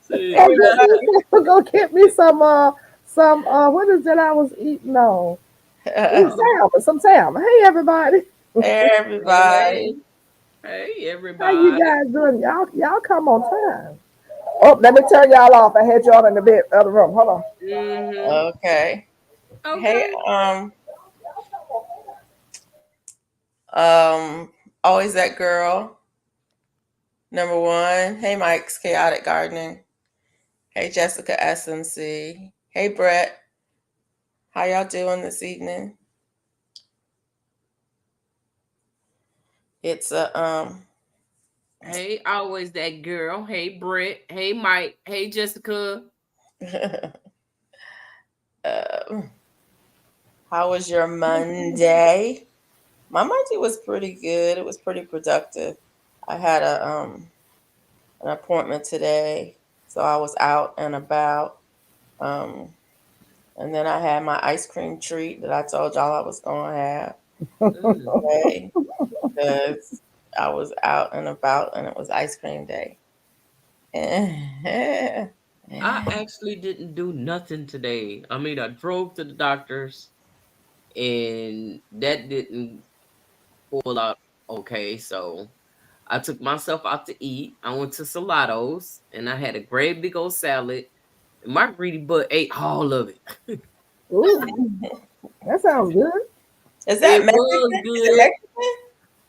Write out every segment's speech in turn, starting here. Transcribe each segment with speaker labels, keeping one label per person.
Speaker 1: See,
Speaker 2: And go get me some what is it I was eating on? Eat
Speaker 1: oh,
Speaker 2: salmon, some salmon. Hey everybody.
Speaker 3: Hey,
Speaker 1: hey,
Speaker 3: everybody.
Speaker 1: hey,
Speaker 2: How you
Speaker 1: everybody.
Speaker 2: guys doing? Y'all come on time. Oh, let me turn y'all off. I had y'all in the bed other room. Hold on.
Speaker 1: Mm-hmm.
Speaker 3: Okay. Hey,
Speaker 1: Okay.
Speaker 3: um, always that girl. Number one. Hey, Mike's Chaotic Gardening. Hey, Jessica SMC. Hey, Brett. How y'all doing this evening? It's a
Speaker 1: Hey, always that girl. Hey, Brett. Hey, Mike. Hey, Jessica.
Speaker 3: uh, how was your Monday? My Monday was pretty good. It was pretty productive. I had an appointment today, so I was out and about. Um, and then I had my ice cream treat that I told y'all I was gonna have
Speaker 1: Mm.
Speaker 3: today because I was out and about and it was ice cream day.
Speaker 1: I actually didn't do nothing today. I mean, I drove to the doctor's and that didn't pull out okay. So I took myself out to eat. I went to Salato's and I had a great big old salad. And my greedy butt ate all of it.
Speaker 2: Ooh, that sounds good.
Speaker 3: Is that
Speaker 1: It
Speaker 3: Mexican?
Speaker 1: was
Speaker 3: Is it
Speaker 1: good.
Speaker 3: Mexican?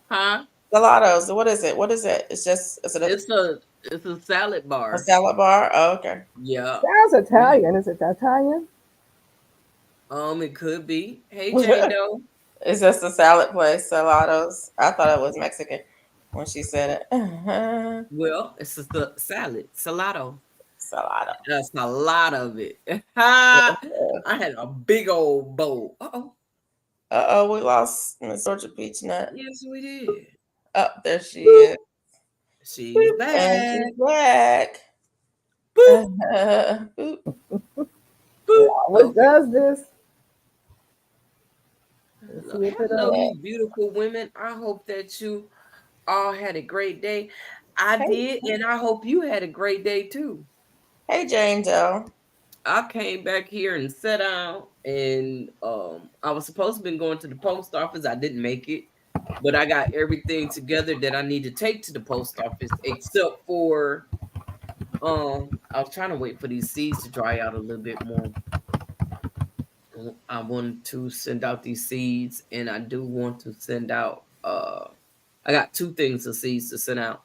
Speaker 1: Huh?
Speaker 3: Gelatos. What is it? What is it? It's just is it
Speaker 1: It's a salad
Speaker 3: a
Speaker 1: bar.
Speaker 3: salad bar? Oh, okay.
Speaker 1: Yeah.
Speaker 2: Sounds
Speaker 1: Yeah.
Speaker 2: Italian. Is it Italian?
Speaker 1: It could be. Hey Jane Doe.
Speaker 3: It's just a salad place, Salados. I thought it was Mexican when she said it.
Speaker 1: Well, it's just a salad. Salado.
Speaker 3: Salado.
Speaker 1: That's a lot of it. I had a big old bowl. Uh-oh.
Speaker 3: Uh-oh, we lost Miss Georgia Peach Nut.
Speaker 1: Yes, we did.
Speaker 3: Oh, there she
Speaker 2: Boop,
Speaker 3: is.
Speaker 1: She's
Speaker 2: boop.
Speaker 3: And
Speaker 1: back.
Speaker 3: she's back.
Speaker 1: Boop,
Speaker 3: Boop.
Speaker 2: It
Speaker 1: boop.
Speaker 2: always
Speaker 1: Okay.
Speaker 2: does this. Let's
Speaker 1: Hello,
Speaker 2: see if it
Speaker 1: hello,
Speaker 3: Yeah.
Speaker 1: you beautiful women. I hope that you all had a great day. I
Speaker 3: Hey,
Speaker 1: did, and I hope you had a great day too.
Speaker 3: hey, Jane Doe.
Speaker 1: I came back here and sat down, and I was supposed to been going to the post office. I didn't make it, but I got everything together that I need to take to the post office, except for I was trying to wait for these seeds to dry out a little bit more. I want to send out these seeds, and I do want to send out. I got two things of seeds to send out,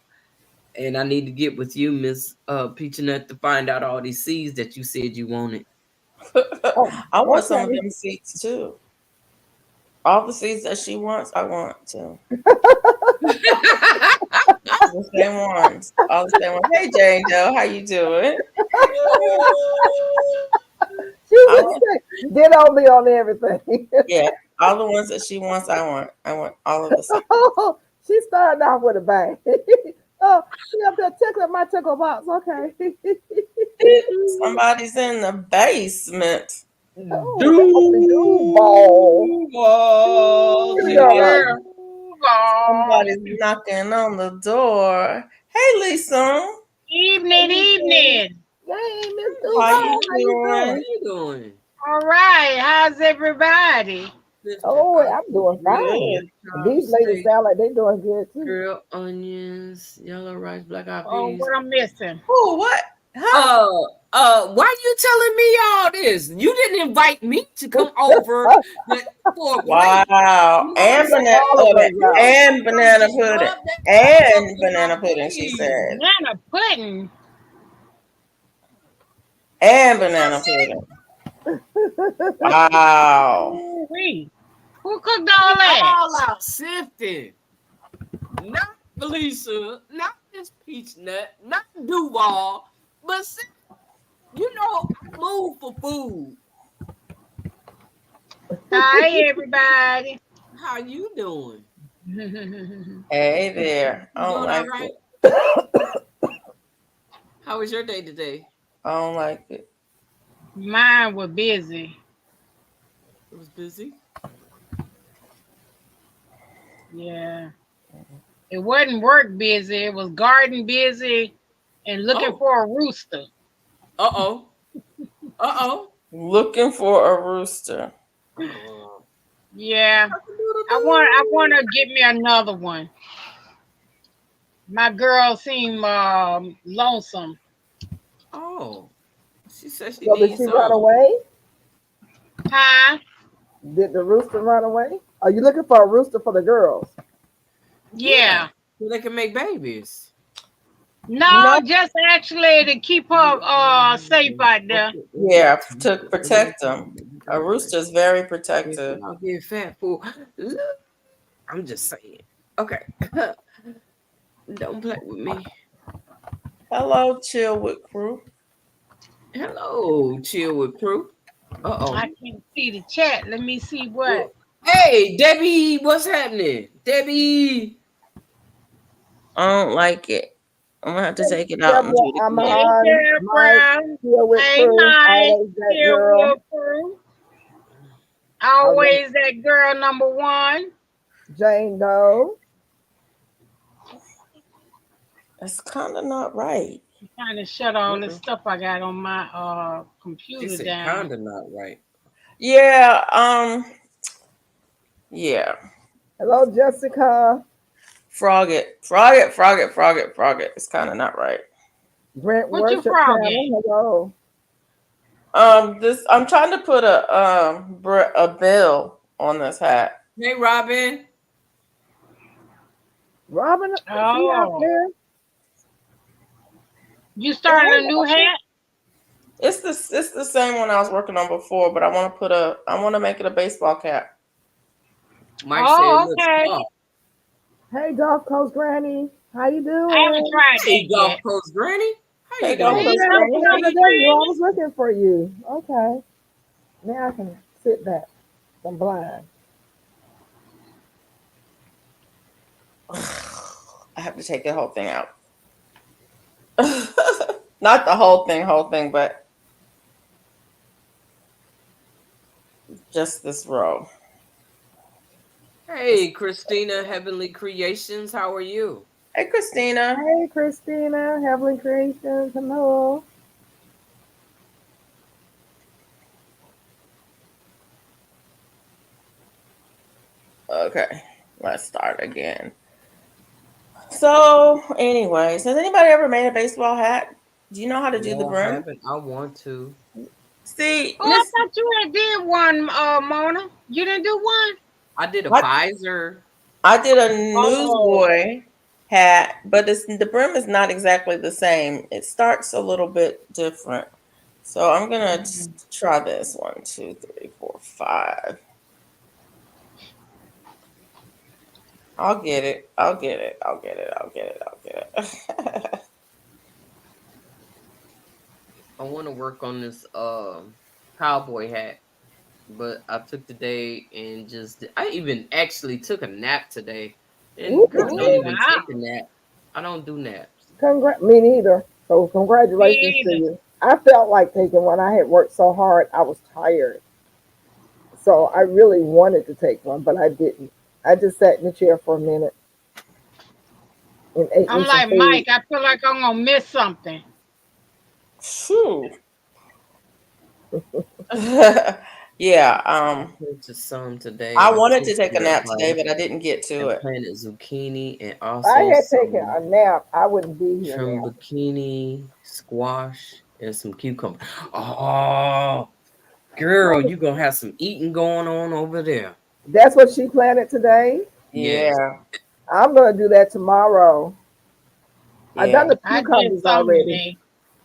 Speaker 1: and I need to get with you, Miss Peachinut, to find out all these seeds that you said you wanted.
Speaker 2: Oh,
Speaker 3: I want some of
Speaker 2: okay.
Speaker 3: them seeds too. All the seeds that she wants, I want too. The same ones. All the same ones. Hey, Jane Doe, how you doing?
Speaker 2: She
Speaker 3: I
Speaker 2: would
Speaker 3: want,
Speaker 2: say, get on me on everything.
Speaker 3: yeah, all the ones that she wants, I want. I want all of the seeds.
Speaker 2: Oh, she started off with a bang. Oh, she up there tickling my tickle box. Okay.
Speaker 3: Somebody's in the basement.
Speaker 2: Oh, that was the Duval.
Speaker 1: Duval,
Speaker 2: You
Speaker 1: see
Speaker 2: know that.
Speaker 1: there.
Speaker 4: Duval.
Speaker 3: Somebody's knocking on the door. Hey, Lisa.
Speaker 1: Hey,
Speaker 4: Evening,
Speaker 1: Lisa.
Speaker 4: evening.
Speaker 2: Hey, Miss
Speaker 3: How
Speaker 2: Duval,
Speaker 3: you
Speaker 2: how you
Speaker 1: How
Speaker 2: doing?
Speaker 3: doing?
Speaker 1: you doing?
Speaker 4: All right. How's everybody?
Speaker 1: Lifting
Speaker 2: Oh,
Speaker 1: up
Speaker 2: I'm doing fine.
Speaker 3: Good.
Speaker 2: And
Speaker 1: top
Speaker 2: these ladies
Speaker 1: steak,
Speaker 2: sound like they doing good too.
Speaker 1: grilled onions, yellow rice, black eyed
Speaker 4: Oh,
Speaker 1: peas.
Speaker 4: what I'm missing?
Speaker 3: Oh, what? Huh?
Speaker 1: Uh, why you telling me all this? You didn't invite me to come over for a break.
Speaker 3: Wow.
Speaker 1: You know what I'm
Speaker 3: And
Speaker 1: saying?
Speaker 3: banana
Speaker 2: All of
Speaker 3: pudding.
Speaker 2: us
Speaker 1: You
Speaker 2: out.
Speaker 1: don't
Speaker 3: And
Speaker 1: come
Speaker 3: banana
Speaker 1: just
Speaker 3: pudding.
Speaker 1: rub that sauce up
Speaker 3: And
Speaker 1: in my
Speaker 3: banana pudding, she
Speaker 1: face.
Speaker 3: said.
Speaker 4: Banana pudding.
Speaker 3: And
Speaker 1: What I
Speaker 3: banana
Speaker 1: say?
Speaker 3: pudding. Wow.
Speaker 4: Ooh-wee. Who cooked all that?
Speaker 1: All out sifting. Not Felicia, not this peach nut, not Duval, but you know, I move for food.
Speaker 4: Hi, everybody.
Speaker 1: How you doing?
Speaker 3: Hey there. I
Speaker 1: You
Speaker 3: don't
Speaker 1: doing all
Speaker 3: like
Speaker 1: right?
Speaker 3: it.
Speaker 1: How was your day today?
Speaker 3: I don't like it.
Speaker 4: Mine were busy.
Speaker 1: It was busy.
Speaker 4: Yeah. It wasn't work busy. It was garden busy and looking
Speaker 1: Oh.
Speaker 4: for a rooster.
Speaker 1: Uh-oh. Uh-oh.
Speaker 3: Looking for a rooster.
Speaker 1: Oh.
Speaker 4: Yeah. I want to get me another one. My girl seem lonesome.
Speaker 1: Oh. She said she
Speaker 2: So did
Speaker 1: needs
Speaker 2: she run
Speaker 1: some.
Speaker 2: away?
Speaker 4: Huh?
Speaker 2: Did the rooster run away? Are you looking for a rooster for the girls?
Speaker 1: Yeah.
Speaker 4: Yeah.
Speaker 1: So they can make babies.
Speaker 4: No,
Speaker 3: No,
Speaker 4: just actually to keep her safe out there.
Speaker 3: yeah, to protect them. A rooster is very protective.
Speaker 1: I'll get fat fool. Look, I'm just saying. Okay. Don't play with me.
Speaker 3: Hello, chill with crew.
Speaker 1: Hello, chill with crew. Uh-oh.
Speaker 4: I can't see the chat. Let me see what.
Speaker 1: Hey, Debbie, what's happening? Debbie.
Speaker 3: I don't like it. I'm gonna have to take it out and
Speaker 2: Deborah,
Speaker 3: do it
Speaker 2: I'm
Speaker 3: again.
Speaker 4: Hey,
Speaker 2: on Mike,
Speaker 4: Deborah.
Speaker 2: here with
Speaker 4: Hey,
Speaker 2: crew.
Speaker 4: Mike.
Speaker 2: Always that
Speaker 4: Here
Speaker 2: girl.
Speaker 4: with crew.
Speaker 2: All right.
Speaker 4: Always that girl number one.
Speaker 2: Jane Doe.
Speaker 3: It's kind of not right.
Speaker 4: I'm trying to shut all this
Speaker 1: Mm-mm.
Speaker 4: stuff I got on my
Speaker 1: She
Speaker 4: computer
Speaker 1: said
Speaker 4: down.
Speaker 1: kinda not right.
Speaker 3: Yeah, yeah.
Speaker 2: Hello, Jessica.
Speaker 3: Frog it, frog it, frog it, frog it, frog it. It's kind of not right.
Speaker 2: Brent
Speaker 4: What you
Speaker 2: Worship
Speaker 4: frogging?
Speaker 2: Channel. Hello.
Speaker 3: This I'm trying to put a bill on this hat.
Speaker 1: Hey, Robin.
Speaker 2: Robin, is she out
Speaker 4: Oh,
Speaker 2: there?
Speaker 4: you started a new hat?
Speaker 3: It's the same one I was working on before, but I want to make it a baseball cap.
Speaker 1: Mike said it
Speaker 4: Oh,
Speaker 1: looks
Speaker 4: okay.
Speaker 1: soft.
Speaker 2: Hey, Gulf Coast Granny. How you
Speaker 4: I haven't
Speaker 2: doing?
Speaker 4: tried
Speaker 1: Hey,
Speaker 4: that
Speaker 1: Gulf
Speaker 4: yet.
Speaker 1: Coast Granny. How
Speaker 3: Hey,
Speaker 1: you
Speaker 3: Gulf
Speaker 2: Hey,
Speaker 1: doing?
Speaker 3: Coast
Speaker 2: you
Speaker 4: Gulf
Speaker 2: haven't
Speaker 3: Granny,
Speaker 2: been
Speaker 3: how
Speaker 2: here
Speaker 3: you
Speaker 4: Coast
Speaker 2: today. You, I
Speaker 3: doing?
Speaker 4: Granny.
Speaker 2: was looking for you. Okay. Now I can sit back. I'm blind.
Speaker 3: I have to take the whole thing out. Not the whole thing, but just this row.
Speaker 1: Hey, Christina, Heavenly Creations. How are you?
Speaker 3: Hey, Christina.
Speaker 2: Hey, Christina. Heavenly Creations. Hello.
Speaker 3: Okay, let's start again. So, anyways, has anybody ever made a baseball hat? Do you know how to do the
Speaker 1: No, I
Speaker 3: brim?
Speaker 1: haven't. I want to.
Speaker 3: See,
Speaker 4: Oh, I
Speaker 3: Miss,
Speaker 4: thought you had did one, Mona. You didn't do one?
Speaker 1: I did a
Speaker 3: I,
Speaker 1: Pfizer.
Speaker 3: I did a
Speaker 4: Oh.
Speaker 3: newsboy hat, but the brim is not exactly the same. It starts a little bit different. So I'm gonna try this. 1, 2, 3, 4, 5. I'll get it. I'll get it. I'll get it. I'll get it. I'll get it.
Speaker 1: I want to work on this cowboy hat, but I took the day and just I even actually took a nap today. And girl, don't
Speaker 2: Ooh,
Speaker 4: Oh,
Speaker 1: even
Speaker 4: wow.
Speaker 1: take a nap. I don't do naps.
Speaker 2: Me neither. So
Speaker 4: Me
Speaker 2: congratulations to
Speaker 4: either.
Speaker 2: you. I felt like taking one. I had worked so hard. I was tired. So I really wanted to take one, but I didn't. I just sat in the chair for a minute and ate
Speaker 4: I'm
Speaker 2: me some
Speaker 4: like
Speaker 2: food.
Speaker 4: Mike. I feel like I'm gonna miss something.
Speaker 3: Phew. Yeah.
Speaker 1: I purchased some today.
Speaker 3: I
Speaker 1: I
Speaker 3: wanted to take a
Speaker 1: toasted a
Speaker 3: nap today,
Speaker 1: bunch
Speaker 3: but I didn't get to
Speaker 1: and
Speaker 3: it.
Speaker 1: planted zucchini and
Speaker 2: If I
Speaker 1: also
Speaker 2: had taken
Speaker 1: some
Speaker 2: a nap, I wouldn't be here
Speaker 1: trim
Speaker 2: now.
Speaker 1: bikini, squash, and some cucumber. Oh, girl, you gonna have some eating going on over there.
Speaker 2: That's what she planted today.
Speaker 1: Yes.
Speaker 3: Yeah.
Speaker 2: I'm gonna do that tomorrow. I
Speaker 3: Yeah.
Speaker 2: done the
Speaker 4: I did
Speaker 2: cucumbers
Speaker 4: some
Speaker 2: already.
Speaker 4: today.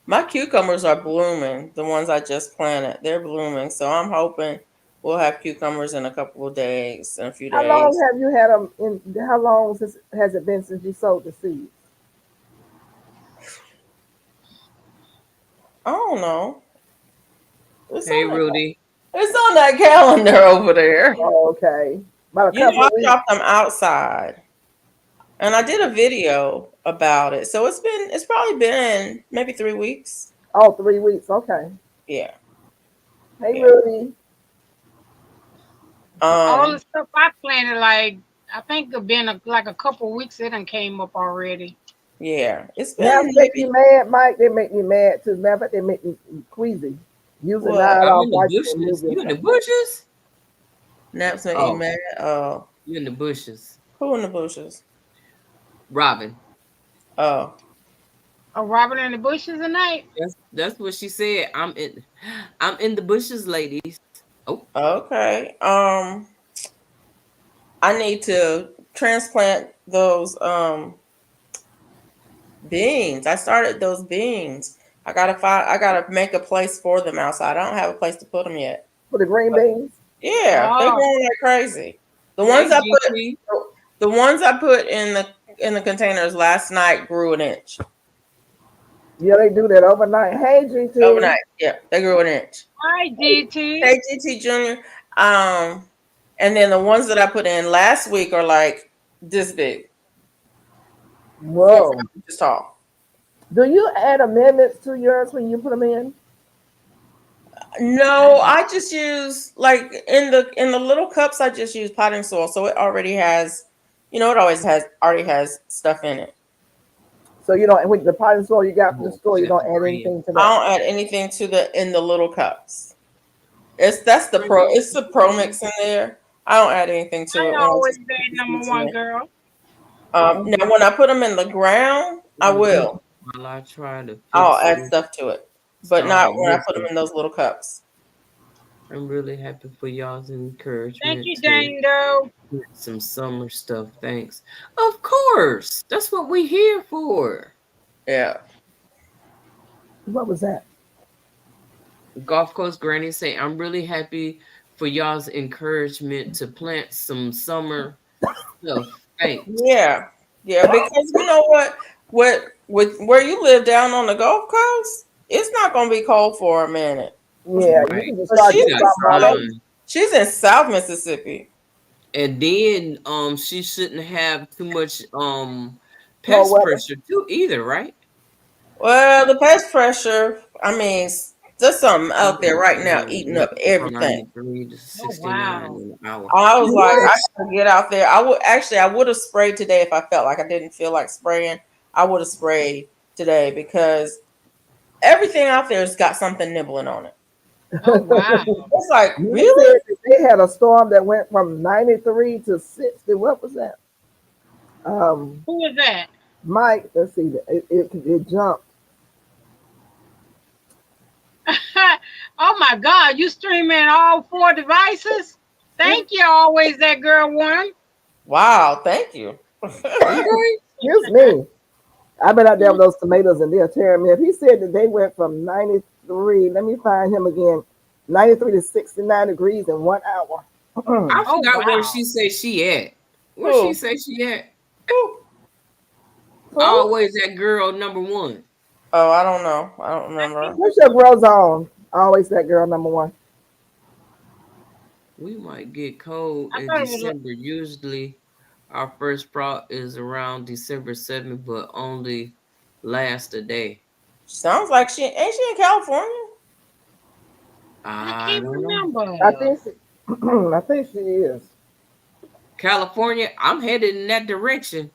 Speaker 3: My cucumbers are blooming. The ones I just planted, they're blooming. So I'm hoping we'll have cucumbers in a couple of days, in a few
Speaker 2: How long
Speaker 3: days.
Speaker 2: have you had them? How long has it been since you sowed the seeds?
Speaker 3: I don't know. It's
Speaker 1: Hey,
Speaker 3: on that.
Speaker 1: Rudy.
Speaker 3: It's on that calendar over there.
Speaker 2: Oh, okay, about a
Speaker 3: You know,
Speaker 2: couple
Speaker 3: I
Speaker 2: of weeks.
Speaker 3: dropped them outside, and I did a video about it. So it's probably been maybe 3 weeks.
Speaker 2: Oh, 3 weeks. Okay.
Speaker 3: Yeah.
Speaker 2: Hey,
Speaker 3: Yeah.
Speaker 2: Rudy.
Speaker 4: All the
Speaker 3: Um.
Speaker 4: stuff I planted, like I think it been like a couple weeks. It done came up already.
Speaker 3: Yeah, it's
Speaker 2: Now
Speaker 3: been
Speaker 2: make
Speaker 3: maybe
Speaker 2: you mad, Mike. They make me mad too. Matter of fact, they make me queasy. Usually
Speaker 3: what
Speaker 2: not
Speaker 1: I'm
Speaker 2: off
Speaker 1: in the
Speaker 2: watching a
Speaker 1: bushes.
Speaker 2: movie or
Speaker 1: You in the
Speaker 2: something.
Speaker 1: bushes?
Speaker 3: naps make you
Speaker 1: Oh,
Speaker 3: mad. Oh,
Speaker 1: you in the bushes.
Speaker 3: who in the bushes?
Speaker 1: Robin.
Speaker 3: Oh,
Speaker 4: A Robin in the bushes tonight.
Speaker 1: That's what she said. I'm in the bushes, ladies. Oh,
Speaker 3: okay. I need to transplant those beans. I started those beans. I gotta make a place for them outside. I don't have a place to put them yet.
Speaker 2: For the green
Speaker 3: But
Speaker 2: beans.
Speaker 3: yeah, they
Speaker 4: Oh,
Speaker 3: growing like crazy. The ones
Speaker 1: hey,
Speaker 3: I put
Speaker 1: GT.
Speaker 3: the ones I put in the containers last night grew an inch.
Speaker 2: Yeah, they do that overnight. Hey, GT.
Speaker 3: Overnight. Yeah, they grew an inch.
Speaker 4: hi, DT.
Speaker 3: Hey GT Junior. Um and then the ones that I put in last week are like this big, 4 or 5
Speaker 2: Whoa.
Speaker 3: inches tall.
Speaker 2: Do you add amendments to yours when you put them in?
Speaker 3: No, I just use like in the little cups. I just use potting soil, so it already has, it already has stuff in it.
Speaker 2: So you don't, with the potting soil you got from the
Speaker 1: Oh,
Speaker 2: store, you
Speaker 1: Chef
Speaker 2: don't add
Speaker 1: Brand.
Speaker 2: anything to
Speaker 3: I
Speaker 2: that.
Speaker 3: don't add anything to the in the little cups. It's the pro mix in there. I don't add anything to it
Speaker 4: I
Speaker 3: when I
Speaker 4: always
Speaker 3: just put
Speaker 4: that
Speaker 3: the
Speaker 4: number
Speaker 3: seeds in
Speaker 4: one
Speaker 3: it.
Speaker 4: girl.
Speaker 3: Now when I put them in the ground, I will.
Speaker 1: While I try to
Speaker 3: I'll
Speaker 1: fix
Speaker 3: add
Speaker 1: this
Speaker 3: stuff to it, but not
Speaker 1: starving
Speaker 3: when I put them
Speaker 1: liquor,
Speaker 3: in those little cups.
Speaker 1: I'm really happy for y'all's
Speaker 4: Thank
Speaker 1: encouragement
Speaker 4: you,
Speaker 1: to
Speaker 4: Dango.
Speaker 1: get some summer stuff. Thanks. Of course. That's what we here for.
Speaker 3: Yeah.
Speaker 2: What was that?
Speaker 1: Golf Coast Granny say, I'm really happy for y'all's encouragement to plant some summer stuff. Thanks.
Speaker 3: Yeah, yeah, because you know what? With where you live down on the Gulf Coast, it's not gonna be cold for a minute.
Speaker 2: Yeah, you
Speaker 1: Right.
Speaker 2: can just
Speaker 3: But
Speaker 2: start getting something all over.
Speaker 3: she's in South Mississippi.
Speaker 1: And then she shouldn't have too much
Speaker 2: Cold
Speaker 1: pest
Speaker 2: weather.
Speaker 1: pressure too either, right?
Speaker 3: Well, the pest pressure, I mean, there's something out there right now eating up
Speaker 1: From
Speaker 3: everything.
Speaker 1: 93 to
Speaker 4: Oh
Speaker 1: 69
Speaker 4: wow.
Speaker 1: an hour.
Speaker 3: I was like,
Speaker 2: What?
Speaker 3: I gotta get out there. I would have sprayed today if I felt like I didn't feel like spraying. I would have sprayed today because everything out there has got something nibbling on it.
Speaker 4: Oh wow.
Speaker 3: It's like,
Speaker 2: You
Speaker 3: really?
Speaker 2: said that they had a storm that went from 93 to 60. What was that?
Speaker 4: Who is that?
Speaker 2: Mike, let's see. It jumped.
Speaker 4: Oh my God, you streaming all 4 devices? Thank you, always that girl one.
Speaker 3: Wow, thank you.
Speaker 1: Okay.
Speaker 2: Excuse me. I've been out there with those tomatoes and they're tearing me up. He said that they went from 93, let me find him again, 93 to 69 degrees in 1 hour.
Speaker 1: I
Speaker 4: Oh
Speaker 1: forgot where
Speaker 4: wow.
Speaker 1: she say she at. Where she
Speaker 3: Who?
Speaker 1: say she at?
Speaker 3: Who?
Speaker 2: Who?
Speaker 1: Always that girl number one.
Speaker 3: Oh, I don't know. I don't
Speaker 4: I
Speaker 3: remember.
Speaker 4: think
Speaker 2: What's your girl's on? Always that girl number one.
Speaker 1: We might get cold
Speaker 4: I
Speaker 1: in
Speaker 4: thought it was
Speaker 1: December. Usually our first sprout is around December 7th, but only last a day.
Speaker 3: Sounds like she in California?
Speaker 4: I
Speaker 1: I
Speaker 4: can't
Speaker 1: don't know.
Speaker 2: I
Speaker 4: remember.
Speaker 2: think she, I think she is.
Speaker 1: California, I'm headed in that direction.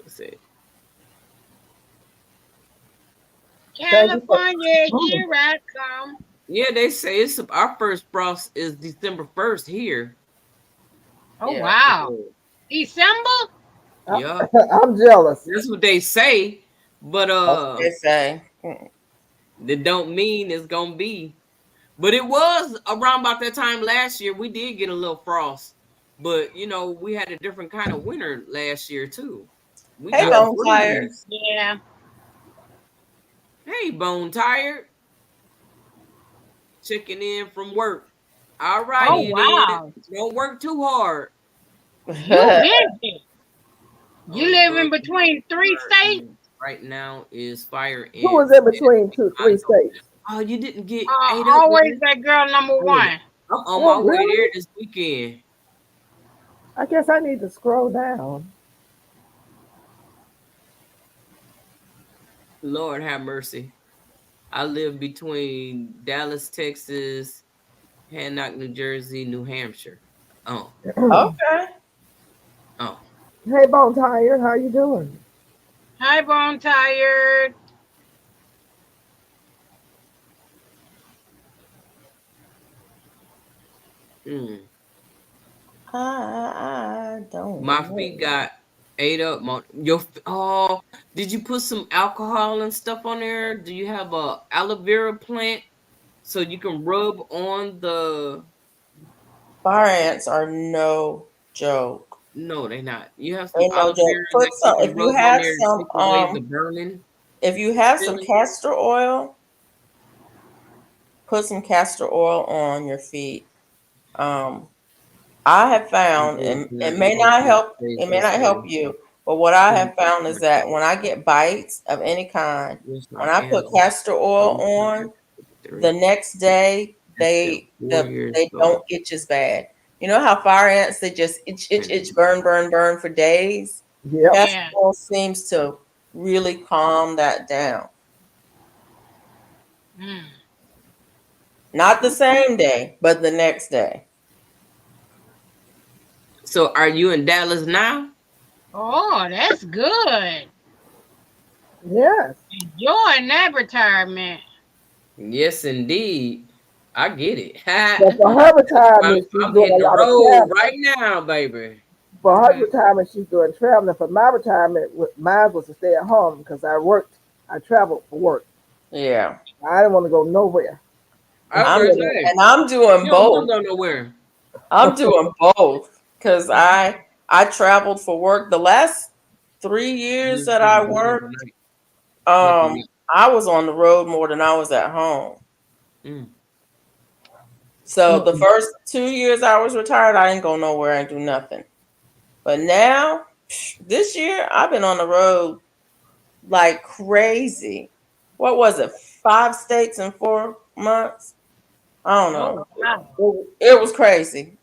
Speaker 1: Let's see.
Speaker 2: Thank you for.
Speaker 4: California, here I come.
Speaker 1: Yeah, they say it's our first frost is December 1st here.
Speaker 4: Oh
Speaker 3: Yeah.
Speaker 4: wow. December?
Speaker 1: Yeah,
Speaker 2: I'm jealous.
Speaker 1: that's what they say, but
Speaker 3: That's what they say.
Speaker 1: that don't mean it's gonna be. But it was around about that time last year. We did get a little frost, but we had a different kind of winter last year too. We
Speaker 3: Hey,
Speaker 1: got
Speaker 2: Yes.
Speaker 3: Bone
Speaker 1: freezing.
Speaker 3: Tires.
Speaker 4: Yeah.
Speaker 1: Hey, Bone Tired, checking in from work. All
Speaker 4: Oh
Speaker 1: righty then.
Speaker 4: wow.
Speaker 1: Don't work too hard.
Speaker 4: You busy. You
Speaker 1: Only
Speaker 4: live in
Speaker 1: girl
Speaker 4: between 3 states?
Speaker 1: right now is fire
Speaker 2: Who was
Speaker 1: ants.
Speaker 2: in between
Speaker 1: I
Speaker 2: three
Speaker 1: know.
Speaker 2: states?
Speaker 1: Oh, you didn't get ate up,
Speaker 4: Always
Speaker 1: man.
Speaker 4: that girl number one.
Speaker 1: I'm on
Speaker 2: Oh,
Speaker 1: my way
Speaker 2: really?
Speaker 1: there this weekend.
Speaker 2: I guess I need to scroll down.
Speaker 1: Lord have mercy. I live between Dallas, Texas, Hancock, New Jersey, New Hampshire. Oh,
Speaker 3: Okay.
Speaker 1: oh.
Speaker 2: Hey, Bone Tired, how you doing?
Speaker 4: Hi, Bone Tired.
Speaker 1: Mm.
Speaker 3: I don't
Speaker 1: My feet
Speaker 3: know.
Speaker 1: got ate up. Oh, did you put some alcohol and stuff on there? Do you have a aloe vera plant so you can rub on the?
Speaker 3: Fire ants are no joke.
Speaker 1: No, they not. You have some
Speaker 3: Ain't no
Speaker 1: aloe
Speaker 3: joke.
Speaker 1: vera
Speaker 3: Put
Speaker 1: that you
Speaker 3: some
Speaker 1: can rub on there to take away the burning
Speaker 3: if you have some
Speaker 1: feeling.
Speaker 3: castor oil, put some castor oil on your feet. Um, I have found, and
Speaker 1: Not the
Speaker 3: it may not help you, but what I have found is that when I get bites of any kind,
Speaker 1: Where's my
Speaker 3: when I put
Speaker 1: animal?
Speaker 3: castor oil on, the next day
Speaker 1: I said 4 years
Speaker 3: they
Speaker 1: old.
Speaker 3: don't itch as bad. You know how fire ants, they just itch, burn, burn, burn for days?
Speaker 2: Yep.
Speaker 3: Castor
Speaker 4: Yeah.
Speaker 3: oil seems to really calm that down.
Speaker 4: Mm.
Speaker 3: Not the same day, but the next day.
Speaker 1: So, are you in Dallas now?
Speaker 4: Oh, that's good.
Speaker 2: Yes.
Speaker 4: Enjoying that retirement.
Speaker 1: Yes, indeed. I get it.
Speaker 2: But for her retirement, she's
Speaker 1: I'm
Speaker 2: doing
Speaker 1: hitting
Speaker 2: a
Speaker 1: the
Speaker 2: lot of
Speaker 1: road
Speaker 2: traveling.
Speaker 1: right now, baby.
Speaker 2: For her
Speaker 4: Mhm.
Speaker 2: retirement, she's doing traveling. For my retirement, mine was to stay at home because I worked. I traveled for work.
Speaker 3: Yeah.
Speaker 2: I didn't want to go nowhere.
Speaker 1: I was gonna say
Speaker 3: I'm doing
Speaker 1: you don't
Speaker 3: both.
Speaker 1: want to go nowhere.
Speaker 3: I'm doing both because I traveled for work. The last 3 years
Speaker 1: Just
Speaker 3: that
Speaker 1: been
Speaker 3: I
Speaker 1: going
Speaker 3: worked,
Speaker 1: overnight, waking up.
Speaker 3: I was on the road more than I was at home.
Speaker 1: Mm.
Speaker 3: So the
Speaker 2: Mm-mm.
Speaker 3: first 2 years I was retired, I didn't go nowhere and do nothing. But now, this year, I've been on the road like crazy. What was it? 5 states in 4 months? I don't know.
Speaker 4: Oh, wow.
Speaker 3: It was crazy.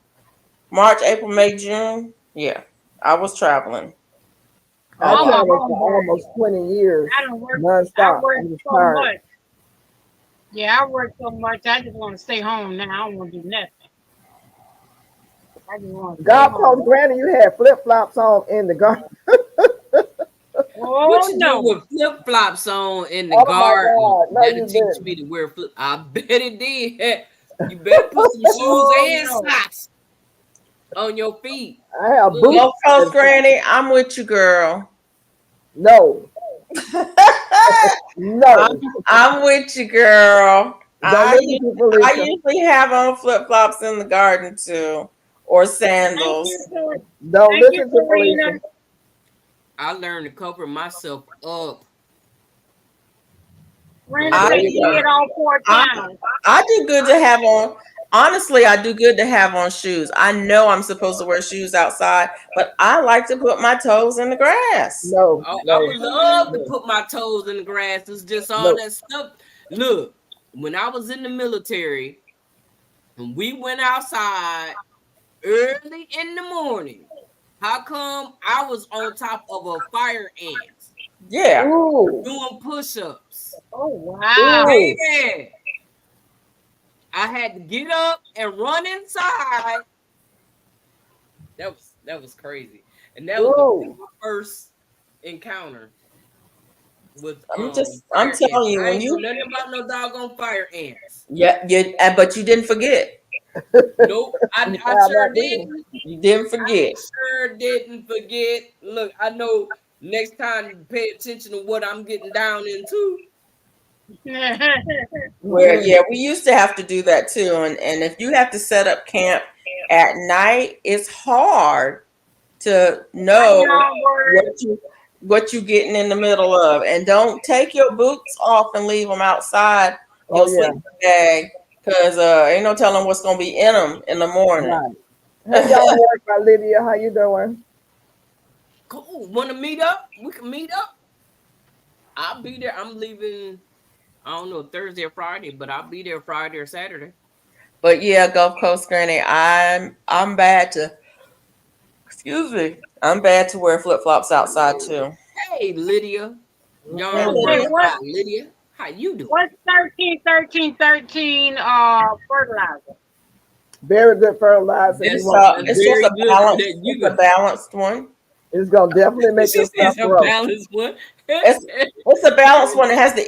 Speaker 3: March, April, May, June. Yeah, I was traveling a
Speaker 2: I
Speaker 4: I'm
Speaker 3: lot.
Speaker 4: a
Speaker 2: traveled for
Speaker 4: homebody.
Speaker 2: almost 20 years
Speaker 4: I don't work. I
Speaker 2: nonstop. I
Speaker 4: work
Speaker 2: was
Speaker 4: so
Speaker 2: tired.
Speaker 4: much. Yeah, I work so much. I just want to stay home now. I don't want to do nothing. I just want to stay
Speaker 2: God told
Speaker 4: home.
Speaker 2: Granny you had flip flops on in the garden.
Speaker 1: What
Speaker 4: Oh
Speaker 1: you do
Speaker 4: no.
Speaker 1: with flip flops on in the
Speaker 2: Oh my
Speaker 1: garden?
Speaker 2: God. No,
Speaker 1: That'll
Speaker 2: you
Speaker 1: teach
Speaker 2: didn't.
Speaker 1: me to wear flip. I bet it did. You better put some shoes
Speaker 4: Oh
Speaker 1: and
Speaker 4: no.
Speaker 1: socks on your feet.
Speaker 2: I have
Speaker 1: Look,
Speaker 2: boots.
Speaker 3: Gulf Coast Granny, I'm with you, girl.
Speaker 2: No,
Speaker 3: I'm,
Speaker 2: no.
Speaker 3: I'm with you, girl.
Speaker 2: Don't listen to
Speaker 3: I
Speaker 2: Felicia.
Speaker 3: usually have on flip flops in the garden too, or
Speaker 4: Thank
Speaker 3: sandals.
Speaker 4: you, Tor-
Speaker 2: Don't
Speaker 4: thank you,
Speaker 2: listen to Felicia.
Speaker 4: Karina.
Speaker 1: I learned to cover myself up.
Speaker 4: Karina
Speaker 3: I
Speaker 2: There
Speaker 4: said
Speaker 2: you
Speaker 4: she
Speaker 2: go.
Speaker 4: hit all four
Speaker 3: I
Speaker 4: channels.
Speaker 3: I do good to have on. Honestly, I do good to have on shoes. I know I'm supposed to wear shoes outside, but I like to put my toes in the grass.
Speaker 2: No,
Speaker 1: Oh, I
Speaker 2: no,
Speaker 1: would love to
Speaker 2: no,
Speaker 1: put my toes in the grass. It's just all
Speaker 2: no.
Speaker 1: that stuff. Look, when I was in the military, and we went outside early in the morning, how come I was on top of a fire ant
Speaker 3: Yeah.
Speaker 2: Ooh,
Speaker 1: doing push-ups?
Speaker 4: Oh wow.
Speaker 2: ooh.
Speaker 1: Man, I had to get up and run inside. That was crazy. And that was
Speaker 2: Ooh.
Speaker 1: my first encounter with
Speaker 3: I'm
Speaker 1: fire ants.
Speaker 3: telling you,
Speaker 1: I
Speaker 3: when
Speaker 1: ain't know
Speaker 3: you,
Speaker 1: nothing about no doggone fire ants.
Speaker 3: yeah, but you didn't forget.
Speaker 1: Nope,
Speaker 2: You
Speaker 1: I
Speaker 2: found
Speaker 1: sure
Speaker 2: that then.
Speaker 1: didn't.
Speaker 3: You didn't
Speaker 1: I
Speaker 3: forget.
Speaker 1: sure didn't forget. Look, I know next time to pay attention to what I'm getting down into.
Speaker 3: Where,
Speaker 2: Mm-mm.
Speaker 3: yeah, we used to have to do that too. And if you have to set up camp at night, it's hard to
Speaker 4: I
Speaker 3: know
Speaker 4: know word.
Speaker 3: what you getting in the middle of. And don't take your boots off and leave them outside
Speaker 2: Oh
Speaker 3: your
Speaker 2: yeah,
Speaker 3: sleeping bag, because ain't no telling what's gonna be in them in the morning.
Speaker 2: right. Hey, y'all work by Lydia. How you doing?
Speaker 1: Cool. Want to meet up? We can meet up. I'll be there. I'm leaving. I don't know Thursday or Friday, but I'll be there Friday or Saturday.
Speaker 3: But yeah, Gulf Coast Granny, I'm bad to, excuse me, I'm bad to wear flip flops outside too.
Speaker 1: Hey, Lydia.
Speaker 3: Hey,
Speaker 1: Yarn
Speaker 4: Hey,
Speaker 3: Lydia.
Speaker 1: words
Speaker 4: what?
Speaker 1: by Lydia. How you doing?
Speaker 4: What's 13 fertilizer?
Speaker 2: Very good fertilizer. He
Speaker 1: That's
Speaker 2: wants
Speaker 3: So
Speaker 1: a
Speaker 3: it's just
Speaker 1: very
Speaker 3: a
Speaker 1: good
Speaker 3: balance.
Speaker 1: that you
Speaker 3: It's a
Speaker 1: could.
Speaker 3: balanced one.
Speaker 2: it's gonna definitely make
Speaker 1: She
Speaker 2: your
Speaker 1: says
Speaker 2: stuff
Speaker 1: a
Speaker 2: grow.
Speaker 1: balanced one.
Speaker 3: It's it's a balanced one. It has the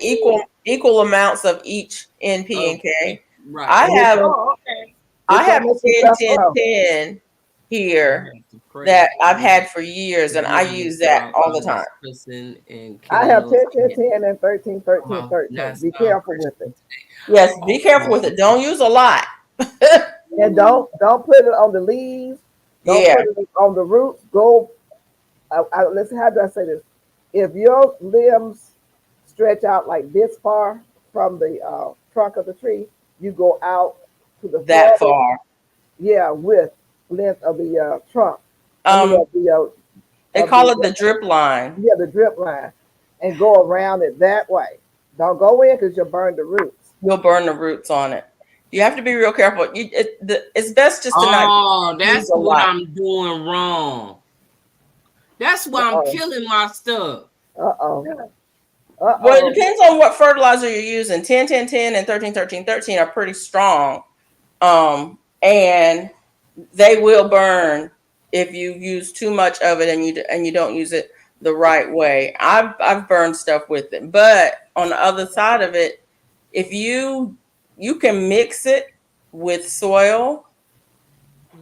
Speaker 3: equal amounts of each NP and
Speaker 1: Okay,
Speaker 3: K.
Speaker 1: right.
Speaker 3: I
Speaker 2: And it's
Speaker 3: have
Speaker 2: gonna
Speaker 4: Oh, okay.
Speaker 3: I
Speaker 2: it's gonna
Speaker 3: have
Speaker 2: make your
Speaker 3: 10
Speaker 2: stuff
Speaker 3: 10
Speaker 2: grow.
Speaker 3: 10 here
Speaker 1: I have to pray
Speaker 3: that I've
Speaker 1: for
Speaker 3: had for years, and I
Speaker 1: forgiveness
Speaker 3: use that
Speaker 1: while
Speaker 3: all
Speaker 1: I
Speaker 3: the
Speaker 1: was
Speaker 3: time.
Speaker 1: cussing and
Speaker 2: I
Speaker 1: killing
Speaker 2: have
Speaker 1: those
Speaker 2: 10, 10,
Speaker 1: kids.
Speaker 2: 10, and 13, 13,
Speaker 1: Wow,
Speaker 2: 13.
Speaker 1: that's
Speaker 2: Be careful with it.
Speaker 1: Christian today.
Speaker 3: Yes, be careful
Speaker 1: Oh,
Speaker 3: with it. Don't use a lot.
Speaker 2: And don't put it on the leaves. Don't
Speaker 3: Yeah,
Speaker 2: put it on the roots. Go. Let's how do I say this? If your limbs stretch out like this far from the trunk of the tree, you go out to the
Speaker 3: that
Speaker 2: furthest,
Speaker 3: far.
Speaker 2: yeah, width length of the trunk. I mean
Speaker 3: Um, they
Speaker 2: of
Speaker 3: call
Speaker 2: the
Speaker 3: it the drip line.
Speaker 2: yeah, the drip line, and go around it that way. Don't go in because you'll burn the roots.
Speaker 3: You'll burn the roots on it. You have to be real careful. It's best just to not
Speaker 1: oh,
Speaker 3: use
Speaker 1: that's
Speaker 3: a
Speaker 1: what
Speaker 3: lot.
Speaker 1: I'm doing wrong. That's
Speaker 2: Uh
Speaker 1: why I'm
Speaker 2: oh.
Speaker 1: killing my stuff.
Speaker 2: Uh oh.
Speaker 3: Well, it
Speaker 2: Uh
Speaker 3: depends on what fertilizer you're using. 10 10 10 and 13 13 13 are pretty strong. And they will burn if you use too much of it and you don't use it the right way. I've burned stuff with it. But on the other side of it, if you can mix it with soil,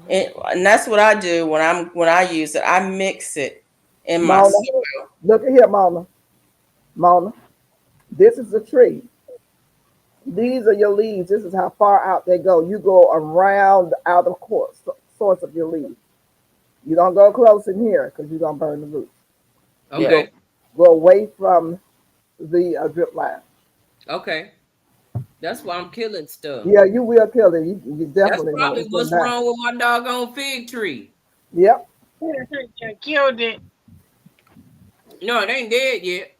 Speaker 3: and that's what I do when I use it. I mix it in my
Speaker 2: Mona,
Speaker 3: soil.
Speaker 2: look at here, Mona. Mona, this is a tree. These are your leaves. This is how far out they go. You go around the outer course, source of your leaves. You don't go close in here because you're gonna burn the roots. You
Speaker 3: Yeah.
Speaker 1: Okay,
Speaker 2: go away from the drip line.
Speaker 1: okay. That's why I'm killing stuff.
Speaker 2: Yeah, you will kill it. You
Speaker 1: That's
Speaker 2: definitely know
Speaker 1: probably
Speaker 2: it's gonna
Speaker 1: what's
Speaker 2: die.
Speaker 1: wrong with my doggone fig tree.
Speaker 2: Yep,
Speaker 4: Killed it.
Speaker 1: No, it ain't dead yet.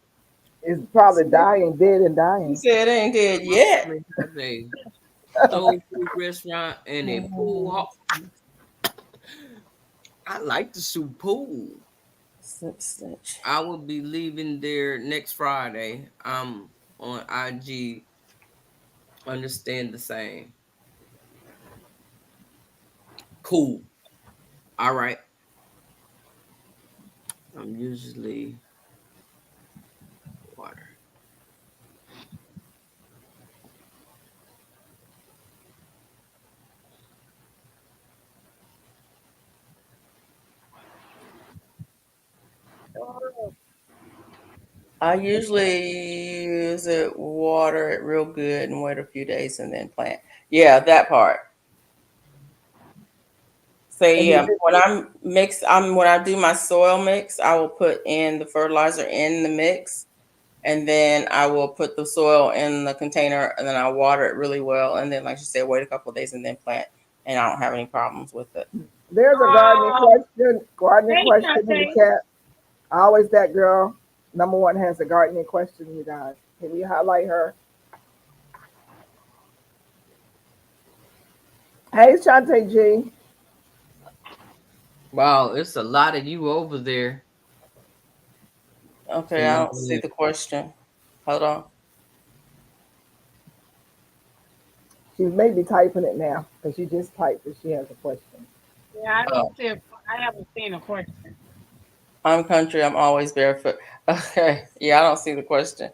Speaker 2: it's probably dying, dead and
Speaker 3: He
Speaker 2: dying.
Speaker 3: said it ain't dead
Speaker 1: My
Speaker 3: yet.
Speaker 1: family has a soul food restaurant and a pool. I like the soup pool. I will be leaving there next Friday. I'm on IG. Understand the same. Cool. All right. I'm usually water.
Speaker 3: I usually use it, water it real good, and wait a few days and then plant. Yeah, that part. So
Speaker 2: And
Speaker 3: yeah, when I do my soil mix, I will put in the fertilizer in the mix, and then I will put the soil in the container, and then I water it really well, and then like you said, wait a couple of days and then plant, and I don't have any problems with it.
Speaker 2: there's a gardening
Speaker 4: Oh,
Speaker 2: question. Gardening
Speaker 4: hey,
Speaker 2: question in the
Speaker 4: Shante.
Speaker 2: chat. Always that girl. Number one has a gardening question, you guys. Can we highlight her? Hey, Shantae G.
Speaker 1: Wow, it's a lot of you over there.
Speaker 3: Okay,
Speaker 1: Can
Speaker 3: I
Speaker 1: I
Speaker 3: don't
Speaker 1: go
Speaker 3: see
Speaker 1: ahead?
Speaker 3: the question. Hold on.
Speaker 2: She may be typing it now because she just typed that she has a question.
Speaker 4: Yeah, I
Speaker 3: Oh,
Speaker 4: don't see. I haven't seen a question.
Speaker 3: I'm country. I'm always barefoot. Okay, yeah, I don't see the question.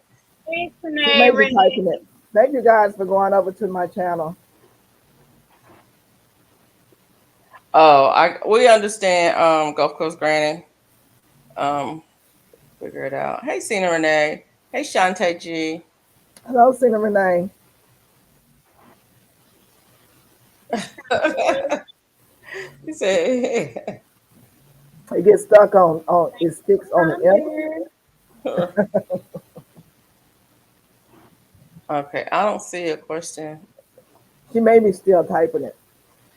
Speaker 4: Hey,
Speaker 2: She may
Speaker 4: Renee,
Speaker 2: be
Speaker 4: Renee.
Speaker 2: typing it. Thank you guys for going over to my channel.
Speaker 3: Oh, we understand. Gulf Coast Granny. Um, Figure it out. Hey, Cena Renee. Hey, Shantae G.
Speaker 2: Hello, Cena Renee.
Speaker 3: He said,
Speaker 2: It gets stuck on it sticks on the end.
Speaker 3: okay, I don't see a question.
Speaker 2: She may be still typing it.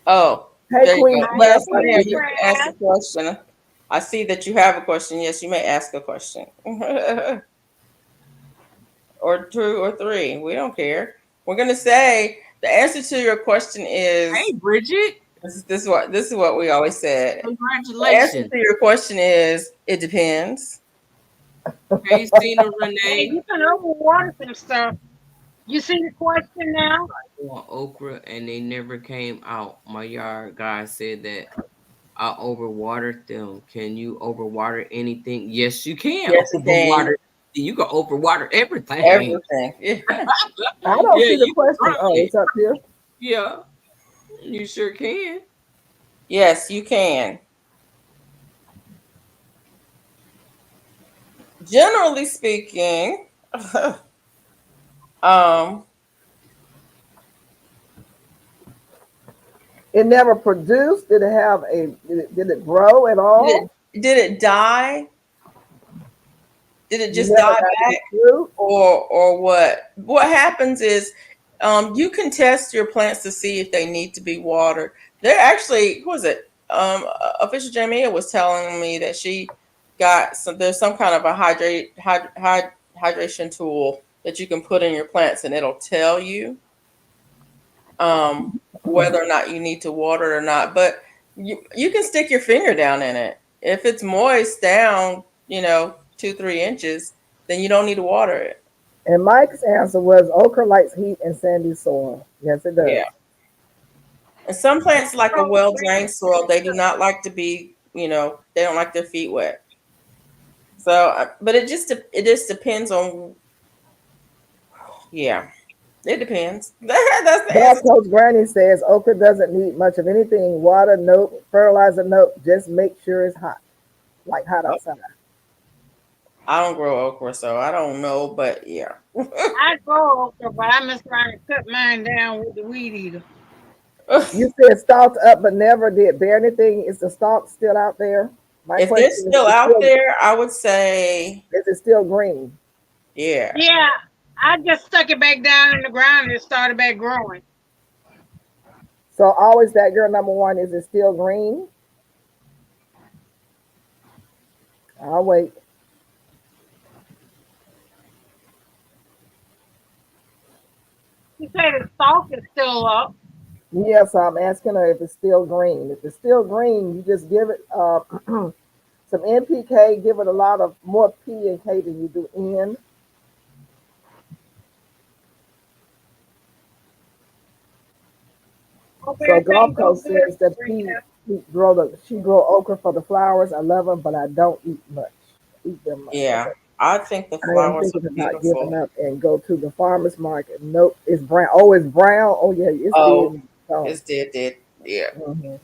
Speaker 3: Oh,
Speaker 2: Hey,
Speaker 3: there you
Speaker 2: Queen
Speaker 3: go.
Speaker 4: Hi,
Speaker 3: Yes,
Speaker 2: Vanessa.
Speaker 3: ma'am.
Speaker 4: Queen
Speaker 3: You can ask a
Speaker 4: Craft.
Speaker 3: question. I see that you have a question. Yes, you may ask a question. Or two or three. We don't care. We're gonna say the answer to your question
Speaker 1: Hey,
Speaker 3: is
Speaker 1: Bridget.
Speaker 3: this is what we always said. The answer
Speaker 1: Congratulations.
Speaker 3: to your question is it depends.
Speaker 1: Hey, Cena
Speaker 4: Hey,
Speaker 1: Renee.
Speaker 4: you can overwater some stuff. You see the question now?
Speaker 1: Want okra and they never came out. My yard guy said that I overwatered them. Can you overwater anything? Yes, you can
Speaker 3: Yes, you can.
Speaker 1: overwater. You can overwater everything.
Speaker 3: Everything. Yeah.
Speaker 2: I don't
Speaker 1: Yeah,
Speaker 2: see the
Speaker 1: you can
Speaker 2: question.
Speaker 1: try
Speaker 2: Oh,
Speaker 1: it.
Speaker 2: it's up here.
Speaker 1: Yeah, you sure can.
Speaker 3: Yes, you can. Generally speaking, um,
Speaker 2: It never produced. Did it have a? Did it grow at
Speaker 3: did
Speaker 2: all?
Speaker 3: did it die? Did it
Speaker 2: You
Speaker 3: just
Speaker 2: never
Speaker 3: die
Speaker 2: got any
Speaker 3: back,
Speaker 2: fruit.
Speaker 3: or what? What happens is, you can test your plants to see if they need to be watered. They're actually, who was it? Official Jamia was telling me that she got some. There's some kind of a hydration tool that you can put in your plants, and it'll tell you whether or not you need to water it or not. But you can stick your finger down in it. If it's moist down, 2-3 inches, then you don't need to water it.
Speaker 2: And Mike's answer was okra likes heat and sandy soil. Yes, it does.
Speaker 3: Yeah. And some plants like a well drained soil, they do not like to be, they don't like their feet wet. So, but it just depends on, yeah, it depends. That's the
Speaker 2: Dog
Speaker 3: answer.
Speaker 2: Coach Granny says okra doesn't need much of anything. Water, nope. Fertilizer, nope. Just make sure it's hot, like hot outside.
Speaker 3: I don't grow okra, so I don't know, but yeah.
Speaker 4: I grow okra, but I mess around and cut mine down with the weed eater.
Speaker 2: You said stalked up, but never did bear anything. Is the stalk still out there? My
Speaker 3: If they're
Speaker 2: question
Speaker 3: still out there, I would say,
Speaker 2: is it still green?
Speaker 3: yeah.
Speaker 4: Yeah, I just stuck it back down in the ground and it started back growing.
Speaker 2: So always that girl number one. Is it still green? I'll wait.
Speaker 4: She said the stalk is still up.
Speaker 2: Yes, I'm asking her if it's still green. If it's still green, you just give it some NPK. Give it a lot of more P and K than you do N.
Speaker 4: Hope
Speaker 2: So Golf
Speaker 4: everything go
Speaker 2: Coast
Speaker 4: good,
Speaker 2: says that
Speaker 4: Rita.
Speaker 2: she grow okra for the flowers. I love them, but I don't eat them much.
Speaker 3: Yeah.
Speaker 2: Okay.
Speaker 3: I think the
Speaker 2: I am
Speaker 3: flowers are
Speaker 2: thinking about giving
Speaker 3: beautiful.
Speaker 2: up and go to the farmers market. Nope, it's brown. Oh, it's brown. Oh yeah, it's
Speaker 3: Oh,
Speaker 2: dead. Oh.
Speaker 3: it's dead. Yeah.
Speaker 2: Mhm.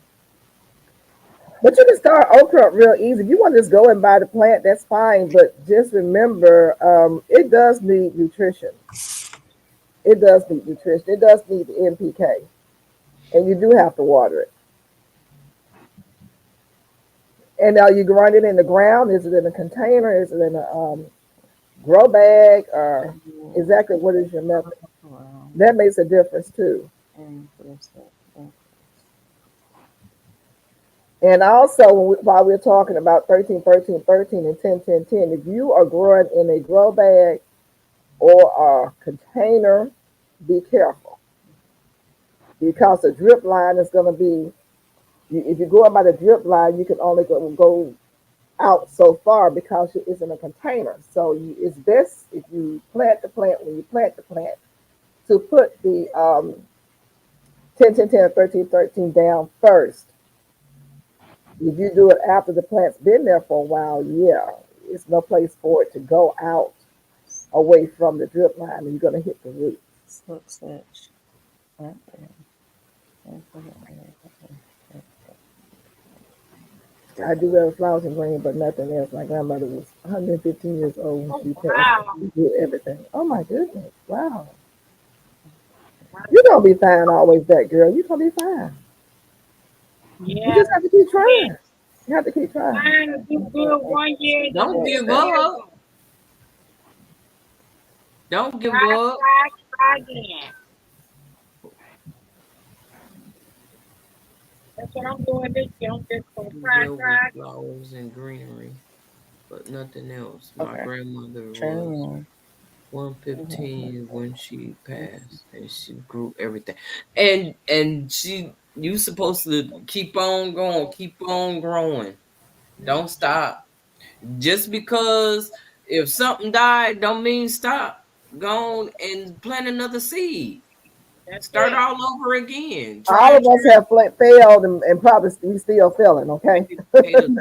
Speaker 2: But you can start okra real easy. If you want to just go and buy the plant, that's fine. But just remember, it does need nutrition. It does need nutrition. It does need the NPK, and you do have to water it. And now you grind it in the ground. Is it in a container? Is it in a grow bag? Or exactly what is your method?
Speaker 3: Wow.
Speaker 2: That makes a difference too. And also, while we're talking about 13, 13, 13, and 10, 10, 10, if you are growing in a grow bag or a container, be careful because the drip line is going to be, if you go up by the drip line, you can only go out so far because it's in a container. So it's best if you plant the plant, when you plant the plant, to put the 10, 10, 10, 13, 13 down first. If you do it after the plant's been there for a while, yeah, it's no place for it to go out away from the drip line, and you're going to hit the root.
Speaker 3: Switch.
Speaker 2: I do have flowers and green, but nothing else. My grandmother was 115 years old when
Speaker 4: Oh,
Speaker 2: she passed.
Speaker 4: wow.
Speaker 2: She did everything. Oh my goodness! Wow, you're gonna be fine always, that girl. You're gonna be fine. You
Speaker 4: Yeah.
Speaker 2: just have to keep
Speaker 4: Yeah.
Speaker 2: trying. You have to keep trying.
Speaker 4: Trying to do good one year, then
Speaker 1: Don't
Speaker 4: the
Speaker 1: give
Speaker 4: next year
Speaker 1: up.
Speaker 4: go.
Speaker 1: Don't give
Speaker 4: Try,
Speaker 1: up.
Speaker 4: try again. That's what I'm doing this year. I'm just gonna
Speaker 1: There was
Speaker 4: try.
Speaker 1: flowers and greenery, but nothing else. My
Speaker 3: Okay.
Speaker 1: grandmother was
Speaker 3: Training.
Speaker 1: 115 when she passed, and she grew everything. And you supposed to keep on going, keep on growing. Don't stop. Just because if something died, don't mean stop. go on and plant another seed.
Speaker 4: That's
Speaker 1: Start
Speaker 4: it.
Speaker 1: all over again. Try
Speaker 2: All
Speaker 1: and
Speaker 2: of us have failed and probably we still failing. Okay.
Speaker 1: potatoes.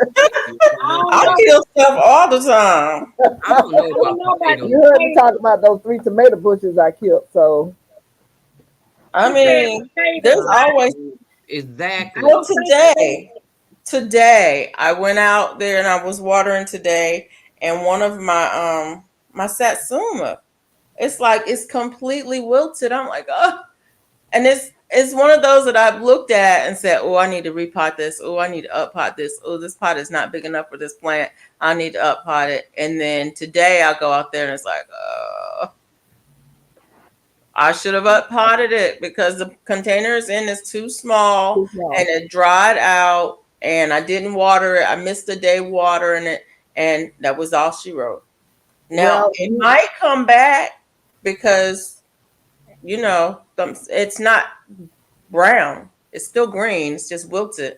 Speaker 4: I don't
Speaker 3: I
Speaker 4: know.
Speaker 3: kill stuff all the time.
Speaker 1: I don't know
Speaker 4: I don't
Speaker 1: about
Speaker 4: know about the
Speaker 1: potatoes.
Speaker 2: You heard me
Speaker 4: potatoes.
Speaker 2: talk about those 3 tomato bushes I killed. So
Speaker 3: I
Speaker 4: She said
Speaker 3: mean, there's
Speaker 4: potatoes.
Speaker 3: always.
Speaker 4: I
Speaker 1: Exactly.
Speaker 3: Well,
Speaker 4: don't think
Speaker 3: today I went out there and I was watering today, and one of my satsuma, it's like it's completely wilted. I'm like, oh, and it's one of those that I've looked at and said, oh, I need to repot this. Oh, I need to up pot this. Oh, this pot is not big enough for this plant. I need to up pot it. And then today I go out there and it's like, I should have up potted it because the container it's in is too small
Speaker 2: too small.
Speaker 3: and it dried out and I didn't water it. I missed a day watering it, and that was all she wrote. Now
Speaker 2: Well,
Speaker 3: it might come back because it's not brown. It's still green. It's just wilted.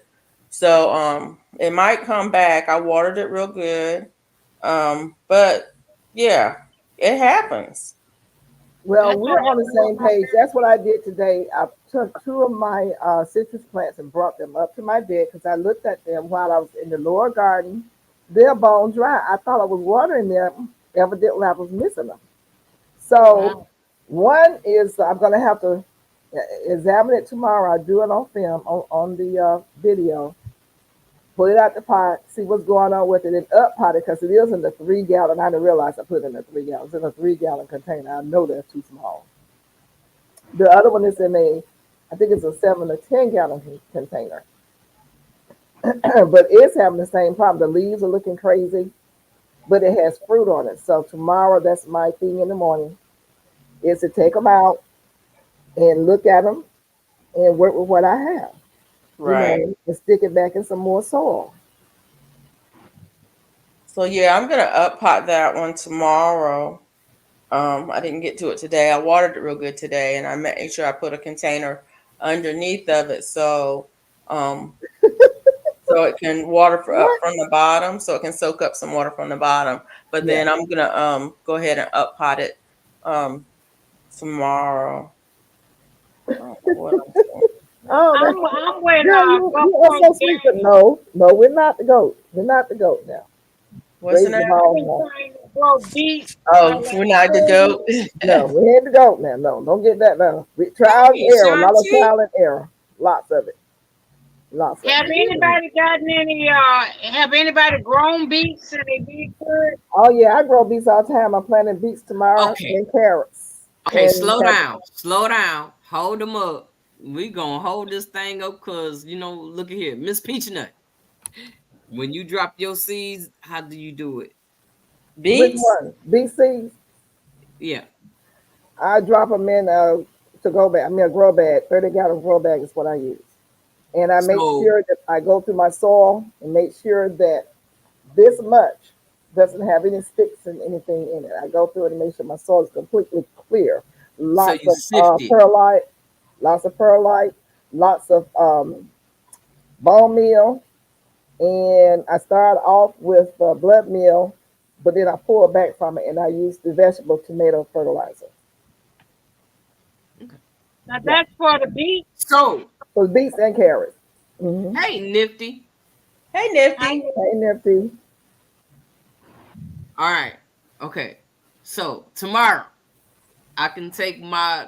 Speaker 3: So it might come back. I watered it real good. But yeah, it happens.
Speaker 2: well,
Speaker 4: that's
Speaker 2: we're
Speaker 4: what
Speaker 2: on the same page. That's what I did today. I took 2 of my citrus plants and brought them up to my bed because I looked at them while I was in the lower garden. They're bone dry. I thought I was watering them. Evidently, I was missing them. So
Speaker 4: wow.
Speaker 2: one is I'm going to have to examine it tomorrow. I'll do it on film on the video. Put it out the pot, see what's going on with it, and up pot it because it is in the 3 gallon. I didn't realize I put it in a 3 gallon. It's in a 3 gallon container. I know they're too small. The other one is in a, I think it's a 7 or 10 gallon container, but it's having the same problem. The leaves are looking crazy, but it has fruit on it. So tomorrow, that's my thing in the morning, is to take them out and look at them and work with what I have,
Speaker 3: Right.
Speaker 2: and stick it back in some more soil.
Speaker 3: So yeah, I'm gonna up pot that one tomorrow. I didn't get to it today. I watered it real good today, and I made sure I put a container underneath of it um, so it can water up
Speaker 2: What?
Speaker 3: from the bottom, so it can soak up some water from the bottom. But
Speaker 2: Yeah.
Speaker 3: then I'm gonna go ahead and up pot it um tomorrow. I don't know what I'm saying.
Speaker 2: Oh, that's
Speaker 4: I'm with
Speaker 2: girl, you are
Speaker 4: Buffalo
Speaker 2: so sweet, but
Speaker 4: Gary.
Speaker 2: no, no, we're not the goat. We're not the goat now.
Speaker 3: What's the
Speaker 2: Raising the
Speaker 3: name?
Speaker 4: I've
Speaker 2: ball
Speaker 4: been
Speaker 2: now.
Speaker 4: trying to grow beets for
Speaker 3: Oh, we're
Speaker 4: like
Speaker 3: not the
Speaker 4: 4 years.
Speaker 3: goat.
Speaker 2: No, we ain't the goat now. No, don't get that now. Trial and
Speaker 1: Hey,
Speaker 2: error, a lot of
Speaker 1: Shanti.
Speaker 2: trial and error, lots of it, lots of
Speaker 4: Have
Speaker 2: it.
Speaker 4: anybody gotten any have anybody grown beets and they did good?
Speaker 2: Oh yeah, I grow beets all the time. I'm planting beets tomorrow
Speaker 1: Okay.
Speaker 2: and carrots
Speaker 1: Okay,
Speaker 2: and
Speaker 1: slow
Speaker 2: cabbage.
Speaker 1: down. Slow down. Hold them up. We gonna hold this thing up because look at here. Miss Peachnut. When you drop your seeds, how do you do it?
Speaker 2: Which
Speaker 3: Beets?
Speaker 2: one? Beet seeds.
Speaker 1: Yeah.
Speaker 2: I drop them in to go bag. I mean a grow bag. 30 gallon grow bag is what I use, and I make
Speaker 1: So
Speaker 2: sure that I go through my soil and make sure that this much doesn't have any sticks and anything in it. I go through it and make sure my soil is completely clear.
Speaker 1: so
Speaker 2: Lots
Speaker 1: you
Speaker 2: of
Speaker 1: sift it.
Speaker 2: perlite, lots of perlite, lots of bone meal, and I start off with blood meal, but then I pull back from it and I use the vegetable tomato fertilizer.
Speaker 1: Okay.
Speaker 4: Now
Speaker 2: Yeah,
Speaker 4: that's for the beets.
Speaker 1: So,
Speaker 2: so beets and carrots. Mm-hmm.
Speaker 1: hey, Nifty.
Speaker 3: Hey,
Speaker 4: I
Speaker 3: Nifty.
Speaker 4: know
Speaker 2: Hey, Nifty.
Speaker 1: All right. Okay. So tomorrow I can take my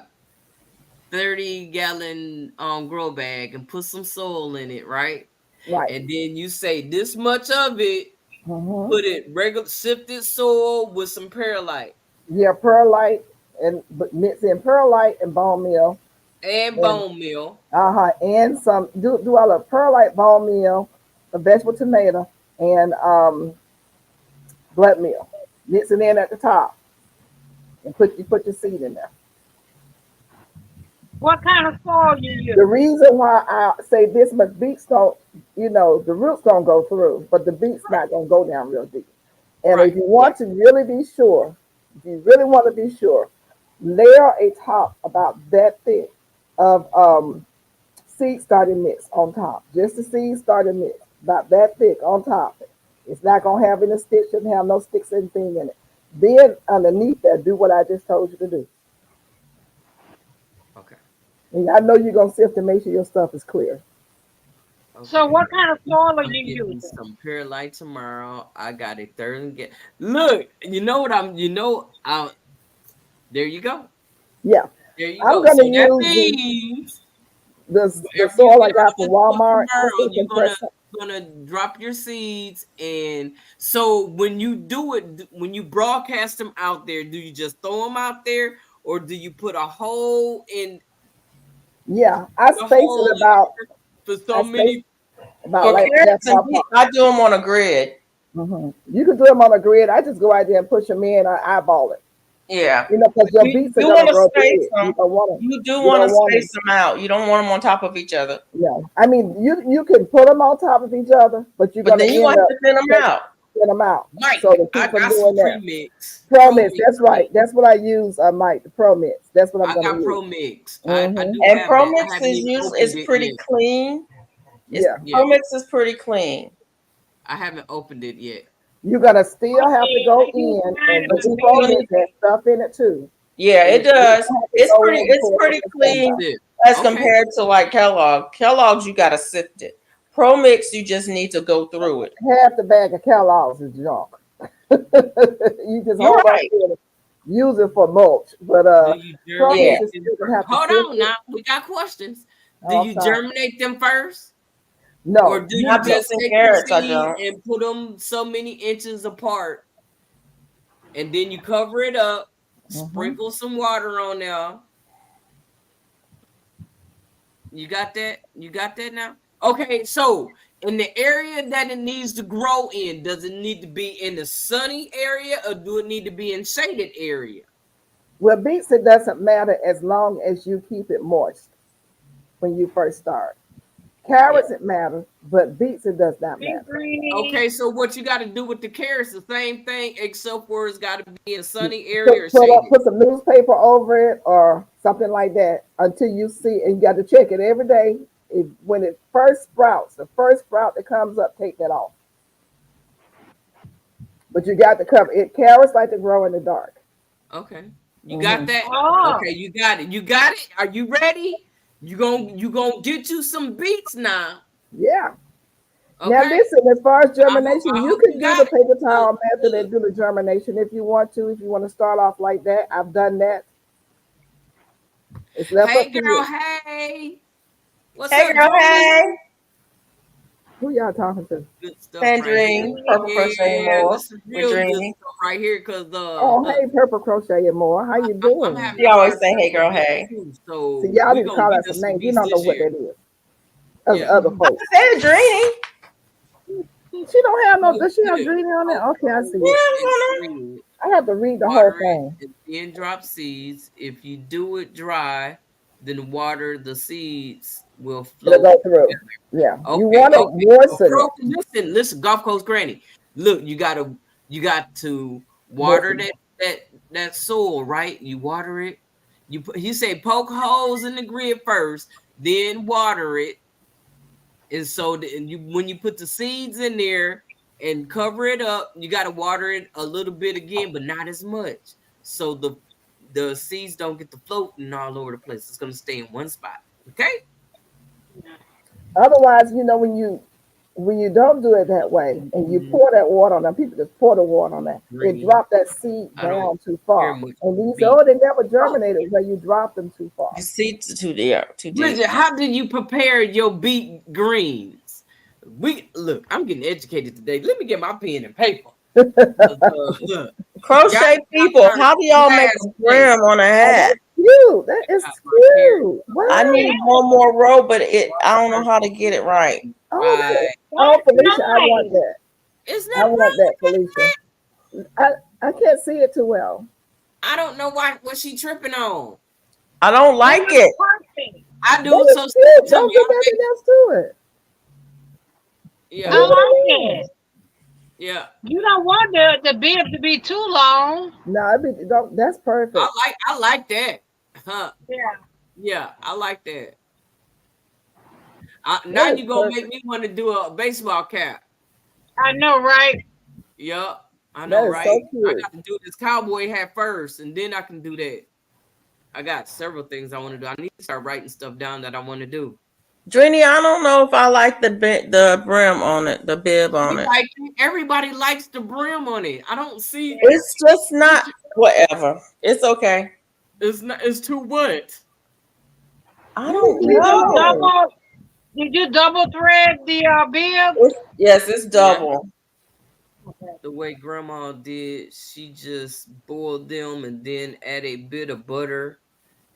Speaker 1: 30-gallon grow bag and put some soil in it, right?
Speaker 2: Right.
Speaker 1: And then you say this much of it,
Speaker 2: Mm-hmm.
Speaker 1: put it regular sifted soil with some perlite
Speaker 2: Yeah, perlite and but mix in perlite and bone meal.
Speaker 1: and
Speaker 2: And
Speaker 1: bone meal.
Speaker 2: and some do all the perlite bone meal, a vegetable tomato, and blood meal. Mix it in at the top and put your seed in there.
Speaker 4: what kind of soil you
Speaker 2: The
Speaker 4: use.
Speaker 2: reason why I say this much beets don't, the roots don't go through, but the beets not gonna go down real deep. And
Speaker 1: Right.
Speaker 2: if you want to really be sure, if you really want to be sure, layer a top about that thick of seed starting mix on top. Just the seed starting mix, about that thick on top. It's not gonna have any sticks, shouldn't have no sticks, anything in it. Then underneath that, do what I just told you to do.
Speaker 1: Okay.
Speaker 2: And I know you're gonna sift to make sure your stuff is clear.
Speaker 4: So
Speaker 1: Okay.
Speaker 4: what kind of soil are
Speaker 1: I'm
Speaker 4: you
Speaker 1: getting
Speaker 4: using?
Speaker 1: some perlite tomorrow. I got a third and get. Look, you know what I'm. You know, I. There you go.
Speaker 2: Yeah,
Speaker 1: There you
Speaker 2: I'm
Speaker 1: go.
Speaker 2: gonna
Speaker 1: So that
Speaker 2: use
Speaker 1: means
Speaker 2: the
Speaker 1: wherever you
Speaker 2: soil I
Speaker 1: get
Speaker 2: got
Speaker 1: all
Speaker 2: from
Speaker 1: that stuff
Speaker 2: Walmart. I
Speaker 1: tomorrow,
Speaker 2: think compressed.
Speaker 1: you're gonna drop your seeds. And so when you do it, when you broadcast them out there, do you just throw them out there, or do you put a hole in
Speaker 2: Yeah, I
Speaker 1: a
Speaker 2: space it
Speaker 1: hole in
Speaker 2: about.
Speaker 1: there for
Speaker 2: I
Speaker 1: so
Speaker 2: space
Speaker 1: many?
Speaker 2: about
Speaker 3: For
Speaker 2: like
Speaker 1: Okay.
Speaker 2: that
Speaker 3: carrots and
Speaker 2: far
Speaker 3: beets,
Speaker 2: apart.
Speaker 3: I do them on a grid.
Speaker 2: You can do them on a grid. I just go out there and push them in. I eyeball it.
Speaker 3: Yeah.
Speaker 2: You know, because your
Speaker 3: You
Speaker 2: beets are
Speaker 3: do
Speaker 2: gonna
Speaker 3: want to
Speaker 2: grow
Speaker 3: space
Speaker 2: big. You
Speaker 3: them.
Speaker 2: don't want to.
Speaker 3: You do
Speaker 2: You
Speaker 3: want to
Speaker 2: don't want
Speaker 3: space
Speaker 2: to.
Speaker 3: them out. You don't want them on top of each other.
Speaker 2: Yeah, I mean, you can put them on top of each other, but you're
Speaker 3: But
Speaker 2: gonna
Speaker 3: then you're
Speaker 2: end
Speaker 3: going to
Speaker 2: up
Speaker 3: have to thin them
Speaker 2: taking
Speaker 3: out.
Speaker 2: them out. So
Speaker 1: Mike,
Speaker 2: to
Speaker 1: I
Speaker 2: keep from
Speaker 1: got some
Speaker 2: doing that,
Speaker 1: premix.
Speaker 2: Pro
Speaker 1: Pro
Speaker 2: Mix.
Speaker 1: mix
Speaker 2: That's right. That's what I use, Mike. The Pro Mix. That's what I'm
Speaker 1: I
Speaker 2: gonna
Speaker 1: got
Speaker 2: use.
Speaker 1: Pro Mix. I
Speaker 2: hmm
Speaker 1: do
Speaker 3: And
Speaker 1: have that. I
Speaker 3: ProMix
Speaker 1: haven't
Speaker 3: is
Speaker 1: even
Speaker 3: usually
Speaker 1: opened
Speaker 3: is
Speaker 1: it
Speaker 3: pretty
Speaker 1: yet.
Speaker 3: clean. It's
Speaker 2: Yeah,
Speaker 1: Yeah,
Speaker 3: ProMix is pretty clean.
Speaker 1: I haven't opened it yet.
Speaker 2: you're gonna still have to
Speaker 4: Okay,
Speaker 2: go
Speaker 4: I use
Speaker 2: in,
Speaker 4: mine
Speaker 2: and
Speaker 3: But
Speaker 2: this
Speaker 4: in a
Speaker 3: you
Speaker 2: Pro
Speaker 3: still
Speaker 4: big.
Speaker 3: need
Speaker 2: Mix has stuff in it too.
Speaker 3: Yeah,
Speaker 1: Yeah,
Speaker 3: it
Speaker 2: You're
Speaker 3: does.
Speaker 2: gonna have to go in
Speaker 3: It's
Speaker 2: before
Speaker 3: pretty
Speaker 2: put the stuff
Speaker 1: it's
Speaker 3: clean
Speaker 2: out.
Speaker 1: it.
Speaker 3: as
Speaker 1: Okay.
Speaker 3: compared to like Kellogg. Kellogg's you gotta sift it. ProMix you just need to go through it.
Speaker 2: Half the bag of Kellogg's is junk. You just
Speaker 3: You're
Speaker 2: hold on to
Speaker 3: right.
Speaker 2: it, use it for mulch. But
Speaker 1: Do you
Speaker 2: Pro Mix
Speaker 3: Yeah.
Speaker 1: germinate
Speaker 2: is
Speaker 1: them
Speaker 2: still gonna
Speaker 1: first?
Speaker 2: have to
Speaker 1: Hold
Speaker 2: sift
Speaker 1: on
Speaker 2: it.
Speaker 1: now. We got questions. Do
Speaker 2: Oh, I'm
Speaker 1: you
Speaker 2: sorry.
Speaker 1: germinate them first? Or
Speaker 2: No,
Speaker 1: do you
Speaker 3: Not
Speaker 2: no.
Speaker 3: beets
Speaker 1: just
Speaker 3: and
Speaker 1: take the
Speaker 3: carrots, I
Speaker 1: seed
Speaker 3: don't.
Speaker 1: and put them so many inches apart and then you cover it up,
Speaker 2: hmm
Speaker 1: sprinkle some water on there? You got that? You got that now? Okay, so in the area that it needs to grow in, does it need to be in the sunny area or do it need to be in shaded area?
Speaker 2: Well, beets, it doesn't matter as long as you keep it moist when you first start.
Speaker 3: Yeah.
Speaker 2: Carrots, it matters, but beets, it does not
Speaker 4: Big
Speaker 2: matter.
Speaker 4: green.
Speaker 1: Okay, so what you got to do with the carrots, the same thing, except for it's got to be in a sunny area or shaded.
Speaker 2: Put some newspaper over it or something like that until you see, and you got to check it every day. When it first sprouts, the first sprout that comes up, take that off. But you got to cover it. Carrots like to grow in the dark.
Speaker 1: Okay, you got
Speaker 2: hmm
Speaker 1: that?
Speaker 4: Oh,
Speaker 1: Okay, you got it. You got it. Are you ready? You gonna get you some beets now?
Speaker 2: Yeah. Now
Speaker 1: Okay,
Speaker 2: listen, as far as
Speaker 1: I
Speaker 2: germination, you
Speaker 1: hope
Speaker 2: can
Speaker 1: you
Speaker 2: do the
Speaker 1: got it.
Speaker 2: paper
Speaker 1: Look,
Speaker 2: towel method
Speaker 1: look.
Speaker 2: and do the germination if you want to. If you want to start off like that, I've done that. It's left
Speaker 1: Hey,
Speaker 2: up to
Speaker 1: girl.
Speaker 2: you.
Speaker 1: Hey, what's
Speaker 3: Hey
Speaker 1: up,
Speaker 3: girl, hey.
Speaker 1: Julie?
Speaker 2: Who y'all talking to?
Speaker 1: Good stuff right
Speaker 3: Sandrine, Purple
Speaker 1: here.
Speaker 3: Crochet
Speaker 1: Yeah,
Speaker 3: More
Speaker 1: this is
Speaker 3: with
Speaker 1: real good
Speaker 3: Dreamy.
Speaker 1: stuff right here. Cause
Speaker 2: Oh, hey, Purple Crochet and More. How you
Speaker 1: I'm
Speaker 2: doing?
Speaker 1: having
Speaker 3: She
Speaker 1: a
Speaker 3: always
Speaker 1: hard
Speaker 3: say,
Speaker 1: time
Speaker 3: hey
Speaker 1: with
Speaker 3: girl,
Speaker 1: beats
Speaker 3: hey.
Speaker 1: too.
Speaker 2: See,
Speaker 1: So
Speaker 2: y'all
Speaker 1: we
Speaker 2: need to
Speaker 1: gonna
Speaker 2: call
Speaker 1: get
Speaker 2: that some
Speaker 1: us some
Speaker 2: names. We
Speaker 1: beats
Speaker 2: don't know
Speaker 1: this
Speaker 2: what
Speaker 1: year.
Speaker 2: that is. As
Speaker 1: Yeah.
Speaker 2: other
Speaker 3: I
Speaker 2: folks.
Speaker 3: said Dreamy.
Speaker 2: She don't have no.
Speaker 1: Oh,
Speaker 2: Does she have
Speaker 1: good.
Speaker 2: dreaming on there? Okay, I see
Speaker 3: Yeah,
Speaker 2: it.
Speaker 3: I
Speaker 1: And
Speaker 3: don't know.
Speaker 1: green.
Speaker 2: I have to read the whole
Speaker 1: Water
Speaker 2: thing.
Speaker 1: it and then drop seeds. If you do it dry, then water the seeds will
Speaker 2: It'll
Speaker 1: float
Speaker 2: go through.
Speaker 1: together.
Speaker 2: Yeah, you
Speaker 1: Okay,
Speaker 2: want to
Speaker 1: okay. So
Speaker 2: moisten
Speaker 1: pro,
Speaker 2: it.
Speaker 1: listen, Gulf Coast Granny. Look, you got to water
Speaker 2: Moisten.
Speaker 1: that soil, right? You water it. You say poke holes in the grid first, then water it. And so and you when you put the seeds in there and cover it up, you got to water it a little bit again, but not as much. So the seeds don't get to floating all over the place. It's gonna stay in one spot. Okay.
Speaker 2: Otherwise, when you don't do it that way and you
Speaker 1: Mhm.
Speaker 2: pour that water on them, people just pour the water on that. It
Speaker 1: Green.
Speaker 2: drop that seed
Speaker 1: I don't
Speaker 2: down too
Speaker 1: care
Speaker 2: far.
Speaker 1: much
Speaker 2: And
Speaker 1: for
Speaker 2: these
Speaker 1: beat.
Speaker 2: they never
Speaker 1: Oh,
Speaker 2: germinated where you dropped them too far.
Speaker 3: You see too deep, too deep.
Speaker 1: Bridget, how did you prepare your beet greens? We look. I'm getting educated today. Let me get my pen and paper. Y'all
Speaker 3: Crochet people,
Speaker 1: learned
Speaker 3: how do y'all make
Speaker 1: class
Speaker 3: a
Speaker 1: today.
Speaker 3: brim on a
Speaker 2: Oh,
Speaker 3: hat?
Speaker 2: that's cute. That is
Speaker 1: Got my hair
Speaker 2: cute.
Speaker 3: I
Speaker 2: Wow.
Speaker 3: need one more row, but I don't know how to get it right.
Speaker 2: Oh,
Speaker 1: right.
Speaker 2: oh,
Speaker 4: that's
Speaker 2: Felicia, I want
Speaker 4: nice.
Speaker 2: that.
Speaker 1: It's
Speaker 2: I
Speaker 1: nothing
Speaker 2: want
Speaker 1: wrong
Speaker 2: that,
Speaker 1: with
Speaker 2: Felicia. I I can't see it too well.
Speaker 1: I don't know what she tripping on.
Speaker 3: I don't
Speaker 4: That
Speaker 3: like
Speaker 4: is
Speaker 3: it.
Speaker 4: perfect.
Speaker 1: I
Speaker 2: That
Speaker 1: do,
Speaker 2: is
Speaker 1: so send it
Speaker 2: cute.
Speaker 1: to
Speaker 2: Don't
Speaker 1: me.
Speaker 2: do
Speaker 1: I'll
Speaker 2: nothing
Speaker 1: make
Speaker 2: else to it.
Speaker 1: yeah,
Speaker 2: Leave
Speaker 4: I
Speaker 2: it
Speaker 4: like
Speaker 2: alone.
Speaker 4: it.
Speaker 1: yeah.
Speaker 4: You don't want the bib to be too long.
Speaker 2: No, don't. That's perfect.
Speaker 1: I like that. Huh.
Speaker 4: Yeah,
Speaker 1: Yeah, I like that.
Speaker 2: That
Speaker 1: Now
Speaker 2: is
Speaker 1: you gonna make
Speaker 2: perfect.
Speaker 1: me want to do a baseball cap.
Speaker 4: I know, right?
Speaker 1: Yup. I know,
Speaker 2: That is
Speaker 1: right?
Speaker 2: so
Speaker 1: I
Speaker 2: cute.
Speaker 1: got to do this cowboy hat first, and then I can do that. I got several things I want to do. I need to start writing stuff down that I want to do.
Speaker 3: Drini, I don't know if I like the brim on it, the bib
Speaker 1: You
Speaker 3: on it.
Speaker 1: like it? Everybody likes the brim on it. I don't see
Speaker 3: It's just not whatever. It's okay.
Speaker 1: it's not. It's too what?
Speaker 3: I
Speaker 2: You
Speaker 3: don't
Speaker 2: need to leave it
Speaker 4: You
Speaker 3: know.
Speaker 2: alone.
Speaker 4: double? Did you double thread the bib?
Speaker 3: Yes, it's
Speaker 1: Yeah.
Speaker 3: double.
Speaker 1: The way Grandma did, she just boiled them and then add a bit of butter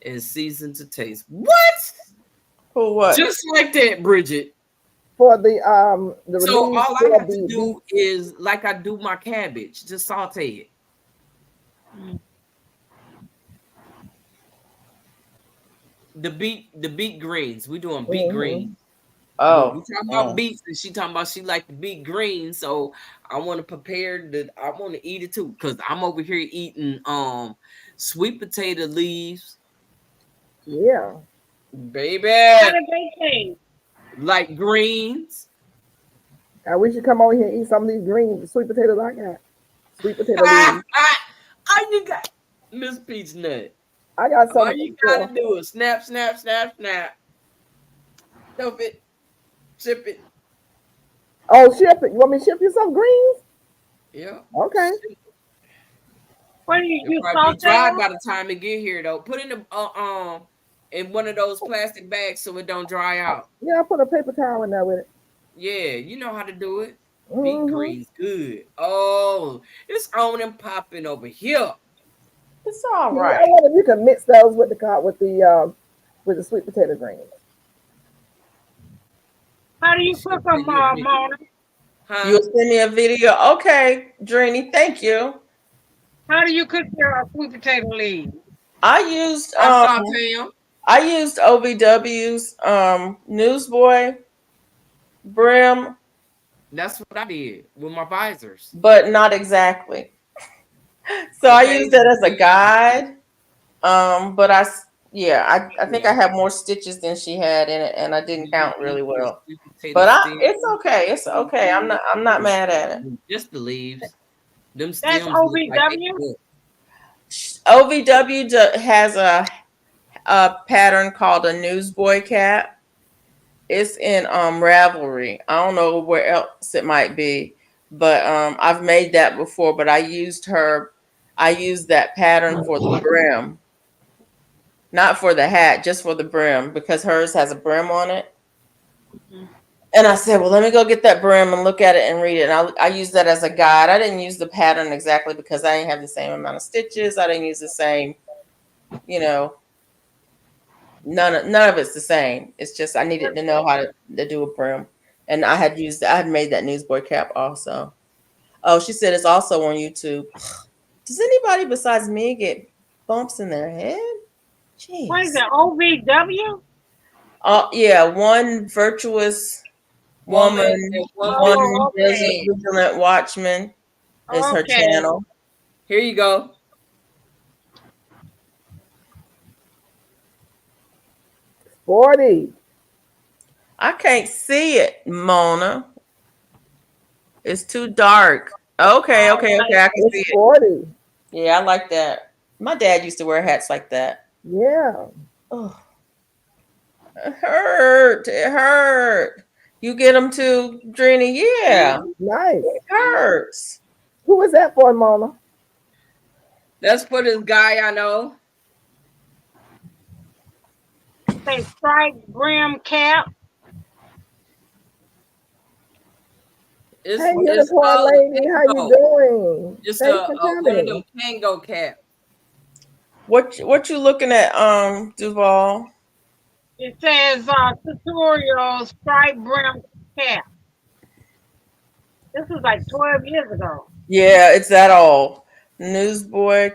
Speaker 1: and season to taste. What?
Speaker 3: For what?
Speaker 1: Just like that, Bridget.
Speaker 2: For the
Speaker 1: So
Speaker 2: leaves
Speaker 1: all I
Speaker 2: for
Speaker 1: have to
Speaker 2: the
Speaker 1: do
Speaker 2: beets.
Speaker 1: is like I do my cabbage, just saute it. The beet greens. We doing beet greens.
Speaker 2: Hmm.
Speaker 1: We
Speaker 3: Oh,
Speaker 1: talking about beets, and she talking about she like the beet greens. So I want to prepare the. I want to eat it too, cause I'm over here eating sweet potato leaves,
Speaker 2: Yeah.
Speaker 1: baby,
Speaker 4: How did they taste?
Speaker 1: like greens.
Speaker 2: I wish you come over here and eat some of these green sweet potatoes I got. Sweet potato
Speaker 1: Ah,
Speaker 2: leaves.
Speaker 1: all you got, Miss Peach Nut.
Speaker 2: I got
Speaker 1: All
Speaker 2: some
Speaker 1: you
Speaker 2: for
Speaker 1: gotta do is snap, snap, snap, snap. Stuff it, chip it.
Speaker 2: oh ship it. You want me to ship you some greens?
Speaker 1: Yeah.
Speaker 2: Okay.
Speaker 4: What do you
Speaker 1: It'll
Speaker 4: use
Speaker 1: probably be
Speaker 4: saute
Speaker 1: dry
Speaker 4: them?
Speaker 1: by the time it get here though. Put it in one of those plastic bags so it don't dry out.
Speaker 2: Yeah, I put a paper towel in there with it.
Speaker 1: Yeah, you know how to do it. Beet
Speaker 2: Hmm.
Speaker 1: greens, good. Oh, it's on and popping over here.
Speaker 3: it's all
Speaker 2: Yeah, I
Speaker 3: right.
Speaker 2: wonder if you can mix those with with the sweet potato greens.
Speaker 4: How do you
Speaker 1: She'll
Speaker 4: cook them,
Speaker 1: send you a video.
Speaker 4: Mona?
Speaker 1: Huh?
Speaker 3: You'll send me a video. Okay, Drini, thank you.
Speaker 4: How do you cook your sweet potato leaves?
Speaker 3: I used
Speaker 1: I saute them.
Speaker 3: I used OVW's Newsboy brim,
Speaker 1: That's what I did with my visors.
Speaker 3: but not exactly. So I
Speaker 1: Okay.
Speaker 3: used that as a guide. But yeah, I think I
Speaker 1: Yeah.
Speaker 3: have more stitches than she had in it, and I didn't
Speaker 1: You
Speaker 3: count
Speaker 1: eat
Speaker 3: really
Speaker 1: the
Speaker 3: well.
Speaker 1: sweet potato
Speaker 3: But
Speaker 1: stem.
Speaker 3: it's okay. It's okay. I'm not mad at it.
Speaker 1: Just the leaves. Them
Speaker 4: That's
Speaker 1: stems look like they
Speaker 4: OVW.
Speaker 1: cook.
Speaker 3: OVW has a pattern called a newsboy cap. It's in Ravelry. I don't know where else it might be, but I've made that before. But I used that pattern for the brim, not for the hat, just for the brim because hers has a brim on it. And I said, well, let me go get that brim and look at it and read it. And I used that as a guide. I didn't use the pattern exactly because I didn't have the same amount of stitches. I didn't use the same, you know, none of it's the same. It's just I needed to know how to do a brim. And I had made that newsboy cap also. Oh, she said it's also on YouTube. Does anybody besides me get bumps in their head?
Speaker 4: What is
Speaker 3: Jeez.
Speaker 4: it? OVW?
Speaker 3: Oh yeah, one virtuous
Speaker 1: Woman
Speaker 3: woman,
Speaker 1: and one
Speaker 3: one
Speaker 4: Oh, okay.
Speaker 3: vigilant watchman is her
Speaker 4: Okay.
Speaker 3: channel.
Speaker 1: Here you go.
Speaker 2: Sporty.
Speaker 3: I can't see it, Mona. It's too dark. Okay,
Speaker 4: All
Speaker 3: okay, okay.
Speaker 4: right.
Speaker 3: I can see
Speaker 2: It's
Speaker 3: it.
Speaker 2: sporty.
Speaker 3: Yeah, I like that. My dad used to wear hats like that.
Speaker 2: Yeah.
Speaker 3: Oh, it hurt. It hurt. You get them too, Drini? Yeah,
Speaker 2: Nice.
Speaker 3: it hurts.
Speaker 2: Who was that for, Mama?
Speaker 1: That's for this guy I know.
Speaker 4: Say stripe brim cap.
Speaker 1: It's
Speaker 2: Hey,
Speaker 1: it's
Speaker 2: unicorn lady, how you
Speaker 1: Kango.
Speaker 2: doing?
Speaker 1: It's
Speaker 2: Thanks for
Speaker 1: one of
Speaker 2: coming.
Speaker 1: them Kango caps.
Speaker 3: What you looking at, Duval?
Speaker 4: It says tutorial stripe brim cap. This was like 12 years ago.
Speaker 3: Yeah, it's that all. Newsboy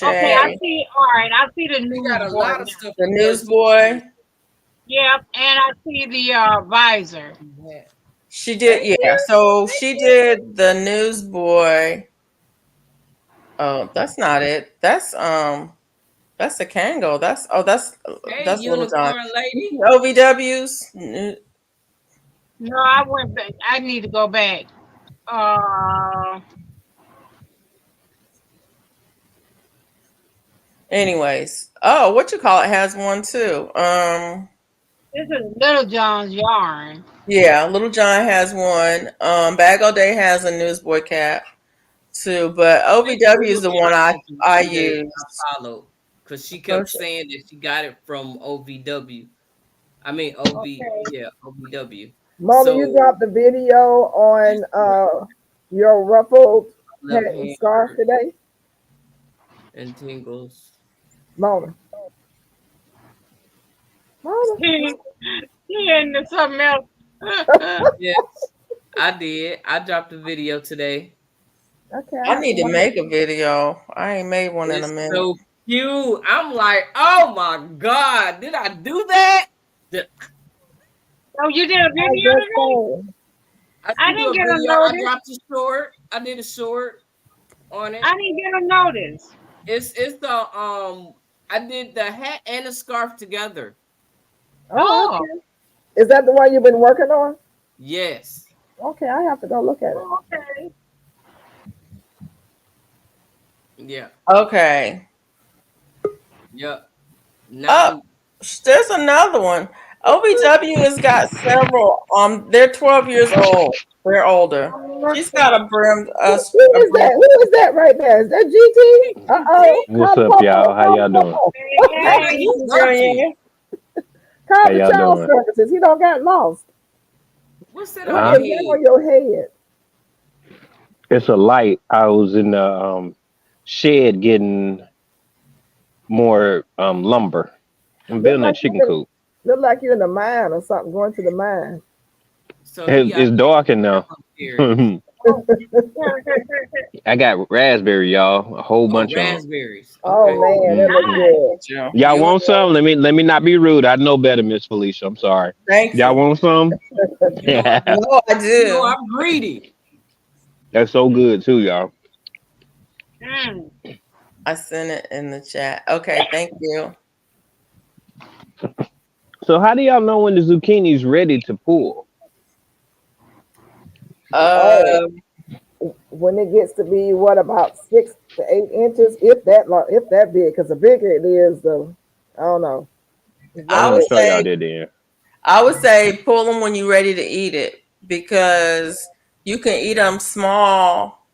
Speaker 4: Okay, I
Speaker 3: crochet.
Speaker 4: see. All right, I see the
Speaker 1: We got a
Speaker 4: newsboard
Speaker 1: lot of
Speaker 4: now.
Speaker 1: stuff.
Speaker 3: The
Speaker 1: in there,
Speaker 3: newsboy.
Speaker 4: Yep, and I see the visor.
Speaker 1: too.
Speaker 3: She did, yeah. So she did the newsboy. Oh, that's not it. That's a Kango.
Speaker 1: Hey,
Speaker 3: That's Little John.
Speaker 1: unicorn lady.
Speaker 3: OVW's.
Speaker 4: No, I went back. I need to go back.
Speaker 3: Anyways, oh, what you call it has one too.
Speaker 4: This is Little John's yarn.
Speaker 3: Yeah, Little John has one. Bag O Day has a newsboy cap too, but OVW is the one I
Speaker 1: today
Speaker 3: use.
Speaker 1: I followed because she
Speaker 3: Oh,
Speaker 1: kept saying that she got it from OVW. I mean
Speaker 4: Okay.
Speaker 1: OVW.
Speaker 2: Mona, you
Speaker 1: So
Speaker 2: dropped the video on your ruffled hat
Speaker 1: left
Speaker 2: and
Speaker 1: hand
Speaker 2: scarf today,
Speaker 1: and tingles.
Speaker 2: Mona. Mona.
Speaker 4: He into something else.
Speaker 1: Yes, I did. I dropped a video today.
Speaker 2: Okay, I
Speaker 3: I
Speaker 2: have to
Speaker 3: need to
Speaker 2: watch it.
Speaker 3: make a video. I ain't made one in a
Speaker 1: It's
Speaker 3: minute.
Speaker 1: so cute. I'm like, oh my god, did I do that?
Speaker 4: Oh, you did a
Speaker 2: I
Speaker 4: video
Speaker 2: just
Speaker 4: today?
Speaker 2: saying.
Speaker 1: I
Speaker 4: I
Speaker 1: didn't do
Speaker 4: didn't
Speaker 1: a
Speaker 4: get a
Speaker 1: video. I
Speaker 4: notice.
Speaker 1: dropped a short. I did a short on it.
Speaker 4: I didn't get a notice.
Speaker 1: It's the I did the hat and the scarf together.
Speaker 2: Oh,
Speaker 4: Oh,
Speaker 2: okay. Is that the one you've been working on?
Speaker 1: Yes.
Speaker 2: Okay, I have to go look at it.
Speaker 4: okay.
Speaker 1: Yeah.
Speaker 3: Okay.
Speaker 1: Yep.
Speaker 3: Oh,
Speaker 1: Now
Speaker 3: there's another one. OVW has got several. They're 12 years old. They're older. She's got a brimmed
Speaker 2: Who is that? Who is that right there? Is that GT? Uh-oh.
Speaker 5: What's up, y'all? How y'all doing?
Speaker 3: Hey,
Speaker 4: Hey,
Speaker 1: who's
Speaker 3: Junior.
Speaker 1: Gertie?
Speaker 2: Call
Speaker 5: How
Speaker 2: the
Speaker 5: y'all
Speaker 2: child
Speaker 5: doing?
Speaker 2: services. He don't got lost.
Speaker 1: What's that
Speaker 2: What
Speaker 1: on
Speaker 5: Huh?
Speaker 1: your
Speaker 2: is that
Speaker 1: head?
Speaker 2: on your head?
Speaker 5: It's a light. I was in the shed getting more lumber. I'm
Speaker 2: Look
Speaker 5: building a
Speaker 2: like
Speaker 5: chicken
Speaker 2: you
Speaker 5: coop.
Speaker 2: look like you're in the mine or something, going to the mine.
Speaker 1: So he got
Speaker 5: It's dark in now.
Speaker 1: berries.
Speaker 5: I got raspberry, y'all. A whole
Speaker 1: Oh,
Speaker 5: bunch of them.
Speaker 1: raspberries.
Speaker 2: Oh
Speaker 1: Okay.
Speaker 2: man, that looks
Speaker 5: Hmm.
Speaker 2: good.
Speaker 5: Y'all
Speaker 3: You
Speaker 5: want some? Let me not be rude. I know better, Miss Felicia. I'm sorry.
Speaker 3: Thank
Speaker 5: Y'all
Speaker 3: you.
Speaker 5: want some?
Speaker 1: You know I'm
Speaker 3: No, I do.
Speaker 1: I'm greedy.
Speaker 5: That's so good too, y'all.
Speaker 4: Mm.
Speaker 3: I sent it in the chat. Okay, thank you.
Speaker 5: So how do y'all know when the zucchini's ready to pull?
Speaker 3: Uh,
Speaker 2: When it gets to be what about 6 to 8 inches, if that big, because the bigger it is, the I don't know. It's
Speaker 3: I
Speaker 5: I'm
Speaker 2: not
Speaker 5: gonna
Speaker 3: would
Speaker 2: ready.
Speaker 5: show y'all
Speaker 3: say
Speaker 5: that then.
Speaker 3: pull them when you're ready to eat it because you can eat them small.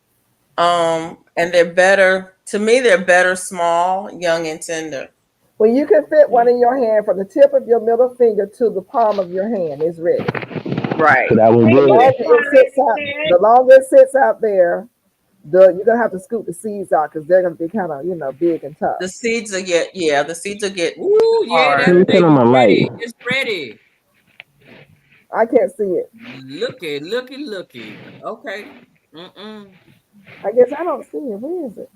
Speaker 3: And they're better to me. They're better small, young, and tender.
Speaker 2: When you can fit one in your hand from the tip of your middle finger to the palm of your hand, it's ready.
Speaker 3: Right.
Speaker 5: So that was
Speaker 4: Hey,
Speaker 2: The
Speaker 5: good.
Speaker 2: longer it sits out,
Speaker 4: Ted.
Speaker 2: the longer it sits out there, you're gonna have to scoop the seeds out because they're gonna be kind of big and tough.
Speaker 3: The seeds will get the seeds will get
Speaker 1: Ooh, yeah,
Speaker 3: hard.
Speaker 5: Let me
Speaker 1: that
Speaker 5: turn on
Speaker 1: baby's
Speaker 5: my light.
Speaker 1: ready. It's ready.
Speaker 2: I can't see it.
Speaker 1: Looky. Okay. Mm-mm.
Speaker 2: I guess I don't see it. Where is it?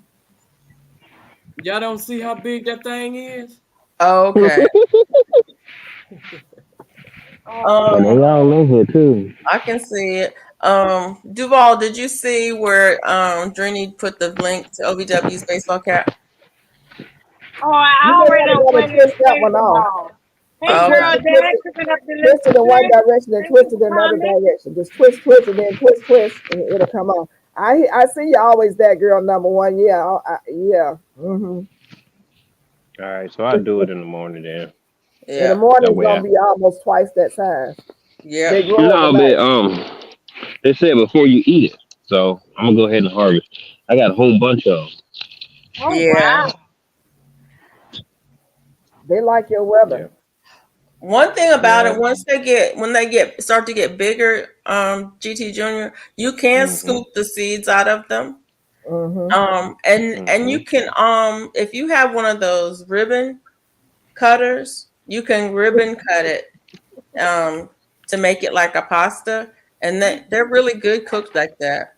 Speaker 1: Y'all don't see how big that thing is?
Speaker 3: Okay.
Speaker 5: And they all in here too.
Speaker 3: I can see it. Duval, did you see where Drini put the link to OVW's baseball cap?
Speaker 4: Oh, I
Speaker 2: You're gonna
Speaker 4: already
Speaker 2: have to
Speaker 4: done
Speaker 2: go
Speaker 4: went
Speaker 2: and
Speaker 4: and
Speaker 2: twist that
Speaker 4: played
Speaker 2: one
Speaker 4: the
Speaker 2: off.
Speaker 4: ball. Hey,
Speaker 3: Oh,
Speaker 4: girl,
Speaker 3: okay.
Speaker 4: did I cooking up the
Speaker 2: Twist it in one
Speaker 4: list?
Speaker 2: direction and twist it in another direction. Just twist, and then twist, and it'll come off. I see you always that girl number one. Yeah, yeah.
Speaker 5: All right, so I'll do it in the morning then.
Speaker 2: In the
Speaker 3: Yeah.
Speaker 2: morning,
Speaker 5: That
Speaker 2: it's
Speaker 5: way
Speaker 2: gonna be almost twice that size.
Speaker 3: Yeah.
Speaker 2: They grow
Speaker 5: no,
Speaker 2: overnight.
Speaker 5: but they said before you eat it. So I'm gonna go ahead and harvest. I got a whole bunch of them.
Speaker 4: Oh,
Speaker 3: Yeah.
Speaker 4: wow.
Speaker 2: They like your
Speaker 5: Yeah.
Speaker 2: weather.
Speaker 3: One thing about
Speaker 2: Yeah.
Speaker 3: it, when they start to get bigger, GT Junior, you can
Speaker 5: Mm-hmm.
Speaker 3: scoop the seeds out of them.
Speaker 2: Mm-hmm.
Speaker 3: And you can if you have one of those ribbon cutters, you can ribbon cut it to make it like a pasta, and they're really good cooked like that.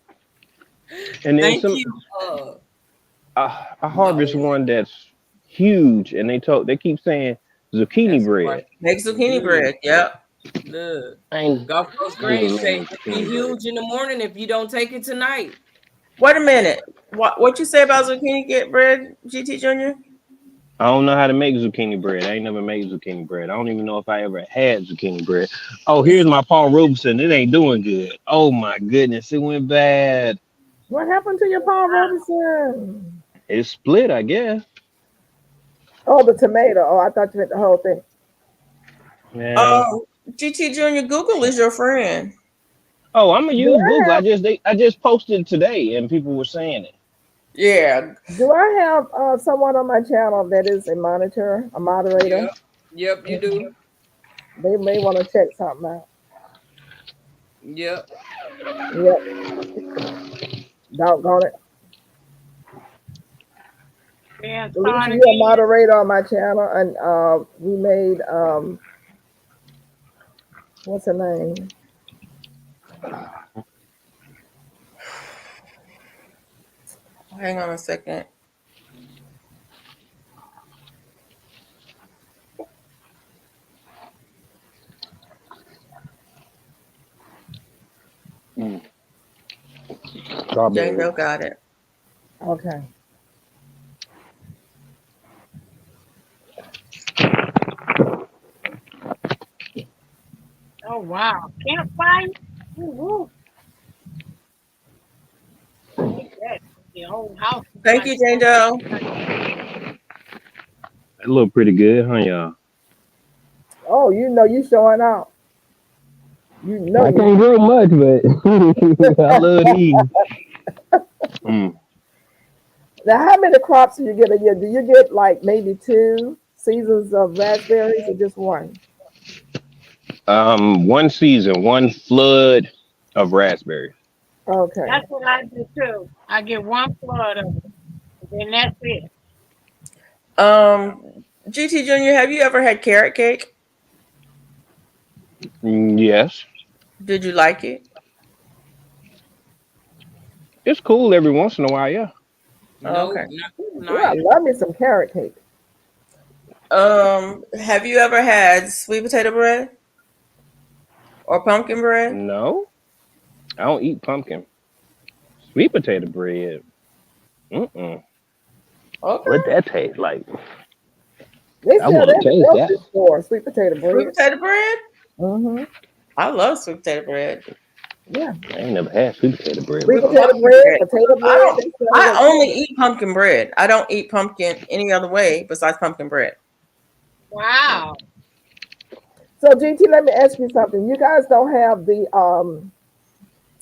Speaker 5: And then
Speaker 1: Thank
Speaker 5: some.
Speaker 1: you.
Speaker 5: I harvest
Speaker 1: Is it?
Speaker 5: one that's huge, and they keep saying zucchini
Speaker 1: That's right.
Speaker 5: bread.
Speaker 3: Make zucchini
Speaker 1: Mm,
Speaker 3: bread. Yep.
Speaker 1: look.
Speaker 5: I ain't,
Speaker 1: Gulf Coast
Speaker 5: I ain't
Speaker 1: Granny
Speaker 5: never
Speaker 1: say
Speaker 5: made
Speaker 1: it'll be
Speaker 5: zucchini bread.
Speaker 1: huge in the morning if you don't take it tonight.
Speaker 3: Wait a minute. What you say about zucchini get bread, GT Junior?
Speaker 5: I don't know how to make zucchini bread. I ain't never made zucchini bread. I don't even know if I ever had zucchini bread. Oh, here's my Paul Robeson. It ain't doing good. Oh my goodness, it went bad.
Speaker 2: What happened to your Paul Robeson?
Speaker 5: It's split, I guess.
Speaker 2: Oh, the tomato. Oh, I thought you meant the whole thing.
Speaker 5: Yeah.
Speaker 3: GT Junior, Google is your friend.
Speaker 5: Oh, I'm gonna
Speaker 2: Do
Speaker 5: use
Speaker 2: I
Speaker 5: Google.
Speaker 2: have
Speaker 5: I just posted today, and people were saying it.
Speaker 3: Yeah.
Speaker 2: do I have someone on my channel that is a monitor, a moderator?
Speaker 1: Yep. Yep, you do.
Speaker 2: They may want to check something out.
Speaker 1: Yep.
Speaker 2: Yep, doggone it.
Speaker 4: Yeah,
Speaker 2: Alicia,
Speaker 4: starting
Speaker 2: you're a
Speaker 4: again.
Speaker 2: moderator on my channel, and we made what's her name?
Speaker 3: Hang on a second.
Speaker 5: Strawberry.
Speaker 3: Jango got it.
Speaker 2: Okay.
Speaker 4: Oh wow, campfire. Woo-hoo. I like that. The whole house is
Speaker 3: Thank
Speaker 4: like
Speaker 3: you, Jango.
Speaker 5: That look pretty good, huh, y'all?
Speaker 2: Oh, you know you showing out. You know
Speaker 5: I
Speaker 2: you.
Speaker 5: can't grow much, but I love these. Mm.
Speaker 2: Now, how many crops do you get a year? Do you get like maybe 2 seasons of raspberries or just one?
Speaker 5: One season, one flood of raspberries.
Speaker 2: Okay.
Speaker 4: that's what I do too. I get one flood of it, and then that's it.
Speaker 3: GT Junior, have you ever had carrot cake?
Speaker 5: Yes,
Speaker 3: Did you like it?
Speaker 5: it's cool every once in a while. Yeah.
Speaker 1: No,
Speaker 3: Okay.
Speaker 1: not
Speaker 2: Ooh, I
Speaker 1: tonight.
Speaker 2: love me some carrot cake.
Speaker 3: Have you ever had sweet potato bread or pumpkin bread?
Speaker 5: No, I don't eat pumpkin. Sweet potato bread. Mm-mm.
Speaker 3: Okay.
Speaker 5: What that taste like?
Speaker 2: They
Speaker 5: I
Speaker 2: sell
Speaker 5: want
Speaker 2: that
Speaker 5: to
Speaker 2: at
Speaker 5: taste
Speaker 2: the
Speaker 5: that.
Speaker 2: grocery store, sweet potato
Speaker 3: Sweet
Speaker 2: bread.
Speaker 3: potato bread?
Speaker 2: Mm-hmm.
Speaker 3: I love sweet potato bread.
Speaker 2: Yeah.
Speaker 5: I ain't never had sweet potato bread
Speaker 2: Sweet
Speaker 3: With
Speaker 5: before.
Speaker 2: potato
Speaker 3: pumpkin
Speaker 2: bread,
Speaker 3: bread.
Speaker 2: potato
Speaker 3: I
Speaker 2: bread,
Speaker 3: don't
Speaker 2: they sell it
Speaker 3: I
Speaker 2: at
Speaker 3: only
Speaker 2: Kroger.
Speaker 3: eat pumpkin bread. I don't eat pumpkin any other way besides pumpkin bread.
Speaker 4: Wow.
Speaker 2: So GT, let me ask you something. You guys don't have the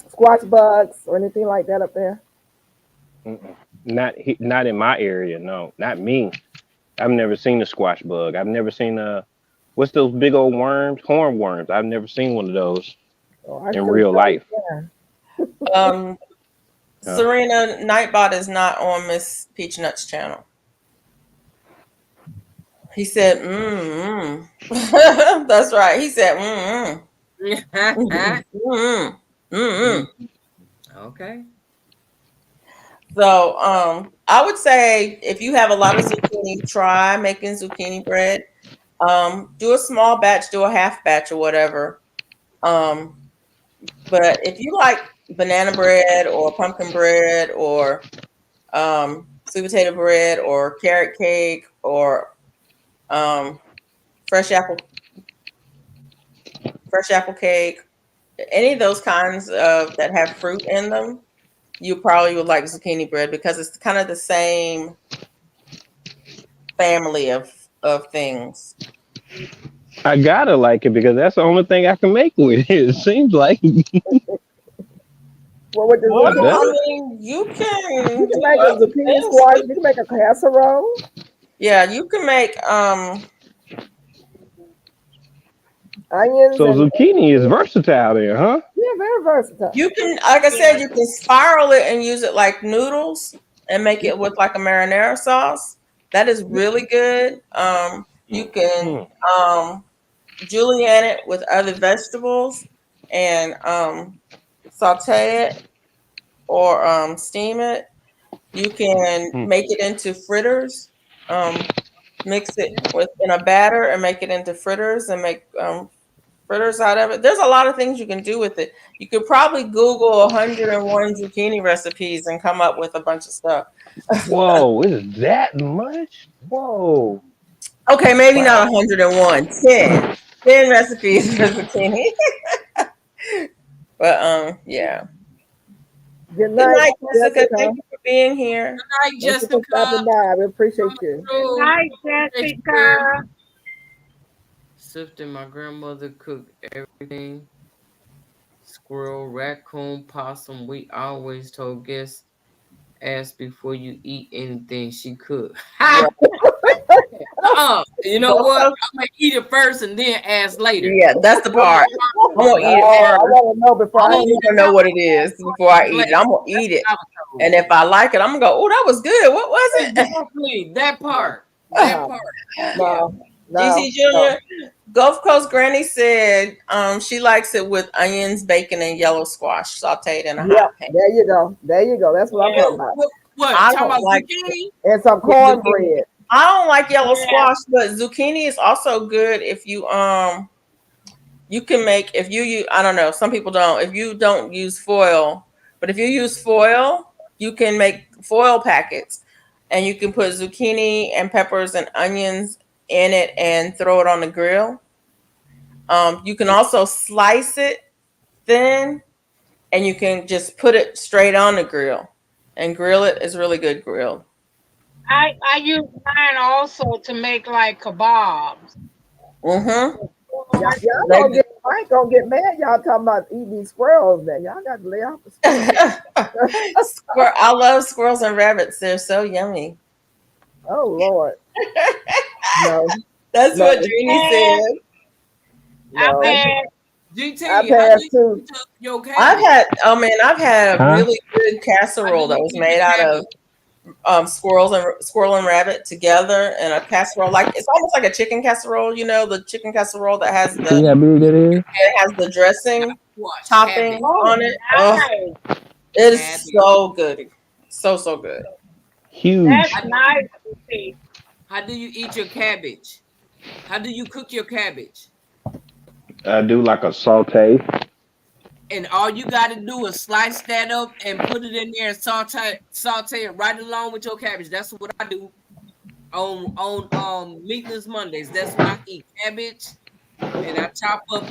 Speaker 2: squash bugs or anything like that up there?
Speaker 5: Mm-mm. Not in my area. No, not me. I've never seen a squash bug. I've never seen what's those big old worms? Hornworms. I've never seen one of those
Speaker 2: Oh, I
Speaker 5: in
Speaker 2: sure
Speaker 5: real life.
Speaker 2: can.
Speaker 3: Um
Speaker 5: Uh,
Speaker 3: Serena Nightbot is not on Miss Peachnut's channel. He said, That's right. He said,
Speaker 1: Mm, okay.
Speaker 3: So I would say if you have a lot of zucchini, try making zucchini bread. Do a small batch, do a half batch or whatever. But if you like banana bread or pumpkin bread or sweet potato bread or carrot cake or um, fresh apple cake, any of those kinds of that have fruit in them, you probably would like zucchini bread because it's kind of the same family of things.
Speaker 5: I gotta like it because that's the only thing I can make with it. It seems like.
Speaker 2: Well, with the
Speaker 3: Well,
Speaker 5: Does
Speaker 2: zucchini,
Speaker 3: I
Speaker 5: it?
Speaker 3: mean, you
Speaker 2: you
Speaker 3: can
Speaker 2: can
Speaker 3: do
Speaker 2: make a
Speaker 3: other
Speaker 2: zucchini
Speaker 3: things.
Speaker 2: squash. You can make a casserole.
Speaker 3: Yeah, you can make
Speaker 2: Onions
Speaker 5: So
Speaker 2: and
Speaker 5: zucchini is versatile there, huh?
Speaker 2: yeah, very versatile.
Speaker 3: you can, like I said,
Speaker 4: Yeah.
Speaker 3: you can spiral it and use it like noodles and make it with like a marinara sauce. That is really good. You can
Speaker 5: Mm.
Speaker 3: julienne it with other vegetables and saute it or steam it. You can
Speaker 5: Mm.
Speaker 3: make it into fritters. Mix it with in a batter and make it into fritters and make fritters out of it. There's a lot of things you can do with it. You could probably Google 101 zucchini recipes and come up with a bunch of stuff.
Speaker 5: Whoa, is that much? Whoa.
Speaker 3: Okay, maybe
Speaker 5: Wow.
Speaker 3: not 101, 10. 10 recipes for zucchini. But yeah.
Speaker 2: Good
Speaker 3: Good
Speaker 2: night,
Speaker 3: night, Jessica.
Speaker 2: Jessica.
Speaker 3: Thank you for being here.
Speaker 1: Good night,
Speaker 2: Thank you for stopping
Speaker 1: Jessica.
Speaker 2: by. We appreciate you.
Speaker 4: Good night, Jessica.
Speaker 1: Sifting, my grandmother cooked everything. Squirrel, raccoon, possum. We always told guests, ask before you eat anything she cooked. Ha! You know what? I'm gonna eat it first and then ask later.
Speaker 3: Yeah, that's the part. I'm gonna eat it
Speaker 2: I
Speaker 3: first.
Speaker 2: want to know before
Speaker 3: I
Speaker 2: I
Speaker 3: don't
Speaker 2: eat.
Speaker 3: even know what it is before I eat it. I'm gonna eat it, and if I like it, I'm gonna go. Oh, that was good. What was it?
Speaker 1: Exactly, that part. That part.
Speaker 2: No, no,
Speaker 3: GT Junior, Gulf Coast Granny said she likes it with onions, bacon, and yellow squash sauteed in a
Speaker 2: Yeah,
Speaker 3: hot pan.
Speaker 2: there you go. There you go. That's what I'm talking about.
Speaker 1: What?
Speaker 3: I
Speaker 1: Talking
Speaker 3: don't
Speaker 1: about
Speaker 3: like
Speaker 1: zucchini?
Speaker 2: And some cornbread.
Speaker 3: I don't like yellow
Speaker 4: Yeah.
Speaker 3: squash, but zucchini is also good if you you can make if you use, I don't know, some people don't. If you don't use foil, but if you use foil, you can make foil packets and you can put zucchini and peppers and onions in it and throw it on the grill. You can also slice it thin and you can just put it straight on the grill and grill it. It's really good grilled.
Speaker 4: I use mine also to make like kebabs.
Speaker 3: Mm-hmm.
Speaker 2: I ain't gonna get mad. Y'all talking about eating these squirrels now. Y'all got to lay off the squirrels.
Speaker 3: I love squirrels and rabbits. They're so yummy.
Speaker 2: Oh Lord. No.
Speaker 3: That's
Speaker 2: No.
Speaker 3: what Jeannie said.
Speaker 2: No.
Speaker 4: I've had
Speaker 1: GT,
Speaker 2: I
Speaker 1: how
Speaker 2: passed
Speaker 1: do
Speaker 2: too.
Speaker 1: you cook your cabbage?
Speaker 3: I've had a
Speaker 5: Huh?
Speaker 3: really good casserole that was made out of squirrel and rabbit together in a casserole. Like it's almost like a chicken casserole, you know, the chicken casserole that has
Speaker 5: See how big that is?
Speaker 3: it has the dressing
Speaker 1: What?
Speaker 3: topping
Speaker 1: Cabbage.
Speaker 3: on it. Oh,
Speaker 4: nice.
Speaker 3: it is
Speaker 1: Cabbage.
Speaker 3: so good. So good.
Speaker 5: Huge.
Speaker 4: That's nice to see.
Speaker 1: How do you eat your cabbage? How do you cook your cabbage?
Speaker 5: I do like a saute.
Speaker 1: And all you got to do is slice that up and put it in there and saute it right along with your cabbage. That's what I do on Meatless Mondays. That's what I eat: cabbage, and I chop up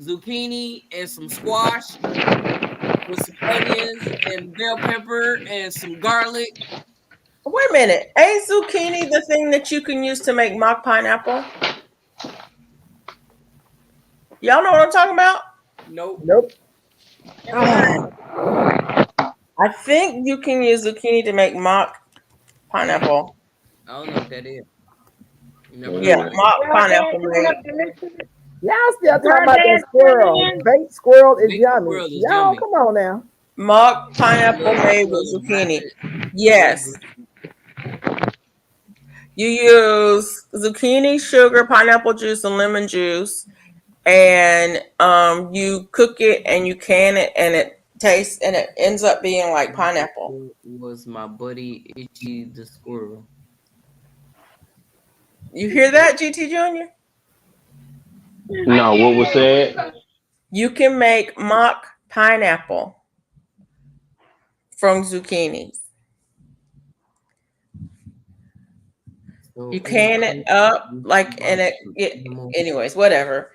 Speaker 1: zucchini and some squash with some onions and bell pepper and some garlic.
Speaker 3: Wait a minute. Ain't zucchini the thing that you can use to make mock pineapple? Y'all know what I'm talking about?
Speaker 2: Nope.
Speaker 3: I think you can use zucchini to make mock pineapple.
Speaker 1: I don't know what that is. You never
Speaker 3: Yeah,
Speaker 1: heard of it?
Speaker 3: mock pineapple made.
Speaker 2: Y'all still talking about that squirrel. Baked squirrel is
Speaker 1: Baked
Speaker 2: yummy.
Speaker 1: squirrel is
Speaker 2: Y'all,
Speaker 1: yummy.
Speaker 2: come on now.
Speaker 3: Mock pineapple made with zucchini. Yes. You use zucchini, sugar, pineapple juice, and lemon juice, and you cook it and you can it, and it tastes and it ends up being like pineapple.
Speaker 1: Was my buddy Itchy the squirrel?
Speaker 3: You hear that, GT Junior?
Speaker 5: No, what was said?
Speaker 3: You can make mock pineapple from zucchinis.
Speaker 1: So
Speaker 3: You can it up like and it anyways, whatever.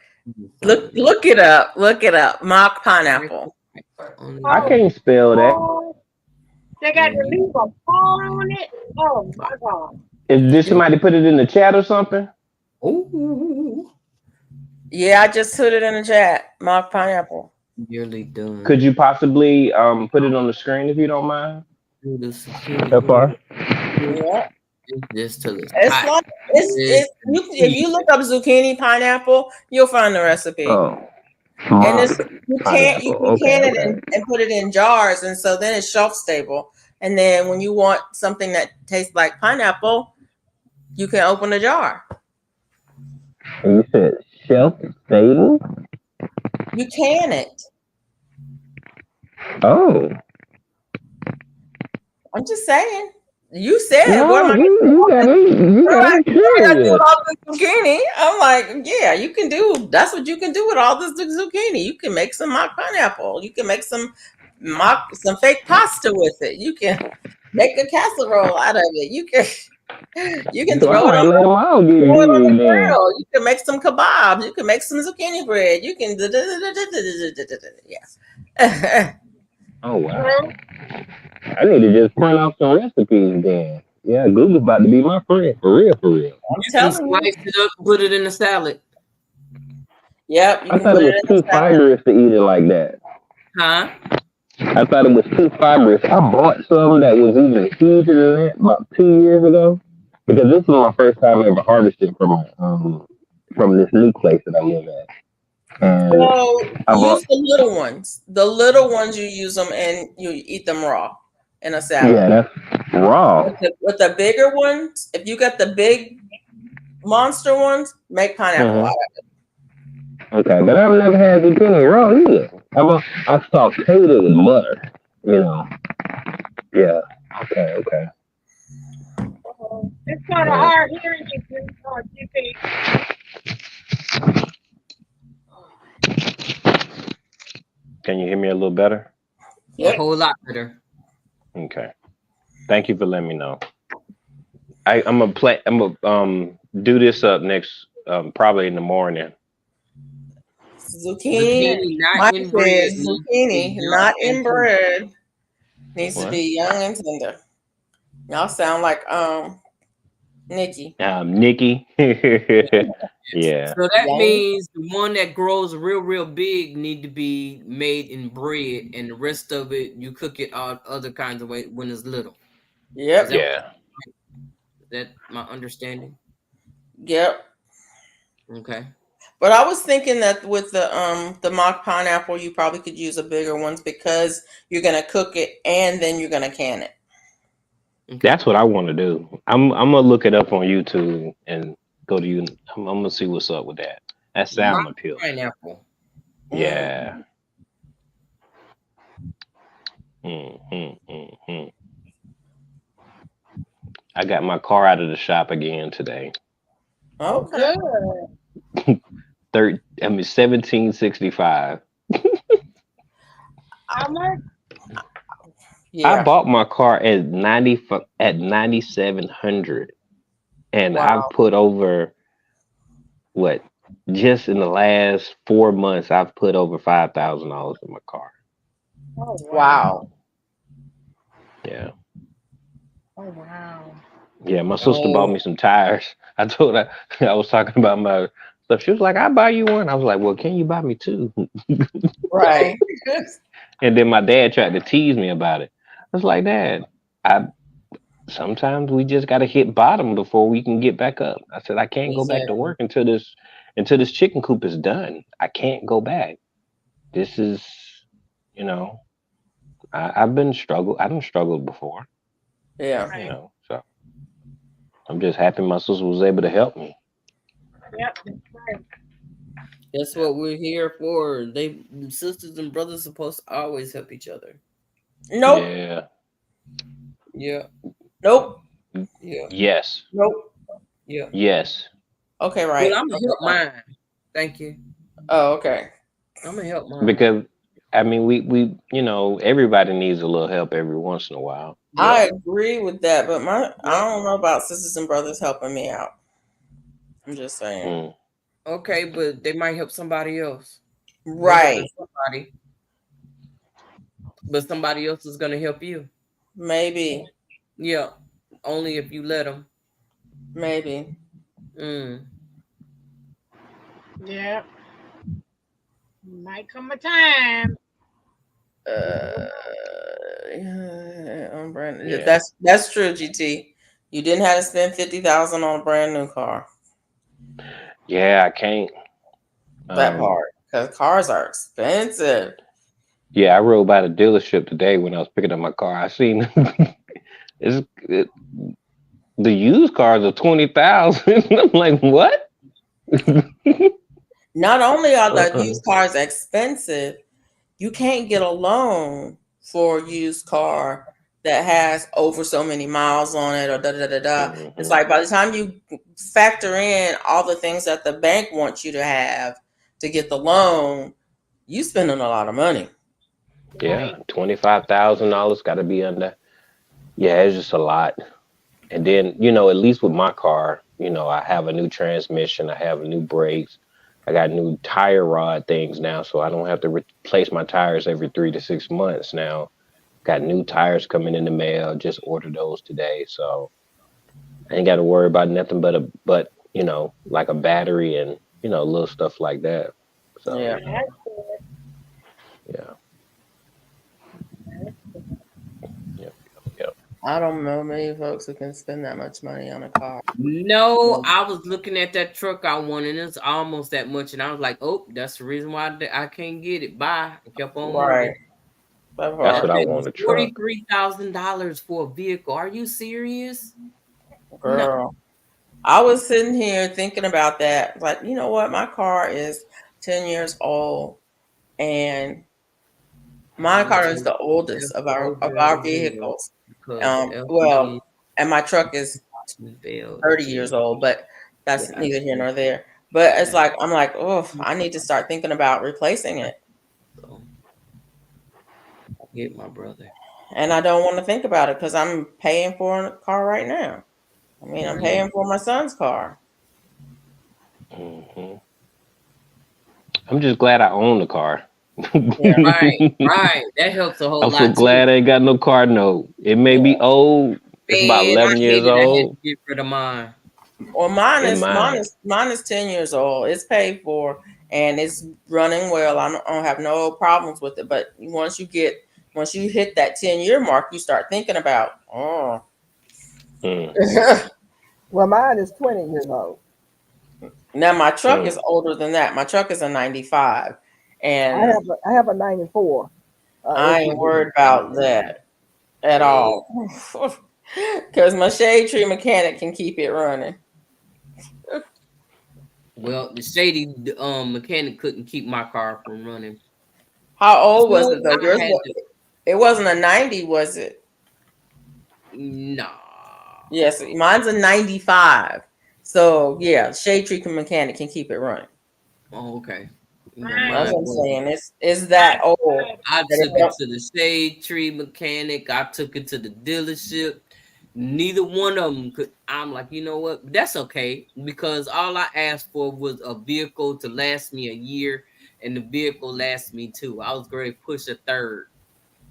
Speaker 3: Look it up. Look it up. Mock pineapple.
Speaker 5: I can't spell that.
Speaker 4: Oh, they got to leave a paw on it. Oh my God.
Speaker 5: Did somebody put it in the chat or something?
Speaker 1: Oh,
Speaker 3: Yeah, I just put it in the chat. Mock pineapple.
Speaker 1: nearly done.
Speaker 5: Could you possibly put it on the screen if you don't mind? That far?
Speaker 3: Yeah.
Speaker 1: Just till it's
Speaker 3: It's
Speaker 1: hot.
Speaker 3: like if you look up zucchini pineapple, you'll find the recipe.
Speaker 5: Oh.
Speaker 3: And it's, you can
Speaker 5: Okay,
Speaker 3: it and put it in jars, and so then it's shelf stable. And then when you want something that tastes like pineapple, you can open a jar.
Speaker 5: And you said shelf stable?
Speaker 3: You can it.
Speaker 5: Oh.
Speaker 3: I'm just saying. You said
Speaker 5: No,
Speaker 3: what am I
Speaker 5: you got
Speaker 3: I
Speaker 5: me
Speaker 3: gotta do
Speaker 5: curious.
Speaker 3: with all this zucchini. I'm like, yeah, you can do. That's what you can do with all this zucchini. You can make some mock pineapple. You can make some fake pasta with it. You can make a casserole out of it. You can
Speaker 5: So
Speaker 3: throw it
Speaker 5: I
Speaker 3: on
Speaker 5: might let them all get
Speaker 3: throw it on the
Speaker 5: big then.
Speaker 3: grill. You can make some kebabs. You can make some zucchini bread. You can yes.
Speaker 5: Oh wow. I need to just print off some recipes then. Yeah, Google about to be my friend. For real, for real.
Speaker 3: I'm
Speaker 1: You can
Speaker 3: telling you.
Speaker 1: slice it up, put it in a salad.
Speaker 3: Yep, you
Speaker 5: I
Speaker 3: can
Speaker 5: thought
Speaker 3: put
Speaker 5: it
Speaker 3: it
Speaker 5: was
Speaker 3: in
Speaker 5: too
Speaker 3: the salad.
Speaker 5: fibrous to eat it like that.
Speaker 1: Huh?
Speaker 5: I thought it was too fibrous. I bought some that was even huger than that about 2 years ago. Because this is my first time ever harvesting from this new place that I live at. And
Speaker 3: So
Speaker 5: I bought
Speaker 3: use the little ones. The little ones you use them and you eat them raw in a salad.
Speaker 5: yeah, that's raw.
Speaker 3: With the bigger ones, if you get the big monster ones, make pineapple out of it.
Speaker 5: Okay, but I've never had zucchini raw either. I sauteed it with butter. You know. Yeah. Okay. Okay.
Speaker 4: It's kind of
Speaker 5: Yeah.
Speaker 4: hard hearing you, GP.
Speaker 5: Can you hear me a little better?
Speaker 1: A
Speaker 3: Yep.
Speaker 1: whole lot better.
Speaker 5: Okay. Thank you for letting me know. I'm gonna do this up next probably in the morning.
Speaker 3: Zucchini.
Speaker 1: Zucchini not
Speaker 3: Mike
Speaker 1: in bread.
Speaker 3: says
Speaker 1: needs to
Speaker 3: zucchini,
Speaker 1: be young
Speaker 3: not
Speaker 1: and
Speaker 3: in
Speaker 1: tender.
Speaker 3: bread. Needs to
Speaker 5: What?
Speaker 3: be young and tender. Y'all sound like Nikki.
Speaker 5: Nikki. Yeah.
Speaker 1: So that
Speaker 3: Young.
Speaker 1: means the one that grows real big need to be made in bread, and the rest of it you cook it all other kinds of way when it's little.
Speaker 3: Yep.
Speaker 1: Is that,
Speaker 5: Yeah.
Speaker 1: is that my understanding?
Speaker 3: Yep.
Speaker 1: Okay.
Speaker 3: But I was thinking that with the mock pineapple, you probably could use a bigger ones because you're gonna cook it and then you're gonna can it.
Speaker 1: Okay.
Speaker 5: That's what I want to do. I'm gonna look it up on YouTube and go to you. I'm gonna see what's up with that. That sound
Speaker 1: Mock
Speaker 5: appealing.
Speaker 1: pineapple.
Speaker 5: Yeah. Mm-hmm. I got my car out of the shop again today.
Speaker 3: Okay.
Speaker 4: Good.
Speaker 5: 1765.
Speaker 4: How much?
Speaker 3: Yeah.
Speaker 5: I bought my car at 9,700, and
Speaker 3: Wow.
Speaker 5: I've put over what? Just in the last 4 months, I've put over $5,000 in my car.
Speaker 4: Oh,
Speaker 3: Wow.
Speaker 5: Yeah.
Speaker 4: Oh, wow.
Speaker 5: Yeah, my sister bought me some tires. I told her I was talking about my stuff. She was like, "I'll buy you one." I was like, "Well, can you buy me two?"
Speaker 3: Right.
Speaker 5: And then my dad tried to tease me about it. I was like, "Dad, sometimes we just gotta hit bottom before we can get back up." I said, "I can't go back to
Speaker 3: Exactly.
Speaker 5: work until this chicken coop is done. I can't go back. This is, you know, I've been struggled. I done struggled before,
Speaker 3: Yeah.
Speaker 5: you know. So I'm just happy my sister was able to help me."
Speaker 4: Yep, that's right.
Speaker 1: That's what we're here for. Sisters and brothers supposed to always help each other.
Speaker 3: Nope.
Speaker 5: Yeah.
Speaker 1: Yeah.
Speaker 3: Nope.
Speaker 1: Yeah.
Speaker 5: Yes.
Speaker 3: Nope.
Speaker 1: Yeah.
Speaker 5: Yes.
Speaker 3: Okay, right.
Speaker 1: Well, I'm gonna help mine. Thank you.
Speaker 3: Oh, okay.
Speaker 1: I'm gonna help mine.
Speaker 5: Because I mean, we everybody needs a little help every once in a while.
Speaker 3: I agree with that, but I don't know about sisters and brothers helping me out. I'm just saying.
Speaker 1: Okay, but they might help somebody else.
Speaker 3: Right.
Speaker 1: Somebody. But somebody else is gonna help you.
Speaker 3: Maybe.
Speaker 1: Yeah. Only if you let them.
Speaker 3: Maybe.
Speaker 4: Yep. Might come a time.
Speaker 3: I'm brand.
Speaker 5: Yeah.
Speaker 3: That's true, GT. You didn't have to spend $50,000 on a brand new car.
Speaker 5: Yeah, I can't.
Speaker 3: That part, because cars are expensive.
Speaker 5: Yeah, I rode by the dealership today when I was picking up my car. I seen the used cars are 20,000. I'm like, what?
Speaker 3: Not only are the used cars expensive, you can't get a loan for a used car that has over so many miles on it or da da da da. It's like by the time you factor in all the things that the bank wants you to have to get the loan, you spending a lot of money.
Speaker 5: Yeah, $25,000 got to be under. Yeah, it's just a lot. And then, at least with my car, I have a new transmission, I have new brakes, I got new tire rod things now, so I don't have to replace my tires every 3 to 6 months now. Got new tires coming in the mail. Just ordered those today, so I ain't got to worry about nothing but like a battery and little stuff like that. So
Speaker 3: Yeah.
Speaker 4: That's good.
Speaker 5: yeah,
Speaker 4: That's good.
Speaker 5: yep, yep.
Speaker 3: I don't know many folks who can spend that much money on a car.
Speaker 1: No, I was looking at that truck I wanted, and it's almost that much, and I was like, "Oh, that's the reason why I can't get it." Bye, and kept on
Speaker 3: Right.
Speaker 1: moving.
Speaker 3: That
Speaker 5: That's
Speaker 1: That
Speaker 5: what
Speaker 3: part.
Speaker 5: I
Speaker 1: thing was
Speaker 5: want a truck.
Speaker 1: $43,000 for a vehicle. Are you serious? No.
Speaker 3: Girl. I was sitting here thinking about that. Like, you know what? My car is 10 years old, and my
Speaker 1: Mine
Speaker 3: car is
Speaker 1: too.
Speaker 3: the oldest
Speaker 1: That's
Speaker 3: of
Speaker 1: so
Speaker 3: our
Speaker 1: very good
Speaker 3: vehicles.
Speaker 1: because the
Speaker 3: Well,
Speaker 1: LPG
Speaker 3: and my truck is
Speaker 1: failed
Speaker 3: 30
Speaker 1: too.
Speaker 3: years old, but that's
Speaker 1: Yeah,
Speaker 3: neither here nor there. But it's
Speaker 1: yeah.
Speaker 3: like I'm like, oh, I need to start thinking about replacing it.
Speaker 1: So I get my brother.
Speaker 3: And I don't want to think about it because I'm paying for a car right now. I mean, I'm
Speaker 1: Yeah.
Speaker 3: paying for my son's car.
Speaker 5: Hmm. I'm just glad I own the car.
Speaker 3: Yeah.
Speaker 1: Right, right. That helps a whole
Speaker 5: I'm so
Speaker 1: lot too.
Speaker 5: glad I ain't got no car note. It may
Speaker 3: Yeah.
Speaker 5: be old. It's about
Speaker 1: Man, I
Speaker 5: 11 years
Speaker 1: hated I had to
Speaker 5: old.
Speaker 1: get rid of mine.
Speaker 3: Well,
Speaker 5: In mine.
Speaker 3: mine is 10 years old. It's paid for and it's running well. I don't have no problems with it. But once you hit that 10-year mark, you start thinking about, oh.
Speaker 5: Mm,
Speaker 2: Well, mine is 20 years old.
Speaker 3: Now my truck is
Speaker 5: mm.
Speaker 3: older than that. My truck is a 95,
Speaker 2: I
Speaker 3: and
Speaker 2: have a 94
Speaker 3: I ain't
Speaker 2: SUV.
Speaker 3: worried about that at
Speaker 1: Hey,
Speaker 3: all. Because my shade tree mechanic can keep it running.
Speaker 1: well, the shady mechanic couldn't keep my car from running.
Speaker 3: How old was
Speaker 1: So
Speaker 3: it though?
Speaker 1: I had to
Speaker 3: It wasn't a 90, was it?
Speaker 1: nah.
Speaker 3: Yes, mine's a 95. So yeah, shade tree mechanic can keep it running.
Speaker 1: Oh, okay. No,
Speaker 4: Mine
Speaker 3: That's
Speaker 1: mine
Speaker 3: what I'm
Speaker 4: was
Speaker 1: wasn't.
Speaker 3: saying. It's that old
Speaker 1: I
Speaker 3: that it
Speaker 1: took it
Speaker 3: don't.
Speaker 1: to the shade tree mechanic. I took it to the dealership. Neither one of them could. I'm like, you know what? That's okay because all I asked for was a vehicle to last me a year, and the vehicle lasts me two. I was going to push a third,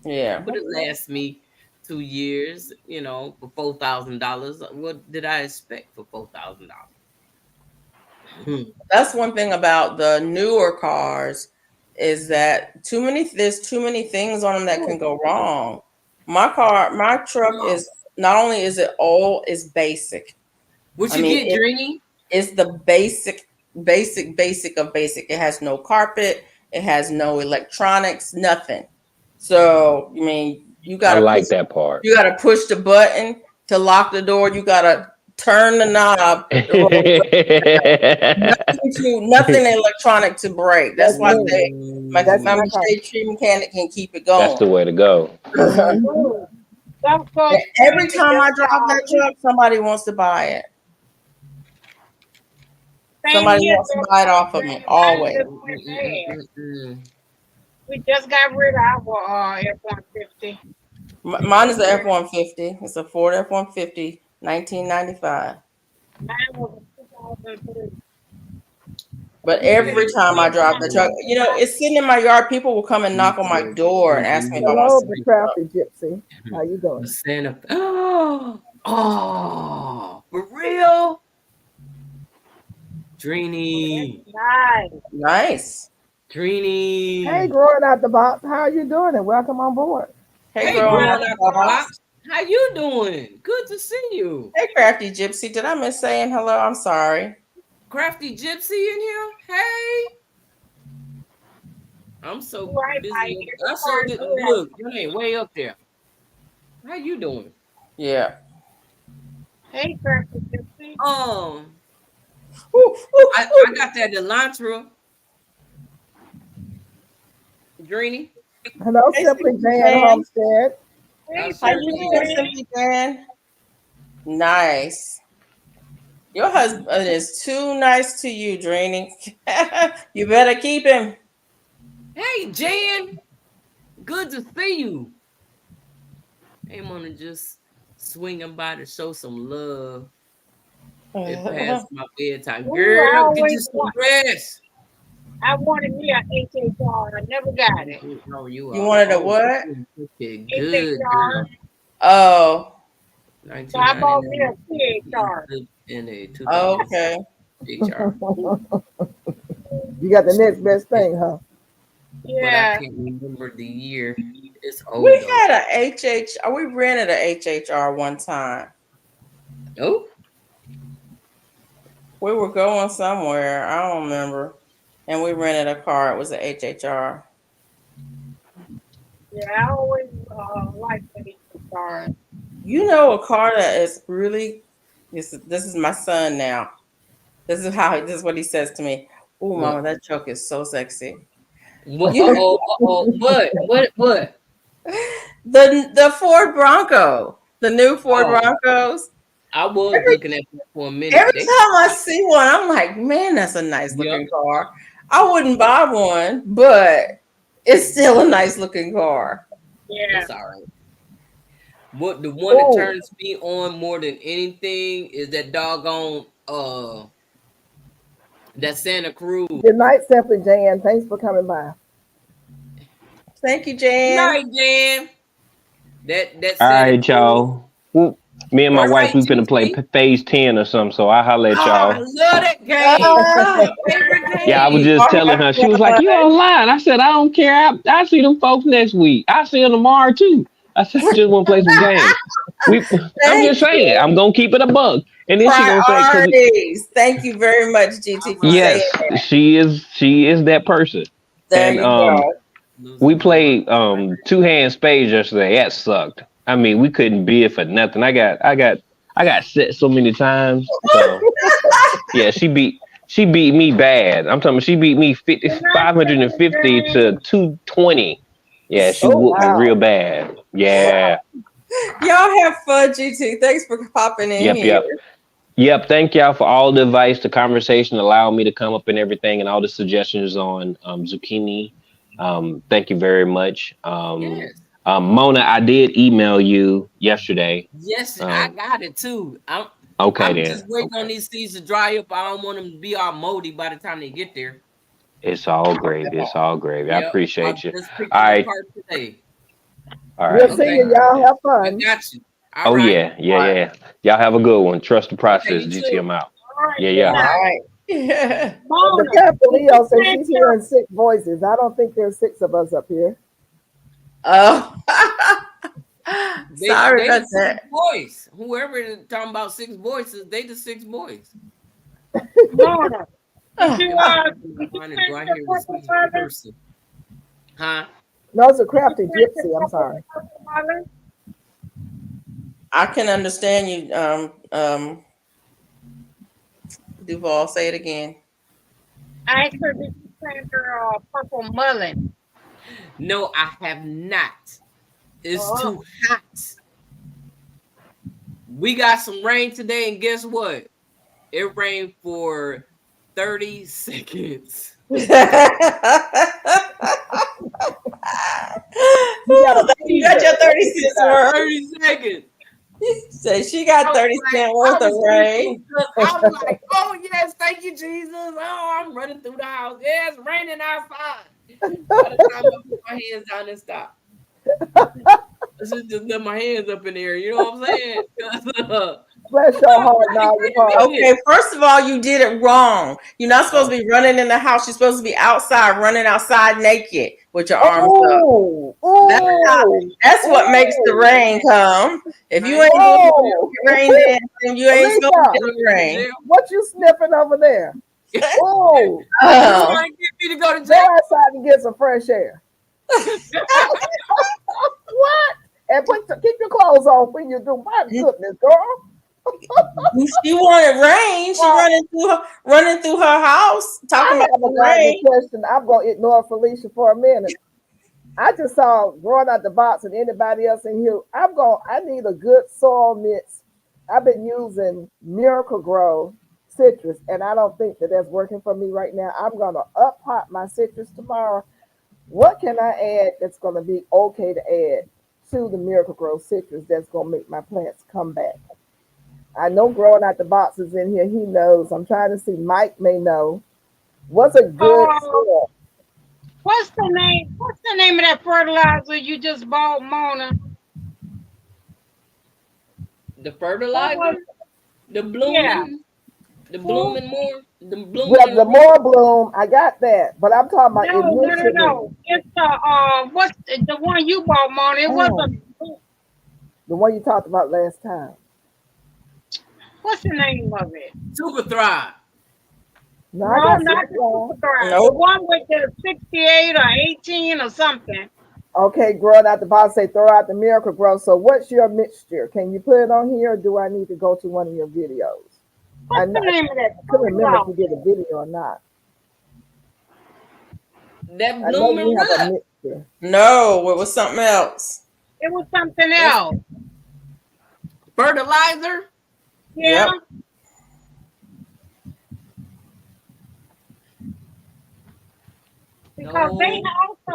Speaker 3: Yeah.
Speaker 1: but it lasts me 2 years. For $4,000. What did I expect for $4,000?
Speaker 3: That's one thing about the newer cars is that there's too many things on them that can go wrong. My truck
Speaker 1: No.
Speaker 3: is not only is it old, it's basic.
Speaker 1: What
Speaker 3: I
Speaker 1: you
Speaker 3: mean,
Speaker 1: get, Dreamy?
Speaker 3: it's the basic of basic. It has no carpet, it has no electronics, nothing. So, I mean,
Speaker 5: I like that part.
Speaker 3: you gotta push the button to lock the door. You gotta turn the knob. Nothing electronic to break. That's
Speaker 2: That's
Speaker 3: why I
Speaker 2: me.
Speaker 3: say
Speaker 2: That's
Speaker 3: my
Speaker 2: my
Speaker 1: Mm.
Speaker 2: car.
Speaker 3: shade tree mechanic can keep it
Speaker 5: That's
Speaker 3: going.
Speaker 5: the way to go.
Speaker 2: Mhm.
Speaker 4: ooh, some
Speaker 3: And
Speaker 4: folks
Speaker 3: every
Speaker 4: trying to
Speaker 3: time I
Speaker 4: just
Speaker 3: drive that truck, somebody wants to buy it.
Speaker 4: same
Speaker 3: Somebody
Speaker 4: here,
Speaker 3: wants to
Speaker 4: though,
Speaker 3: buy it off of me.
Speaker 4: mine
Speaker 3: Always.
Speaker 4: just went bad.
Speaker 1: Mm-mm-mm-mm-mm.
Speaker 4: We just got rid of our F-150.
Speaker 3: Mine is a F-150. It's a Ford F-150, 1995.
Speaker 4: Mine was a 2003.
Speaker 3: But
Speaker 4: We
Speaker 3: every
Speaker 4: spent
Speaker 3: time I
Speaker 4: big
Speaker 3: drive the
Speaker 4: money
Speaker 3: truck,
Speaker 4: on
Speaker 3: it's sitting in my yard. People will come and knock on my door and ask me about my
Speaker 2: Hello,
Speaker 3: son.
Speaker 2: the crafty gypsy. How you
Speaker 1: The
Speaker 2: doing?
Speaker 1: Santa. Oh, for real, Dreamy,
Speaker 4: nice.
Speaker 3: Nice.
Speaker 2: Hey,
Speaker 1: Dreamy.
Speaker 2: growing out the box. How you doing? And welcome on board.
Speaker 3: Hey,
Speaker 1: Hey,
Speaker 3: growing
Speaker 1: growing
Speaker 3: up
Speaker 1: up
Speaker 3: the
Speaker 1: the
Speaker 3: box.
Speaker 1: box. How you doing? Good to see you.
Speaker 3: Hey, crafty gypsy. Did I miss saying hello? I'm sorry.
Speaker 1: Crafty Gypsy in here. Hey, I'm so
Speaker 4: Right,
Speaker 1: busy.
Speaker 4: Mike. Every
Speaker 1: I so
Speaker 4: car
Speaker 1: did.
Speaker 4: good has
Speaker 1: Look, you ain't way up there. How you doing?
Speaker 3: Yeah.
Speaker 4: Hey, Crafty Gypsy.
Speaker 1: Um,
Speaker 3: Ooh, ooh,
Speaker 1: I got that Elantra, Dreamy.
Speaker 2: Hello,
Speaker 3: Hey,
Speaker 2: Simply
Speaker 3: Simply
Speaker 2: Van
Speaker 3: Jan.
Speaker 2: Homestead.
Speaker 1: I
Speaker 4: Hey,
Speaker 3: How
Speaker 1: sure
Speaker 3: you
Speaker 4: Simply
Speaker 3: doing,
Speaker 1: did.
Speaker 4: Red.
Speaker 3: Simply Jan? Nice. Your husband is too nice to you, Dreamy. You better keep him.
Speaker 1: Hey, Jan. Good to see you. Ain't wanna just swinging by to show some love. It passed my bedtime.
Speaker 4: Ooh,
Speaker 1: Girl, get you some rest.
Speaker 4: I wanted me a HHR. I never got it.
Speaker 1: No, you
Speaker 3: You
Speaker 1: are
Speaker 3: wanted a
Speaker 1: old.
Speaker 3: what?
Speaker 1: Okay, good
Speaker 4: HHR.
Speaker 1: girl.
Speaker 3: Oh,
Speaker 4: So I bought me a
Speaker 1: 1999
Speaker 4: CHR.
Speaker 1: and a 2000
Speaker 3: okay.
Speaker 1: HR.
Speaker 2: You got the next best thing, huh?
Speaker 1: But I
Speaker 4: Yeah.
Speaker 1: can't remember the year. It's
Speaker 3: We
Speaker 1: old though.
Speaker 3: had a HH. We rented a HHR one time.
Speaker 1: Oh,
Speaker 3: We were going somewhere. I don't remember. And we rented a car. It was a HHR.
Speaker 4: Yeah, I always like the HHR.
Speaker 3: You know, a car that is really. This is my son now. This is what he says to me. Oh,
Speaker 1: what?
Speaker 3: mama, that truck is so sexy.
Speaker 1: What?
Speaker 3: You
Speaker 1: What? What?
Speaker 3: the Ford Bronco, the new Ford
Speaker 1: Oh,
Speaker 3: Broncos.
Speaker 1: I was
Speaker 3: Every
Speaker 1: looking at that for a minute.
Speaker 3: every
Speaker 1: They,
Speaker 3: time I see one, I'm like, man, that's a nice
Speaker 1: yep,
Speaker 3: looking car. I wouldn't buy one, but it's still a nice looking car.
Speaker 4: Yeah.
Speaker 1: it's all right. What the one that
Speaker 2: Oh,
Speaker 1: turns me on more than anything is that doggone that Santa Cruz.
Speaker 2: good night, Simply Jan. Thanks for coming by.
Speaker 3: Thank you, Jan.
Speaker 1: Night, Jam. That
Speaker 5: All
Speaker 1: Santa
Speaker 5: right,
Speaker 1: Cruz.
Speaker 5: y'all. Me and my
Speaker 1: All
Speaker 5: wife,
Speaker 1: right,
Speaker 5: we finna play
Speaker 1: GT.
Speaker 5: phase 10 or something, so I'll holler at
Speaker 1: Oh, I
Speaker 5: y'all.
Speaker 1: love that game. That's
Speaker 3: Ah,
Speaker 1: my favorite
Speaker 5: Yeah, I was
Speaker 1: game.
Speaker 5: just
Speaker 3: all
Speaker 5: telling her. She was like,
Speaker 3: right.
Speaker 5: "You online?" I said, "I don't care. I see them folks next week. I see them tomorrow too." I said, "I just want to play some games." We, I'm
Speaker 3: Thank
Speaker 5: just saying,
Speaker 3: you.
Speaker 5: I'm gonna keep it a bug. And then she gonna say, "Cause
Speaker 3: Priorities. Thank you very much,
Speaker 1: All
Speaker 3: GT, for saying
Speaker 1: right.
Speaker 5: yes,
Speaker 3: that.
Speaker 5: she is that person."
Speaker 3: There
Speaker 5: And
Speaker 3: you go.
Speaker 5: we
Speaker 1: Losing my
Speaker 5: played two hand spades yesterday. That sucked. I mean, we couldn't bid for nothing. I got set so many times. So yeah, she beat me bad. I'm talking about she beat me 50,
Speaker 4: Good night,
Speaker 5: 550 to
Speaker 4: Jane.
Speaker 5: 220. Yeah, she
Speaker 2: Oh,
Speaker 5: whooped me real
Speaker 2: wow.
Speaker 5: bad.
Speaker 2: Wow.
Speaker 5: Yeah.
Speaker 3: Y'all have fun, GT. Thanks for popping in
Speaker 5: Yep,
Speaker 3: here.
Speaker 5: yep. Yep. Thank y'all for all the advice, the conversation, allowing me to come up and everything, and all the suggestions on zucchini. Thank you very much.
Speaker 1: yes.
Speaker 5: Mona, I did email you yesterday.
Speaker 1: Yes, I
Speaker 5: Um,
Speaker 1: got it too.
Speaker 5: okay
Speaker 1: I'm
Speaker 5: then.
Speaker 1: just waiting on
Speaker 5: Okay.
Speaker 1: these seeds to dry up. I don't want them to be all moldy by the time they get there.
Speaker 5: It's all gravy. It's all gravy. I
Speaker 1: Yep. I
Speaker 5: appreciate you.
Speaker 1: just picked
Speaker 5: All
Speaker 1: them
Speaker 5: right.
Speaker 1: apart today.
Speaker 5: All
Speaker 2: We'll
Speaker 5: right
Speaker 2: see
Speaker 1: Okay.
Speaker 2: you.
Speaker 5: then. All right
Speaker 2: Y'all
Speaker 5: then.
Speaker 2: have
Speaker 1: I
Speaker 2: fun.
Speaker 1: got you. All
Speaker 5: Oh
Speaker 1: right.
Speaker 5: yeah. Yeah, yeah. Y'all have a good one. Trust the
Speaker 1: Okay,
Speaker 5: process,
Speaker 1: you too.
Speaker 5: GTM out.
Speaker 4: All right,
Speaker 5: Yeah,
Speaker 4: good
Speaker 5: yeah.
Speaker 3: All
Speaker 4: night.
Speaker 3: right. Yeah.
Speaker 2: The
Speaker 4: Mona,
Speaker 2: careful
Speaker 4: did you
Speaker 2: Leo says
Speaker 4: change
Speaker 2: she's
Speaker 4: your
Speaker 2: hearing sick voices. I don't think there's six of us up here.
Speaker 3: Oh. Sorry
Speaker 1: They the
Speaker 3: about
Speaker 1: six
Speaker 3: that.
Speaker 1: boys. Whoever is talking about six voices, they the six boys.
Speaker 4: Mona? Did you
Speaker 1: Am I
Speaker 4: did you
Speaker 1: finding do
Speaker 4: change
Speaker 1: I
Speaker 4: your
Speaker 1: hear this
Speaker 4: purple
Speaker 1: each
Speaker 4: color?
Speaker 1: person? Huh?
Speaker 2: No, it's a
Speaker 4: Did you
Speaker 2: crafty
Speaker 4: change your
Speaker 2: gypsy. I'm sorry.
Speaker 4: purple color?
Speaker 3: I can understand you, Duval. Say it again.
Speaker 4: I asked her, did you change her purple mullet?
Speaker 1: No, I have not. It's
Speaker 4: Oh,
Speaker 1: too hot. We got some rain today, and guess what? It rained for 30 seconds.
Speaker 3: You
Speaker 2: You got a
Speaker 3: got
Speaker 2: teaser.
Speaker 3: your
Speaker 2: What
Speaker 3: 30
Speaker 2: you
Speaker 3: cents
Speaker 2: got?
Speaker 3: worth.
Speaker 1: 30 seconds.
Speaker 3: Say she
Speaker 1: I
Speaker 3: got
Speaker 1: was
Speaker 3: 30-cent
Speaker 1: I
Speaker 3: worth of
Speaker 1: was
Speaker 3: rain.
Speaker 1: tickled because I was like, oh, yes, thank you, Jesus. Oh, I'm running through the house. Yeah, it's raining outside. By the time I put my hands down and stop. I should just let my hands up in the air. You know what I'm saying? 'Cause,
Speaker 2: Bless your heart and all your
Speaker 1: wait a
Speaker 2: heart.
Speaker 1: minute.
Speaker 3: Okay, first of all, you did it wrong. You're not supposed to be running in the house. You're supposed to be outside, running outside naked with your arms up.
Speaker 2: Oh,
Speaker 3: That's how.
Speaker 2: oh,
Speaker 3: That's what makes the
Speaker 2: oh,
Speaker 3: rain come. If
Speaker 1: I
Speaker 3: you
Speaker 1: ain't
Speaker 3: ain't
Speaker 1: going
Speaker 3: doing
Speaker 1: to
Speaker 2: oh.
Speaker 3: the rain dancing, you ain't supposed to
Speaker 2: Alicia,
Speaker 3: get the
Speaker 1: jail.
Speaker 3: rain.
Speaker 2: what you sniffing over there? Oh,
Speaker 1: You
Speaker 3: Oh,
Speaker 1: trying to get me to go to
Speaker 2: go
Speaker 1: jail?
Speaker 2: outside and get some fresh air. What? And keep your clothes on when you do. My goodness, girl.
Speaker 3: she wanted rain. She
Speaker 2: Well,
Speaker 3: running through her house, talking
Speaker 2: I
Speaker 3: about
Speaker 2: have a
Speaker 3: the
Speaker 2: gardening
Speaker 3: rain.
Speaker 2: question. I'm going to ignore Felicia for a minute. I just saw growing out the box and anybody else in here. I need a good soil mix. I've been using Miracle Grow citrus, and I don't think that that's working for me right now. I'm going to up pot my citrus tomorrow. What can I add that's going to be okay to add to the Miracle Grow citrus that's going to make my plants come back? I know growing out the boxes in here, he knows. I'm trying to see. Mike may know. What's a good
Speaker 4: Oh,
Speaker 2: soil?
Speaker 4: what's the name? What's the name of that fertilizer you just bought, Mona?
Speaker 1: The
Speaker 4: What was?
Speaker 1: fertilizer, the
Speaker 4: Yeah.
Speaker 1: blooming, the
Speaker 4: Who?
Speaker 1: blooming more, the blooming
Speaker 2: Well,
Speaker 1: and
Speaker 2: the
Speaker 1: root.
Speaker 2: more bloom, I got that, but I'm talking about
Speaker 4: No, no, no,
Speaker 2: initially.
Speaker 4: no. It's what's the one you bought, Mona? It
Speaker 2: Oh,
Speaker 4: wasn't.
Speaker 2: the one you talked about last time.
Speaker 4: What's the name of it?
Speaker 1: Super Thrive.
Speaker 2: No, I
Speaker 4: No,
Speaker 2: got
Speaker 4: not the
Speaker 2: supply.
Speaker 4: Super Thrive. The
Speaker 3: Nope.
Speaker 4: one with the 68 or 18 or something.
Speaker 2: Okay, growing out the box, say throw out the miracle grow. So, what's your mixture? Can you put it on here, or do I need to go to one of your videos?
Speaker 4: What's the
Speaker 2: I
Speaker 4: name of that
Speaker 2: couldn't remember if
Speaker 4: fertilizer?
Speaker 2: you did a video or not.
Speaker 1: That
Speaker 2: I know
Speaker 1: blooming
Speaker 2: you have a
Speaker 1: root.
Speaker 2: mixture.
Speaker 3: No, it was something else.
Speaker 4: It was something
Speaker 3: Yes.
Speaker 4: else.
Speaker 1: Fertilizer.
Speaker 4: Yeah,
Speaker 3: Yep.
Speaker 4: because they
Speaker 1: No.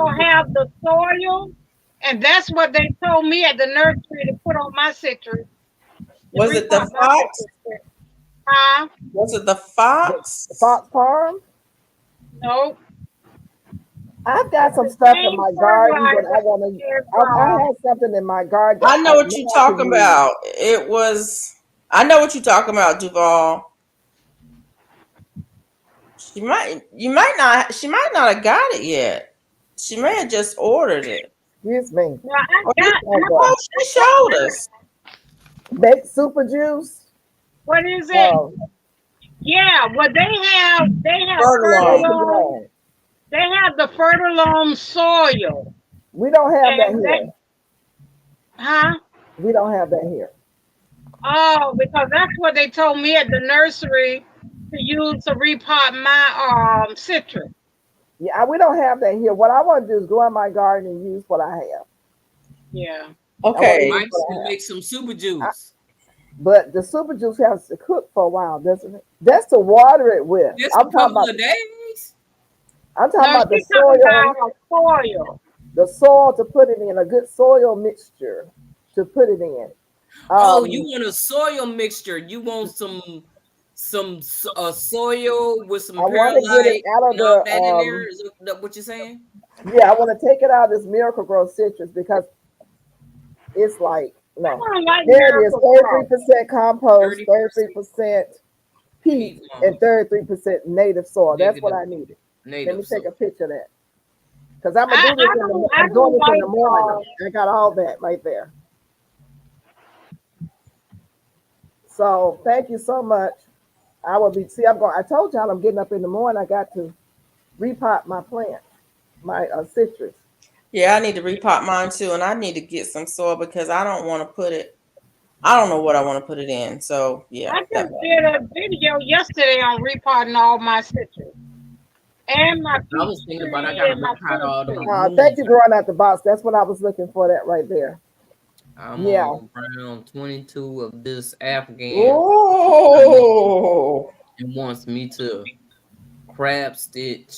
Speaker 4: also have the soil, and that's what they told me at the nursery to put on my citrus, to
Speaker 3: Was it the
Speaker 4: repot my
Speaker 3: fox?
Speaker 4: citrus. Huh?
Speaker 3: Was it the
Speaker 2: The
Speaker 3: fox?
Speaker 2: Fox Farm.
Speaker 4: No.
Speaker 2: I've got some
Speaker 4: The
Speaker 2: stuff in
Speaker 4: same
Speaker 2: my garden, but
Speaker 4: fertilizer
Speaker 2: I want to.
Speaker 4: is
Speaker 2: I have something in my garden that
Speaker 3: I
Speaker 2: I
Speaker 3: know what you're
Speaker 2: know I can
Speaker 3: talking
Speaker 2: use.
Speaker 3: about. It was. I know what you're talking about, Duval. She might. You might not. She might not have got it yet. She may have just ordered it.
Speaker 2: Excuse me.
Speaker 4: now I
Speaker 3: Or
Speaker 4: got
Speaker 2: Okay.
Speaker 3: she showed us.
Speaker 2: Baked super juice.
Speaker 4: what is it?
Speaker 2: Oh,
Speaker 4: Yeah, well they have
Speaker 2: there
Speaker 3: Fertilizer.
Speaker 2: you
Speaker 4: fertilome.
Speaker 2: go.
Speaker 4: They have the fertilome soil.
Speaker 2: We don't have that
Speaker 4: And
Speaker 2: here.
Speaker 4: huh?
Speaker 2: We don't have that here.
Speaker 4: Oh, because that's what they told me at the nursery to use to repot my citrus.
Speaker 2: Yeah, we don't have that here. What I want to do is go in my garden and use what I have.
Speaker 4: Yeah.
Speaker 2: I want to
Speaker 3: Okay.
Speaker 2: use
Speaker 1: Might
Speaker 2: what
Speaker 1: should
Speaker 2: I have.
Speaker 1: make some super juice.
Speaker 2: But the super juice has to cook for a while, doesn't it? That's to water it with.
Speaker 1: Just a couple of days.
Speaker 2: I'm talking
Speaker 4: No,
Speaker 2: about
Speaker 4: she's talking about a soil.
Speaker 2: the soil to put it in, a good soil mixture to put it in.
Speaker 1: Oh, you
Speaker 2: Um,
Speaker 1: want a soil mixture? You want soil with some
Speaker 2: I want to get it
Speaker 1: perlite
Speaker 2: out of
Speaker 1: and all
Speaker 2: the
Speaker 1: that in there? Is that what you're saying?
Speaker 2: yeah, I want to take it out of this Miracle Grow citrus because it's like
Speaker 4: I
Speaker 2: no.
Speaker 4: don't like
Speaker 2: There it is,
Speaker 4: miracle grow.
Speaker 2: 33% compost,
Speaker 1: 30%
Speaker 2: 33% peat,
Speaker 1: peat
Speaker 2: and
Speaker 1: moss,
Speaker 2: 33% native soil. That's what
Speaker 1: negative
Speaker 2: I needed. Let me
Speaker 1: native
Speaker 2: take a
Speaker 1: soil.
Speaker 2: picture of that. Because I'm gonna do this in the
Speaker 4: I
Speaker 2: I'm doing
Speaker 4: don't
Speaker 2: this in
Speaker 4: like
Speaker 2: the morning. I got all that right there. So thank you so much. I will be see I'm going I told y'all I'm getting up in the morning. I got to repot my plant, my citrus.
Speaker 3: Yeah, I need to repot mine too, and I need to get some soil because I don't want to put it. I don't know what I want to put it in. So yeah,
Speaker 4: I
Speaker 3: that
Speaker 4: just did a video yesterday on repotting all my citrus and my
Speaker 1: I
Speaker 4: peach
Speaker 1: was thinking about I
Speaker 4: tree
Speaker 1: gotta
Speaker 4: and my
Speaker 1: repot
Speaker 4: fruit
Speaker 1: all them
Speaker 4: tree.
Speaker 2: Thank
Speaker 1: blooms.
Speaker 2: you, growing out the box. That's what I was looking for. That right there.
Speaker 1: I'm
Speaker 2: Yeah.
Speaker 1: on round 22 of this Afghan
Speaker 3: Oh,
Speaker 1: and wants me to crab stitch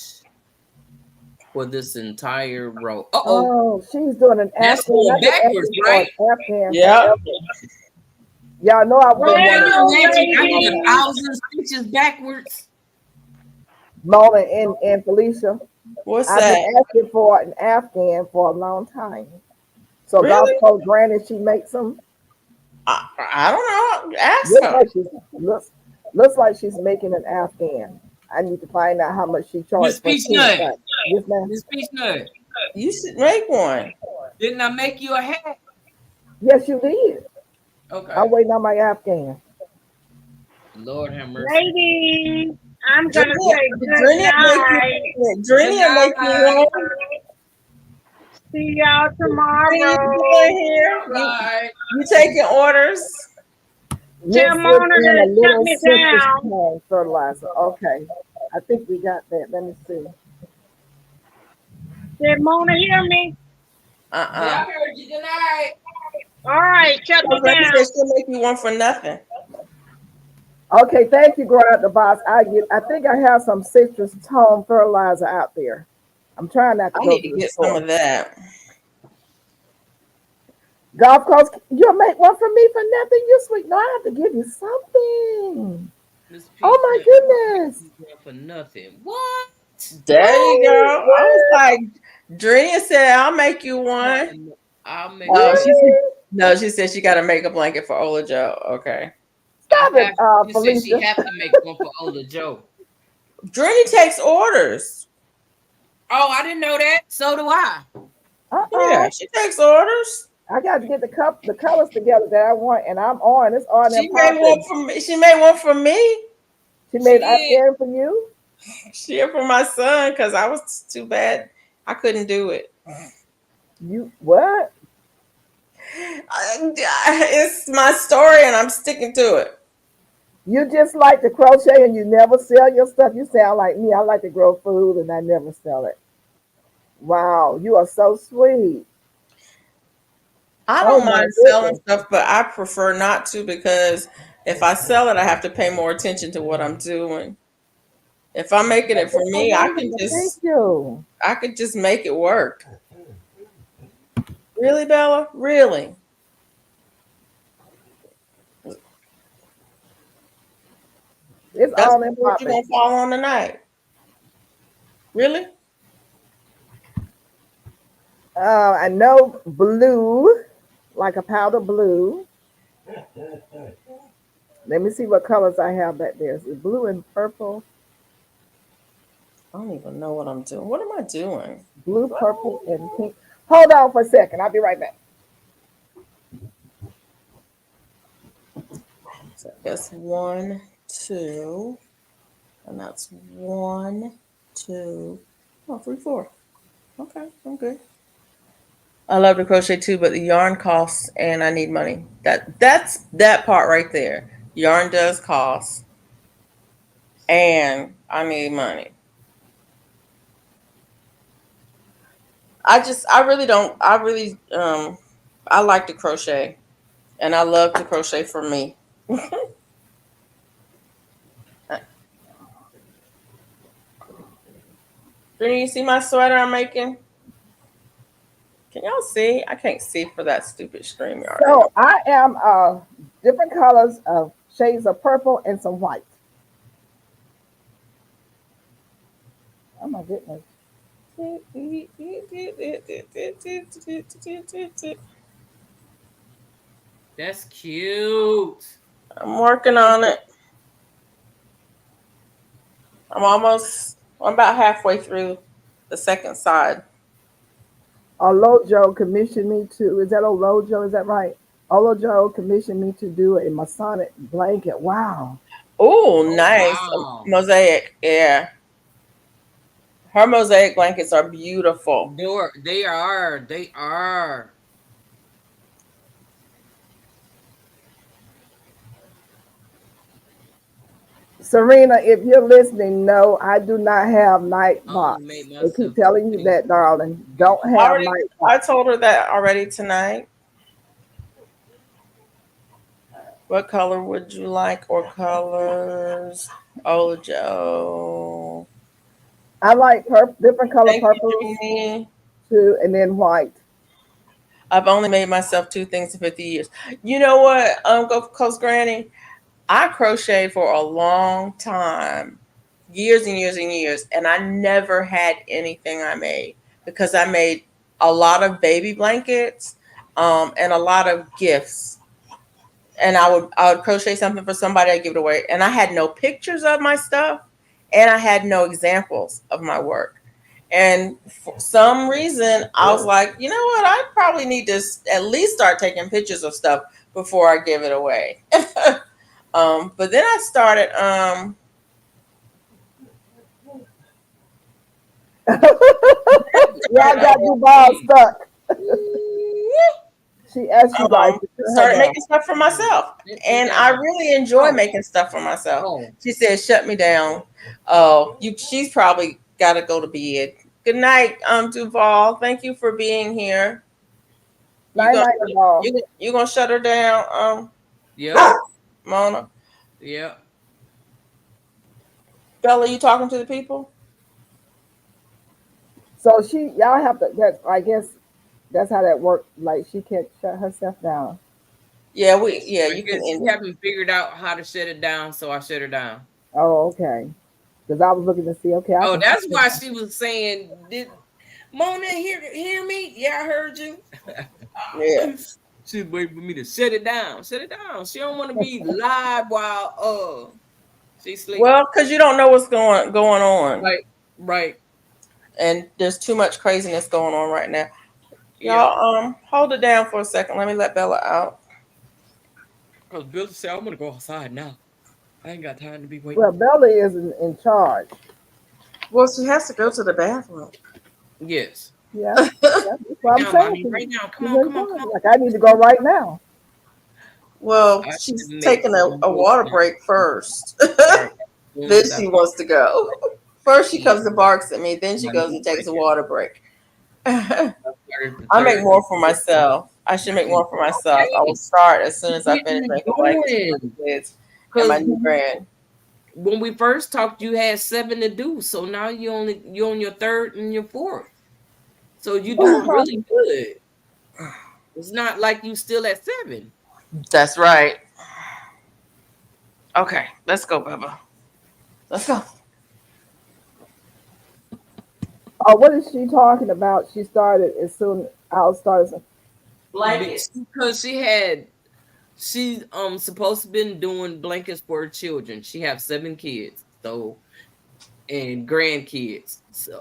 Speaker 1: for this entire row. Uh-oh.
Speaker 2: Oh, she's doing an
Speaker 1: That's
Speaker 2: Afghan.
Speaker 1: going
Speaker 2: I've been
Speaker 1: backwards,
Speaker 2: asking for
Speaker 1: right?
Speaker 2: an Afghan
Speaker 3: yeah.
Speaker 2: forever. Y'all know I've been
Speaker 1: Can
Speaker 2: wanting
Speaker 1: you
Speaker 4: Well,
Speaker 1: imagine? I need
Speaker 4: lady,
Speaker 1: 1,000 stitches backwards.
Speaker 2: Mona and Felicia.
Speaker 3: What's
Speaker 2: I've been
Speaker 3: that?
Speaker 2: asking for an Afghan for a long time. So Gulf
Speaker 3: Really?
Speaker 2: Coast Granny, she makes them.
Speaker 3: I don't know. Ask
Speaker 2: Looks
Speaker 3: her.
Speaker 2: like looks like she's making an Afghan. I need to find out how much she
Speaker 1: Miss
Speaker 2: charged for
Speaker 1: Peach
Speaker 2: 10
Speaker 1: Nut.
Speaker 2: cents. Yes, ma'am.
Speaker 1: Miss Peach Nut.
Speaker 3: You should make one.
Speaker 1: Didn't I make you a hat?
Speaker 2: Yes, you did.
Speaker 1: Okay.
Speaker 2: I'm waiting on my Afghan.
Speaker 1: Lord have mercy.
Speaker 4: ladies, I'm gonna
Speaker 3: Drini,
Speaker 4: say good
Speaker 3: Drini
Speaker 4: night.
Speaker 3: will make you one.
Speaker 4: See y'all
Speaker 3: Drini, you
Speaker 4: tomorrow.
Speaker 3: doing here?
Speaker 1: Right.
Speaker 3: You taking orders?
Speaker 4: Tell
Speaker 2: Mix it
Speaker 4: Mona
Speaker 2: in a
Speaker 4: to shut
Speaker 2: little
Speaker 4: me
Speaker 2: citrus
Speaker 4: down.
Speaker 2: corn fertilizer. Okay. I think we got that. Let me see.
Speaker 4: Did Mona hear me?
Speaker 3: Uh-uh.
Speaker 1: Yeah, I heard you tonight.
Speaker 4: All right, shut me
Speaker 3: Granny
Speaker 4: down.
Speaker 3: said she'll make you one for nothing.
Speaker 2: Okay, thank you, Grow Out the Box. I think I have some citrus tone fertilizer out there. I'm trying not to
Speaker 3: I
Speaker 2: go
Speaker 3: need
Speaker 2: to
Speaker 3: to
Speaker 2: the
Speaker 3: get some
Speaker 2: store.
Speaker 3: of that.
Speaker 2: Gulf Coast, you'll make one for me for nothing. You sweet. No, I have to give you something.
Speaker 1: Miss P
Speaker 2: Oh my
Speaker 1: said,
Speaker 2: goodness.
Speaker 1: for nothing. What?
Speaker 3: There you go.
Speaker 2: Wait,
Speaker 3: I was
Speaker 2: what?
Speaker 3: like, Drea said, I'll make you one.
Speaker 1: I'll make a
Speaker 3: Oh, she
Speaker 1: blanket.
Speaker 3: said,
Speaker 2: Really?
Speaker 3: no, she said she got to make a blanket for Ola Joe. Okay.
Speaker 2: Stop it,
Speaker 1: She said she
Speaker 2: Felicia.
Speaker 1: have to make one for Ola Joe.
Speaker 3: Drea takes orders.
Speaker 1: Oh, I didn't know that. So do I.
Speaker 3: Yeah,
Speaker 2: Uh-uh.
Speaker 3: she takes orders.
Speaker 2: I got to get the colors together that I want, and I'm on. It's on and
Speaker 3: She made one
Speaker 2: popping.
Speaker 3: for me. She made one for me.
Speaker 2: She
Speaker 1: She
Speaker 2: made I
Speaker 1: did.
Speaker 2: scared for you.
Speaker 3: She did for my son because I was too bad. I couldn't do it.
Speaker 2: You what?
Speaker 3: It's my story and I'm sticking to it.
Speaker 2: You just like to crochet and you never sell your stuff. You sound like me. I like to grow food and I never sell it. Wow, you are so sweet.
Speaker 3: I
Speaker 2: Oh
Speaker 3: don't
Speaker 2: my
Speaker 3: mind selling
Speaker 2: goodness.
Speaker 3: stuff, but I prefer not to because if I sell it, I have to pay more attention to what I'm doing. If I'm making it for
Speaker 2: It's so
Speaker 3: me,
Speaker 2: wonderful. Thank you.
Speaker 3: I could just make it work. Really, Bella? Really?
Speaker 2: It's
Speaker 3: That's
Speaker 2: on and
Speaker 3: what you're
Speaker 2: popping.
Speaker 3: gonna fall on tonight. Really?
Speaker 2: I know blue, like a powder blue. Let me see what colors I have back there. It's blue and purple,
Speaker 3: I don't even know what I'm doing. What am I doing?
Speaker 2: blue, purple, and pink. Hold on for a second. I'll be right back.
Speaker 3: So I guess 1, 2, and that's 1, 2, oh, 3, 4. Okay, I'm good. I love to crochet too, but the yarn costs and I need money. That's that part right there. Yarn does cost and I need money. I really don't I like to crochet and I love to crochet for me. Do you see my sweater I'm making? Can y'all see? I can't see for that stupid stream yard. I know.
Speaker 2: So I am different colors of shades of purple and some white. Oh my goodness.
Speaker 1: That's cute.
Speaker 3: I'm working on it. I'm about halfway through the second side.
Speaker 2: Olojo commissioned me to, is that Olojo? Is that right? Olojo commissioned me to do a Masonic blanket. Wow.
Speaker 3: Oh,
Speaker 1: Oh
Speaker 3: nice.
Speaker 1: wow.
Speaker 3: Mosaic. Yeah. Her mosaic blankets are beautiful.
Speaker 1: They are. They are.
Speaker 2: Serena, if you're listening, no, I do not have night
Speaker 1: I only made
Speaker 2: box. They keep
Speaker 1: myself two
Speaker 2: telling you
Speaker 1: pieces.
Speaker 2: that, darling. Don't have
Speaker 3: Already,
Speaker 2: night
Speaker 3: I
Speaker 2: box.
Speaker 3: told her that already tonight. What color would you like or colors? Oh, Joe.
Speaker 2: I like different color
Speaker 3: Thank
Speaker 2: purples
Speaker 3: you, Jeannie.
Speaker 2: too, and then white.
Speaker 3: I've only made myself two things in 50 years. You know what, Coach Granny? I crocheted for a long time, years and years and years, and I never had anything I made because I made a lot of baby blankets and a lot of gifts. And I would crochet something for somebody, I give it away, and I had no pictures of my stuff, and I had no examples of my work. And for some reason, I was like, you know what? I probably need to at least start taking pictures of stuff before I give it away. But then I started.
Speaker 2: Yeah, I got you ball stuck. She asked you guys to turn her
Speaker 3: Started
Speaker 2: down.
Speaker 3: making stuff for myself,
Speaker 1: Sit me
Speaker 3: and I
Speaker 1: down.
Speaker 3: really enjoy
Speaker 1: Oh,
Speaker 3: making stuff for myself.
Speaker 1: oh.
Speaker 3: She said, "Shut me down." Oh, she's probably got to go to bed. Good night, Duval. Thank you for being here. You
Speaker 2: Night
Speaker 3: gonna
Speaker 2: night ball.
Speaker 3: you gonna shut her down,
Speaker 1: Yep.
Speaker 3: Mona?
Speaker 1: Yep.
Speaker 3: Bella, you talking to the people?
Speaker 2: So y'all have to. That I guess that's how that works. Like she can't shut herself down.
Speaker 3: Yeah,
Speaker 1: I
Speaker 3: you can
Speaker 1: guess
Speaker 3: end
Speaker 1: she
Speaker 3: it.
Speaker 1: haven't figured out how to shut it down, so I shut her down.
Speaker 2: Oh, okay. Because I was looking to see. Okay, I
Speaker 1: Oh,
Speaker 2: can.
Speaker 1: that's why she was saying, "Did Mona hear me? Yeah, I heard you."
Speaker 3: Yeah.
Speaker 1: She's waiting for me to shut it down. Shut it down. She don't want to be live while she sleep.
Speaker 3: Well, because you don't know what's going on,
Speaker 1: Right, right.
Speaker 3: and there's too much craziness going on right now.
Speaker 1: Yeah.
Speaker 3: Y'all, hold it down for a second. Let me let Bella out.
Speaker 1: Because Bill said, "I'm gonna go outside now. I ain't got time to be
Speaker 2: Well,
Speaker 1: waiting."
Speaker 2: Bella is in charge.
Speaker 3: Well, she has to go to the bathroom.
Speaker 1: Yes.
Speaker 2: Yeah, yeah, that's what
Speaker 1: Right
Speaker 2: I'm
Speaker 1: now,
Speaker 2: saying.
Speaker 1: mommy. Right now. Come
Speaker 2: She's
Speaker 1: on,
Speaker 2: in
Speaker 1: come on, come
Speaker 2: charge.
Speaker 1: on.
Speaker 2: Like I need to go right now.
Speaker 3: Well,
Speaker 1: I
Speaker 3: she's
Speaker 1: should make
Speaker 3: taking
Speaker 1: some
Speaker 3: a
Speaker 1: roast
Speaker 3: water
Speaker 1: now.
Speaker 3: break first.
Speaker 1: All right. As soon
Speaker 3: Then
Speaker 1: as I
Speaker 3: she wants to go. First, she
Speaker 1: eat
Speaker 3: comes and barks at me. Then she
Speaker 1: my
Speaker 3: goes
Speaker 1: meat
Speaker 3: and takes
Speaker 1: right
Speaker 3: a
Speaker 1: here.
Speaker 3: water break. I
Speaker 1: I started the
Speaker 3: make
Speaker 1: third.
Speaker 3: more for myself. I should make more for myself. I will
Speaker 1: Okay.
Speaker 3: start as soon as I finish
Speaker 1: Getting it
Speaker 3: making blankets for
Speaker 1: going.
Speaker 3: my kids and my
Speaker 1: Because
Speaker 3: new grand.
Speaker 1: when we first talked, you had 7 to do. So now you're on your third and your fourth. So you're doing really good. It's not like you still at 7.
Speaker 3: That's right. Okay, let's go, Bubba. Let's go.
Speaker 2: Oh, what is she talking about? She started as soon. I'll start.
Speaker 3: Blankets.
Speaker 1: Because she's supposed to been doing blankets for her children. She have 7 kids. So and grandkids.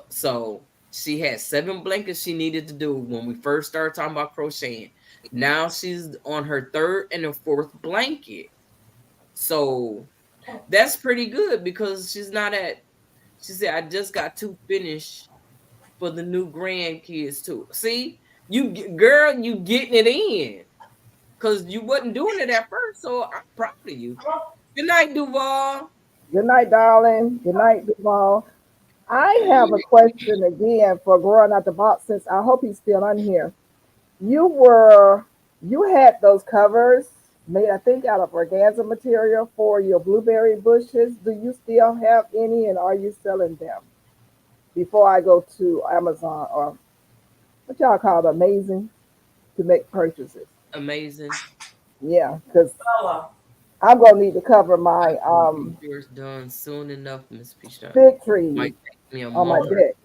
Speaker 1: So she had 7 blankets she needed to do when we first started talking about crocheting. Now she's on her third and her fourth blanket. So that's pretty good because she's not at she said I just got 2 finished for the new grandkids too. See, girl, you getting it in because you wasn't doing it at first. So I'm proud of you. Good night, Duval.
Speaker 2: Good night, darling. Good night, Duval. I have a question again for growing out the box. Since I hope he's still on here. You were you had those covers made, I think, out of organza material for your blueberry bushes. Do you still have any, and are you selling them? Before I go to Amazon or what y'all call it, Amazing, to make purchases.
Speaker 1: Amazing.
Speaker 2: Yeah, because
Speaker 3: Bella.
Speaker 2: I'm gonna need to cover
Speaker 1: I
Speaker 2: my
Speaker 1: will get yours done soon enough, Miss Pisha.
Speaker 2: fig trees
Speaker 1: Might take me a
Speaker 2: on my
Speaker 1: month,
Speaker 2: deck.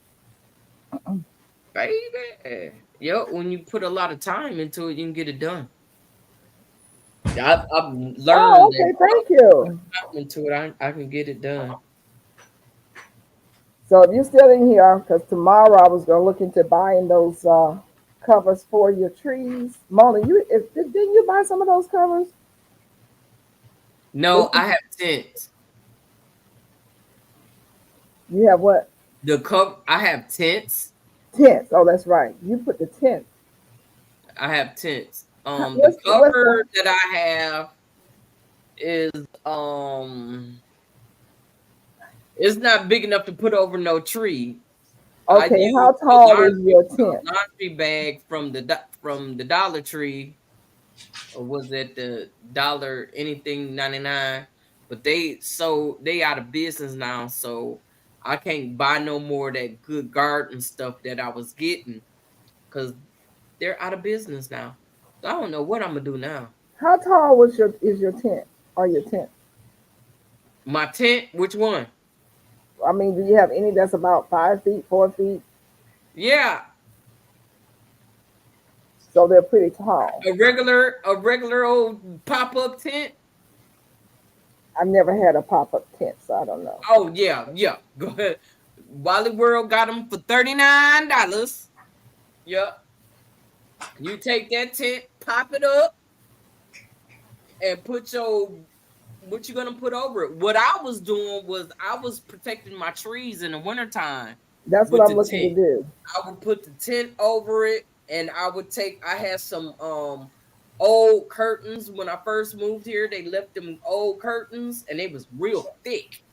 Speaker 1: baby. Yo, when you put a lot of time into it, you can get it done. I've
Speaker 2: Oh,
Speaker 1: learned that
Speaker 2: okay, thank you.
Speaker 1: time into it, I can get it done.
Speaker 2: So if you're still in here, because tomorrow I was gonna look into buying those covers for your trees. Mona, didn't you buy some of those covers?
Speaker 1: No, I have tents.
Speaker 2: You have what?
Speaker 1: I have tents.
Speaker 2: Tents. Oh, that's right. You put the tent.
Speaker 1: I have tents. The
Speaker 2: What's the?
Speaker 1: cover that I have is um it's not big enough to put over no tree. I
Speaker 2: Okay,
Speaker 1: use
Speaker 2: how tall is your tent?
Speaker 1: a laundry bag from the Dollar Tree, or was it the dollar anything 99? But they out of business now, so I can't buy no more of that good garden stuff that I was getting because they're out of business now. So I don't know what I'm gonna do now.
Speaker 2: How tall was your is your tent or your tent?
Speaker 1: My tent, which one?
Speaker 2: I mean, do you have any that's about 5 feet, 4 feet?
Speaker 1: Yeah,
Speaker 2: So they're pretty tall.
Speaker 1: a regular old pop up tent.
Speaker 2: I've never had a pop up tent, so I don't know.
Speaker 1: Oh yeah, yeah. Go ahead. Wally World got them for $39. Yep. You take that tent, pop it up, and put your what you gonna put over it. What I was doing was I was protecting my trees in the wintertime
Speaker 2: That's what
Speaker 1: with
Speaker 2: I'm
Speaker 1: the
Speaker 2: looking to
Speaker 1: tent.
Speaker 2: do.
Speaker 1: I would put the tent over it, and I had some old curtains when I first moved here. They left them old curtains and they was real thick.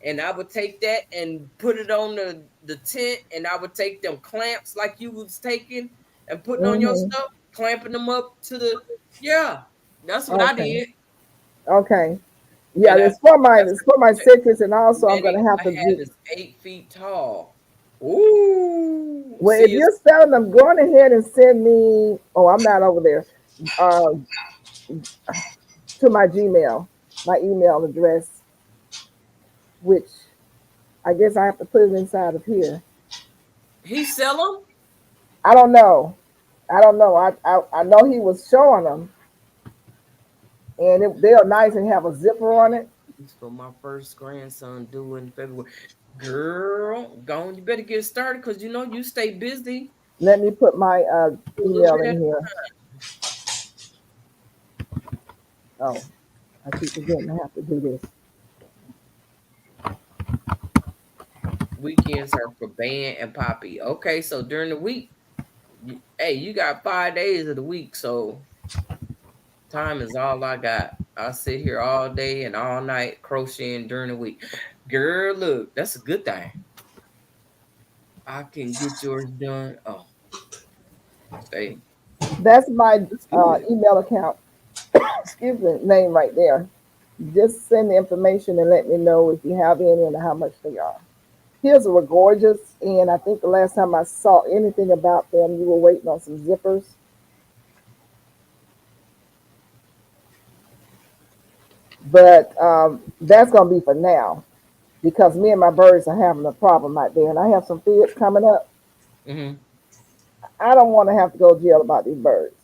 Speaker 1: And I would take that and put it on the tent, and I would take them clamps like you was taking and putting on your
Speaker 2: Hmm.
Speaker 1: stuff, clamping them up to the yeah. That's what I
Speaker 2: Okay.
Speaker 1: did.
Speaker 2: Okay. Yeah,
Speaker 1: And
Speaker 2: it's for my citrus, and also I'm
Speaker 1: many
Speaker 2: gonna have
Speaker 1: I
Speaker 2: to
Speaker 1: have
Speaker 2: get.
Speaker 1: is 8 feet tall. Ooh,
Speaker 2: Well, if
Speaker 1: see, it's
Speaker 2: you're selling them, go on ahead and send me. Oh, I'm not over there. Uh, to my Gmail, my email address, which I guess I have to put it inside of here.
Speaker 1: He sell them?
Speaker 2: I don't know. I don't know. I know he was showing them, and they're nice and have a zipper on it.
Speaker 1: It's for my first grandson due in February. Girl, go on. You better get started because you know you stay busy.
Speaker 2: Let me put my
Speaker 1: A little
Speaker 2: email
Speaker 1: bit
Speaker 2: in
Speaker 1: at
Speaker 2: here. Oh, I keep forgetting I have to do this.
Speaker 1: weekends are for Band and Poppy. Okay, so during the week, hey, you got 5 days of the week, so time is all I got. I sit here all day and all night crocheting during the week. Girl, look, that's a good thing. I can get yours done. Oh, say
Speaker 2: That's my
Speaker 1: that's good.
Speaker 2: email account. Excuse me, name right there. Just send the information and let me know if you have any and how much they are. His were gorgeous, and I think the last time I saw anything about them, you were waiting on some zippers. But that's gonna be for now because me and my birds are having a problem out there, and I have some fibs coming up.
Speaker 1: Mm-hmm.
Speaker 2: I don't want to have to go to jail about these birds.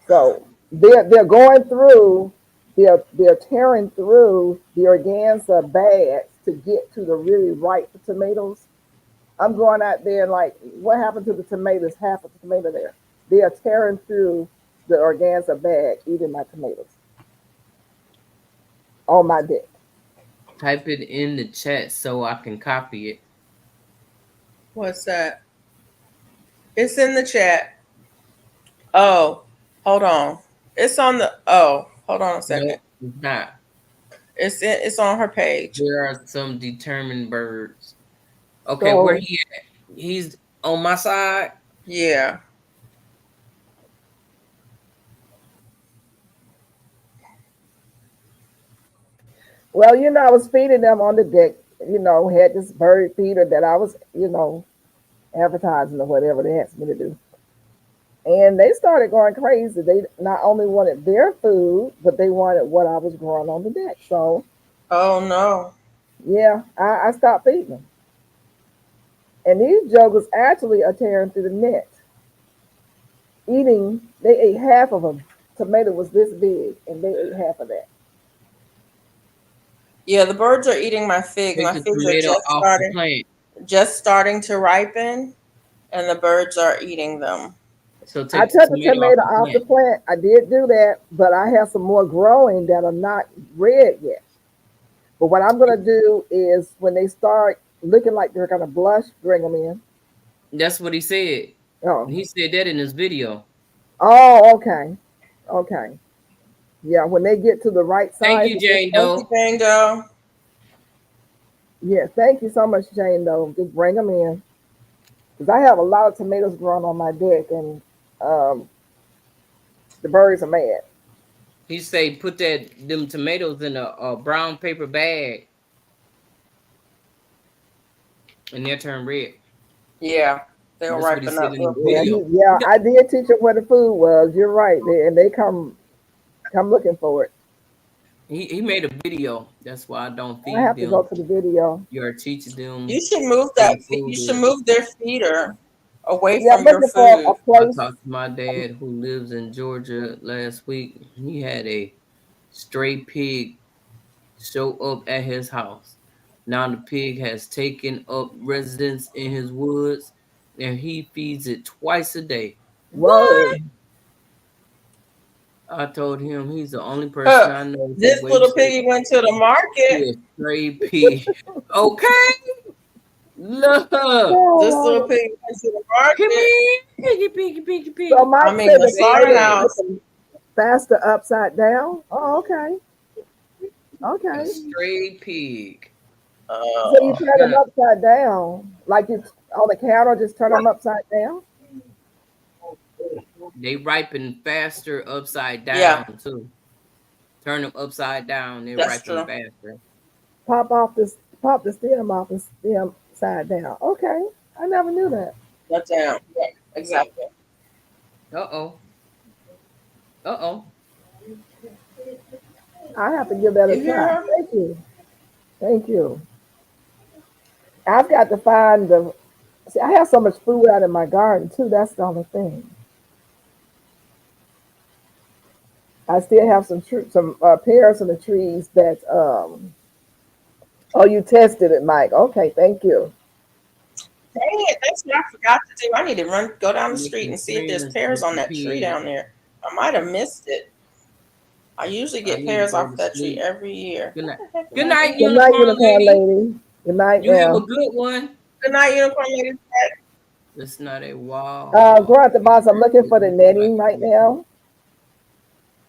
Speaker 2: So they're going through, they're tearing through the organza bags to get to the really ripe tomatoes. I'm going out there and like, what happened to the tomatoes? Half of the tomato there. They are tearing through the organza bag, eating my tomatoes on my deck.
Speaker 1: Type it in the chat so I can copy it.
Speaker 3: What's that? It's in the chat. Oh, hold on. It's on the. Oh, hold on a second.
Speaker 1: No, it's not.
Speaker 3: It's on her page.
Speaker 1: There are some determined birds. Okay, where
Speaker 2: So,
Speaker 1: he at? He's on my side.
Speaker 3: Yeah.
Speaker 2: well, I was feeding them on the deck. Had this bird feeder that I was, advertising or whatever they asked me to do. And they started going crazy. They not only wanted their food, but they wanted what I was growing on the deck. So,
Speaker 3: Oh no.
Speaker 2: yeah, I stopped feeding them. And these jokers actually are tearing through the net, eating. They ate half of a tomato was this big, and they ate half of that.
Speaker 3: Yeah, the birds are eating my figs.
Speaker 1: Take
Speaker 3: My
Speaker 1: the
Speaker 3: figs are
Speaker 1: tomato off the plant.
Speaker 3: just starting to ripen, and the birds are eating them.
Speaker 1: So
Speaker 2: I
Speaker 1: take the
Speaker 2: took the
Speaker 1: tomato off
Speaker 2: tomato
Speaker 1: the
Speaker 2: off the
Speaker 1: plant.
Speaker 2: plant. I did do that, but I have some more growing that are not red yet. But what I'm gonna do is when they start looking like they're gonna blush, bring them in.
Speaker 1: That's what he said.
Speaker 2: Oh,
Speaker 1: He said that in his video.
Speaker 2: oh, okay, okay, yeah. When they get to the right
Speaker 1: Thank
Speaker 2: size,
Speaker 1: you, Jane
Speaker 3: Thank you,
Speaker 1: Doe.
Speaker 3: Jane Doe.
Speaker 2: yeah. Thank you so much, Jane. Though, just bring them in because I have a lot of tomatoes growing on my deck, and um, the birds are mad.
Speaker 1: He say put them tomatoes in a brown paper bag and they'll turn red.
Speaker 3: Yeah, they'll
Speaker 1: That's what he
Speaker 3: ripen
Speaker 1: said
Speaker 3: up
Speaker 1: in
Speaker 3: real
Speaker 1: the
Speaker 2: Yeah,
Speaker 3: quick.
Speaker 1: video.
Speaker 2: I did teach them where the food was. You're right, and they come looking for it.
Speaker 1: He made a video. That's why I don't
Speaker 2: I
Speaker 1: feed
Speaker 2: have to go
Speaker 1: them.
Speaker 2: to the video.
Speaker 1: You're teaching them
Speaker 3: You should move
Speaker 1: where
Speaker 3: that.
Speaker 1: the
Speaker 3: You
Speaker 1: food
Speaker 3: should
Speaker 1: is.
Speaker 3: move their feeder away
Speaker 2: Yeah, I'm
Speaker 3: from your
Speaker 2: looking for a
Speaker 3: food.
Speaker 1: I
Speaker 2: place.
Speaker 1: talked to my dad who lives in Georgia last week. He had a stray pig show up at his house. Now the pig has taken up residence in his woods and he feeds it twice a day.
Speaker 2: Whoa.
Speaker 3: What?
Speaker 1: I told him he's the only person
Speaker 3: Huh.
Speaker 1: I know who
Speaker 3: This little
Speaker 1: wakes up
Speaker 3: piggy went to the
Speaker 1: to
Speaker 3: market.
Speaker 1: a stray pig. Okay, look,
Speaker 3: This little
Speaker 2: Oh,
Speaker 3: piggy went to the
Speaker 1: come
Speaker 3: market.
Speaker 1: here, piggy, piggy, piggy,
Speaker 2: so
Speaker 1: piggy.
Speaker 2: Mike
Speaker 3: I mean,
Speaker 2: said
Speaker 3: the
Speaker 2: the bird is
Speaker 1: Baby,
Speaker 3: slaughterhouse.
Speaker 2: ripping faster upside down. Oh, okay.
Speaker 1: a
Speaker 2: Okay.
Speaker 1: stray pig.
Speaker 2: So you
Speaker 3: Oh,
Speaker 2: turn them upside down, like it's on the counter, just turn them upside down.
Speaker 1: They ripen faster upside
Speaker 3: yeah,
Speaker 1: down too. Turn them upside down, they
Speaker 3: that's
Speaker 1: ripen
Speaker 3: true.
Speaker 1: faster.
Speaker 2: Pop the stem off and stem side down. Okay. I never knew that.
Speaker 3: That's down. Yeah, exactly.
Speaker 1: Uh oh. Uh-oh.
Speaker 2: I have to give that a
Speaker 3: You hear
Speaker 2: try.
Speaker 3: her?
Speaker 2: Thank you. Thank you. I've got to find the. See, I have so much food out in my garden too. That's the only thing. I still have some pears in the trees that. Oh, you tested it, Mike. Okay, thank you.
Speaker 3: Dang it, that's what I forgot to do. I need to go down the street
Speaker 1: Making
Speaker 3: and see if there's
Speaker 1: friends
Speaker 3: pears on that tree
Speaker 1: disappeared.
Speaker 3: down there. I might have missed it. I usually
Speaker 1: I
Speaker 3: get
Speaker 1: need to
Speaker 3: pears
Speaker 1: go
Speaker 3: off
Speaker 1: to
Speaker 3: that tree
Speaker 1: sleep.
Speaker 3: every year.
Speaker 1: Good
Speaker 3: What
Speaker 1: night.
Speaker 3: the heck am
Speaker 1: Good
Speaker 3: I
Speaker 1: night,
Speaker 3: doing?
Speaker 2: Good night,
Speaker 1: unicorn
Speaker 2: unicorn
Speaker 1: lady.
Speaker 2: lady. Good night
Speaker 1: You have a
Speaker 2: now.
Speaker 1: good one.
Speaker 3: Good night, unicorn lady.
Speaker 1: It's not a wow.
Speaker 2: Go out the box. I'm looking for the netting right now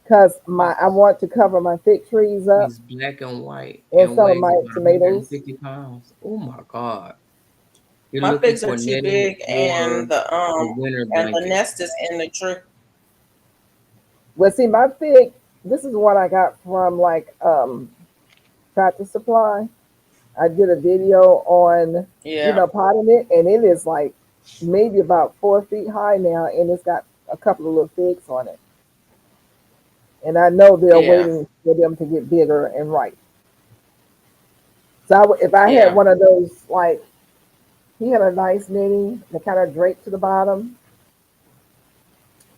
Speaker 2: because I want to cover my fig trees up
Speaker 1: He's black and white
Speaker 2: and
Speaker 1: and
Speaker 2: some of
Speaker 1: weighs
Speaker 2: my
Speaker 1: about
Speaker 2: tomatoes.
Speaker 1: 150 pounds. Oh my God. You're
Speaker 3: My
Speaker 1: looking
Speaker 3: figs are
Speaker 1: for
Speaker 3: too
Speaker 1: netting
Speaker 3: big,
Speaker 1: or a winter
Speaker 3: and the
Speaker 1: blanket.
Speaker 3: nest is in the tree.
Speaker 2: Well, see, my fig. This is what I got from like Tractor Supply. I did a video on
Speaker 3: Yeah,
Speaker 2: potting it, and it is like maybe about 4 feet high now, and it's got a couple of little figs on it. And I know they're
Speaker 3: yeah,
Speaker 2: waiting for them to get bigger and ripe. So if I had
Speaker 3: yeah.
Speaker 2: one of those, like he had a nice knitting that kind of draped to the bottom,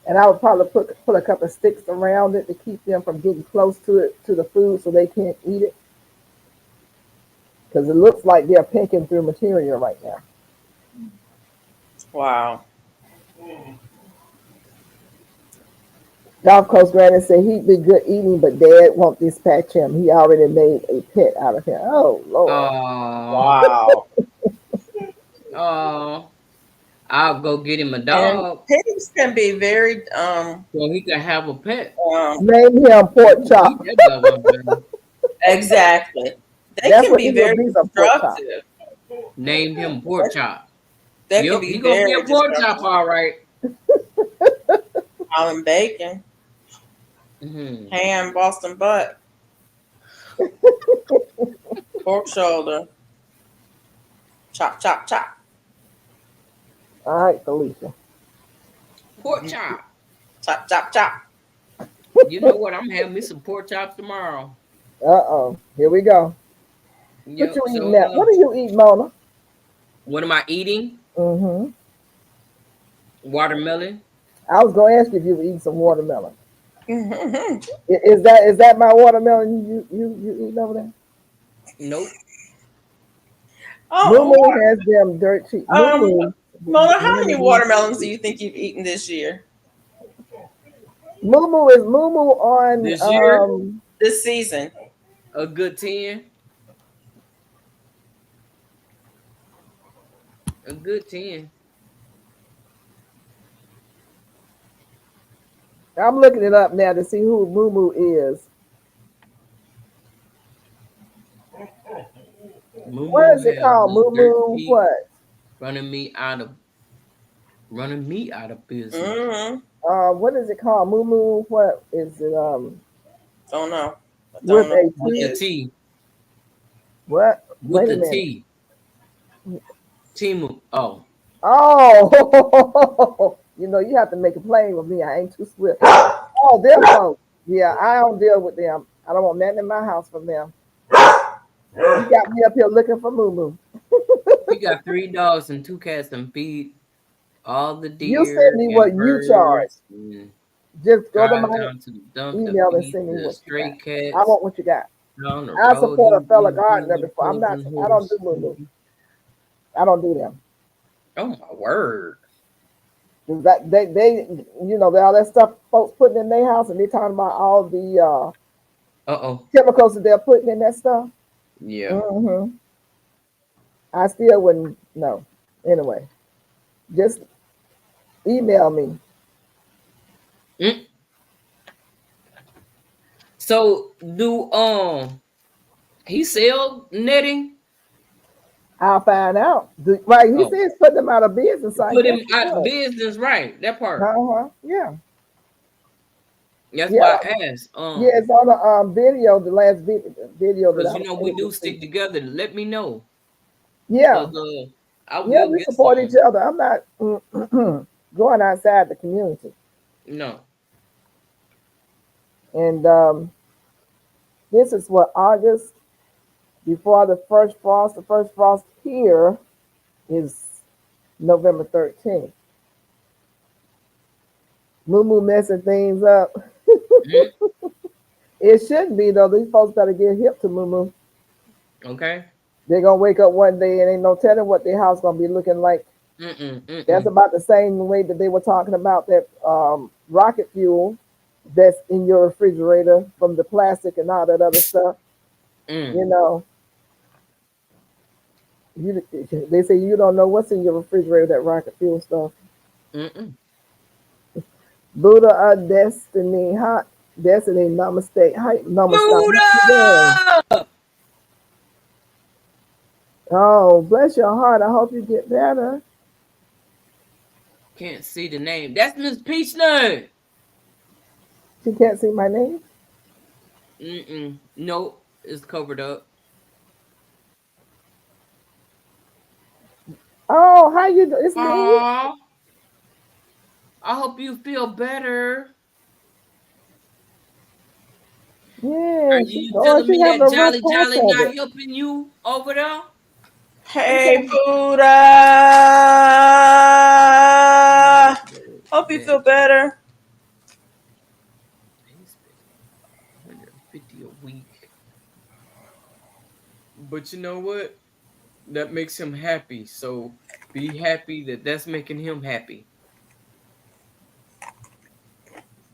Speaker 2: and I would probably put a couple of sticks around it to keep them from getting close to it to the food, so they can't eat it because it looks like they're picking through material right now.
Speaker 3: Wow.
Speaker 2: Golf Coast Granny said he'd be good eating, but Dad won't dispatch him. He already made a pet out of him. Oh Lord!
Speaker 1: Oh,
Speaker 3: Wow.
Speaker 1: oh. I'll go get him a
Speaker 3: And
Speaker 1: dog
Speaker 3: pigs can be very
Speaker 1: so he can have a pet.
Speaker 2: Name him
Speaker 1: He
Speaker 2: Pork
Speaker 1: can eat
Speaker 2: Chop.
Speaker 1: that doggone thing.
Speaker 3: exactly. They
Speaker 2: That's
Speaker 3: can
Speaker 2: what he
Speaker 3: be
Speaker 2: would
Speaker 3: very
Speaker 2: be, some pork chop.
Speaker 3: destructive.
Speaker 1: Named him Pork Chop.
Speaker 3: They can
Speaker 1: Yep,
Speaker 3: be
Speaker 1: he gonna be
Speaker 3: very
Speaker 1: a pork chop,
Speaker 3: destructive.
Speaker 1: all right.
Speaker 3: Holland bacon,
Speaker 1: Mm-hmm.
Speaker 3: ham, Boston butt, pork shoulder, chop, chop, chop,
Speaker 2: All right, Felicia.
Speaker 1: Pork chop.
Speaker 3: chop, chop, chop.
Speaker 1: You know what? I'm having me some pork chops tomorrow.
Speaker 2: Uh-oh. Here we go. What you
Speaker 1: Yep.
Speaker 2: eating
Speaker 1: So,
Speaker 2: now? What do you eat, Mona?
Speaker 1: what am I eating?
Speaker 2: Mm-hmm.
Speaker 1: Watermelon.
Speaker 2: I was gonna ask you if you were eating some watermelon.
Speaker 3: oh,
Speaker 2: Is that my watermelon you eating over there?
Speaker 1: Nope.
Speaker 2: Moo
Speaker 3: what?
Speaker 2: has them dirt cheap.
Speaker 3: Um,
Speaker 2: Moo
Speaker 3: Mona, how many watermelons do you think you've eaten this year,
Speaker 2: Moo on
Speaker 1: This year,
Speaker 3: this season?
Speaker 1: a good 10. A good 10.
Speaker 2: I'm looking it up now to see who Moo is. What
Speaker 1: Moo
Speaker 2: is it
Speaker 1: have
Speaker 2: called?
Speaker 1: the dirt cheap
Speaker 2: What?
Speaker 1: running me out of business.
Speaker 3: Mm-hmm.
Speaker 2: What is it called? What is it?
Speaker 3: Don't know. I don't
Speaker 2: With
Speaker 3: know
Speaker 2: a
Speaker 3: what
Speaker 1: With
Speaker 3: that
Speaker 1: the
Speaker 2: T?
Speaker 3: is.
Speaker 1: T.
Speaker 2: What?
Speaker 1: With
Speaker 2: Wait a
Speaker 1: the
Speaker 2: minute.
Speaker 1: T. Timu. Oh.
Speaker 2: Oh, you have to make a play with me. I ain't too swift. Oh, them folks. Yeah, I don't deal with them. I don't want nothing in my house from them. You got me up here looking for Moo.
Speaker 1: He got 3 dogs and 2 cats and feed all the
Speaker 2: You send
Speaker 1: deer
Speaker 2: me what
Speaker 1: and
Speaker 2: you charge.
Speaker 1: birds and
Speaker 2: Just go to
Speaker 1: drive
Speaker 2: my
Speaker 1: down to the dump to
Speaker 2: email and
Speaker 1: feed
Speaker 2: send me
Speaker 1: the
Speaker 2: what you got.
Speaker 1: stray
Speaker 2: I
Speaker 1: cats
Speaker 2: want what you got.
Speaker 1: down the
Speaker 2: I
Speaker 1: road.
Speaker 2: support a fellow
Speaker 1: He
Speaker 2: gardener
Speaker 1: feeding
Speaker 2: before.
Speaker 1: the
Speaker 2: I don't do
Speaker 1: horse.
Speaker 2: Moo. I don't do them.
Speaker 1: Oh my word.
Speaker 2: 'Cause that all that stuff folks putting in their house, and they talking about all the
Speaker 1: Uh-oh.
Speaker 2: chemicals that they're putting in that stuff.
Speaker 1: Yeah.
Speaker 2: Hmm. I still wouldn't know. Anyway, just email me.
Speaker 1: Mm. So do he sell netting?
Speaker 2: I'll find out. Right, he
Speaker 1: Oh,
Speaker 2: says put them out of business. So I
Speaker 1: put
Speaker 2: guess
Speaker 1: him
Speaker 2: he
Speaker 1: out of
Speaker 2: does.
Speaker 1: business, right? That part.
Speaker 2: Uh-huh. Yeah.
Speaker 1: That's
Speaker 2: Yeah.
Speaker 1: why I asked.
Speaker 2: Yeah. It's on the video, the last video that
Speaker 1: Because
Speaker 2: I was
Speaker 1: we
Speaker 2: able
Speaker 1: do
Speaker 2: to see.
Speaker 1: stick together. Let me know.
Speaker 2: Yeah.
Speaker 1: Cause I
Speaker 2: Yeah.
Speaker 1: will
Speaker 2: We
Speaker 1: get
Speaker 2: support each
Speaker 1: some.
Speaker 2: other. I'm not going outside the community.
Speaker 1: No.
Speaker 2: And this is what August before the first frost. The first frost here is November 13th. Moo Moo messing things up.
Speaker 1: Mm,
Speaker 2: It shouldn't be though. These folks better get hip to Moo Moo.
Speaker 1: okay.
Speaker 2: They're gonna wake up one day and ain't no telling what their house gonna be looking like.
Speaker 1: Mm-mm,
Speaker 2: That's
Speaker 1: mm-mm,
Speaker 2: about the same way that they were talking about that rocket fuel that's in your refrigerator from the plastic and all that other stuff.
Speaker 1: mm,
Speaker 2: You know, they say you don't know what's in your refrigerator, that rocket fuel stuff.
Speaker 1: mm-mm.
Speaker 2: Buddha Destiny Hot Destiny Namaste Hi Namaste. How you doing?
Speaker 1: Buddha!
Speaker 2: Oh, bless your heart. I hope you get better.
Speaker 1: Can't see the name. That's Miss Peach Nut.
Speaker 2: She can't see my name.
Speaker 1: Mm-mm. Nope. It's covered up.
Speaker 2: Oh, how you do? It's me.
Speaker 1: Aw. I hope you feel better. Are
Speaker 2: Yeah, she's
Speaker 1: you
Speaker 2: going.
Speaker 1: telling
Speaker 2: She
Speaker 1: me
Speaker 2: having
Speaker 1: that
Speaker 2: a rough
Speaker 1: Jolly
Speaker 2: patch
Speaker 1: Jolly
Speaker 2: of
Speaker 1: not
Speaker 2: it.
Speaker 1: helping you over there?
Speaker 3: Hey,
Speaker 2: Okay.
Speaker 3: Buddha. Hope you feel
Speaker 1: Man,
Speaker 3: better.
Speaker 1: he's spending 150 a week. But you know what? That makes him happy. So be happy that that's making him happy.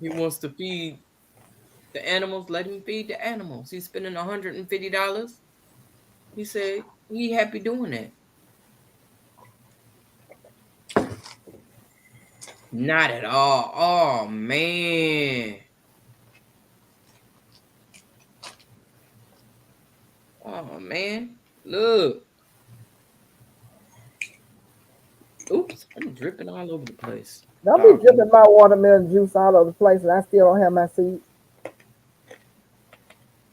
Speaker 1: He wants to feed the animals. Let him feed the animals. He's spending $150. He said he happy doing that. Not at all. Oh man. Oh man. Look. Oops. I'm dripping all over the place.
Speaker 2: Don't be
Speaker 1: Dog.
Speaker 2: dripping my watermelon juice all over the place, and I still don't have my seed.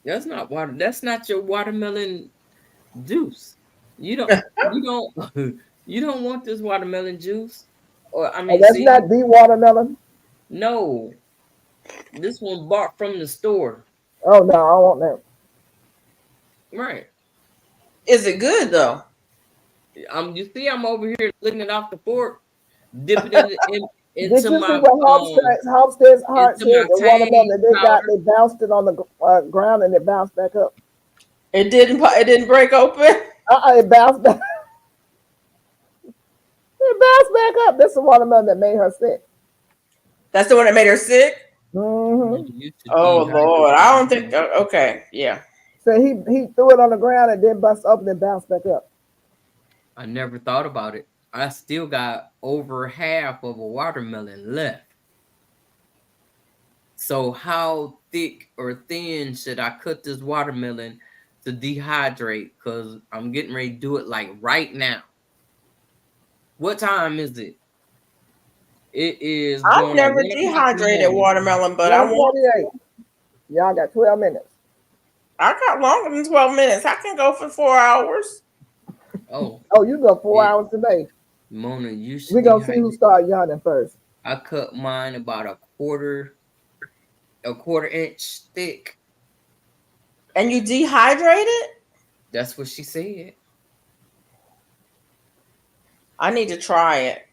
Speaker 1: That's not water. That's not your watermelon juice. You don't you don't want this watermelon juice. Or I
Speaker 2: Oh,
Speaker 1: mean
Speaker 2: that's not
Speaker 1: see,
Speaker 2: the watermelon.
Speaker 1: no. This one bought from the store.
Speaker 2: Oh no, I want that.
Speaker 1: Right.
Speaker 3: Is it good though?
Speaker 1: You see I'm over here licking it off the fork, dipping it
Speaker 2: Did
Speaker 1: into
Speaker 2: you see
Speaker 1: my
Speaker 2: what Hofstede's Heart
Speaker 1: into
Speaker 2: said?
Speaker 1: my
Speaker 2: The watermelon
Speaker 1: tang
Speaker 2: that they got,
Speaker 1: powder.
Speaker 2: they bounced it on the ground and it bounced back up.
Speaker 3: It didn't. It didn't break open.
Speaker 2: It bounced back. It bounced back up. This is the watermelon that made her sick.
Speaker 3: That's the one that made her sick.
Speaker 1: No,
Speaker 2: Mm-hmm.
Speaker 1: you should
Speaker 3: Oh
Speaker 1: dehydrate
Speaker 3: Lord,
Speaker 1: that
Speaker 3: I don't think.
Speaker 1: watermelon.
Speaker 3: Okay, yeah.
Speaker 2: So he threw it on the ground and then bust open and bounced back up.
Speaker 1: I never thought about it. I still got over half of a watermelon left. So how thick or thin should I cut this watermelon to dehydrate? Because I'm getting ready to do it like right now. What time is it? It is
Speaker 3: I've
Speaker 1: going on
Speaker 3: never
Speaker 1: 1 o'clock in the
Speaker 3: dehydrated
Speaker 1: morning.
Speaker 3: watermelon, but I want to.
Speaker 2: 1:48. Y'all got 12 minutes.
Speaker 3: I got longer than 12 minutes. I can go for 4 hours.
Speaker 1: Oh,
Speaker 2: Oh, you go four
Speaker 1: it,
Speaker 2: hours today.
Speaker 1: Mona, you
Speaker 2: We
Speaker 1: should
Speaker 2: gonna see who
Speaker 1: dehydrate.
Speaker 2: start yawning first.
Speaker 1: I cut mine about a quarter inch thick.
Speaker 3: And you dehydrate it?
Speaker 1: That's what she said.
Speaker 3: I need to try it.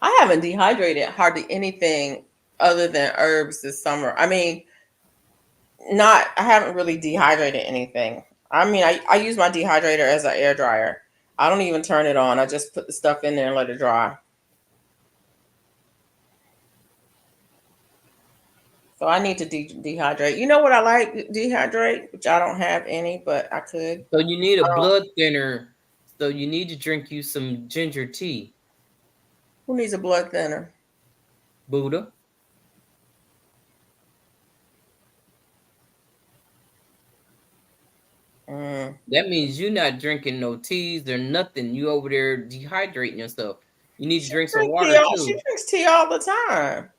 Speaker 3: I haven't dehydrated hardly anything other than herbs this summer. I mean, not I haven't really dehydrated anything. I mean, I use my dehydrator as an air dryer. I don't even turn it on. I just put the stuff in there and let it dry. So I need to dehydrate. You know what I like to dehydrate, which I don't have any, but I could.
Speaker 1: So you need a
Speaker 3: Um,
Speaker 1: blood thinner. So you need to drink you some ginger tea,
Speaker 3: who needs a blood thinner?
Speaker 1: Buddha.
Speaker 3: Mm.
Speaker 1: That means you're not drinking no teas or nothing. You over there dehydrating yourself. You need to drink some water
Speaker 3: She
Speaker 1: too.
Speaker 3: drinks tea all the time.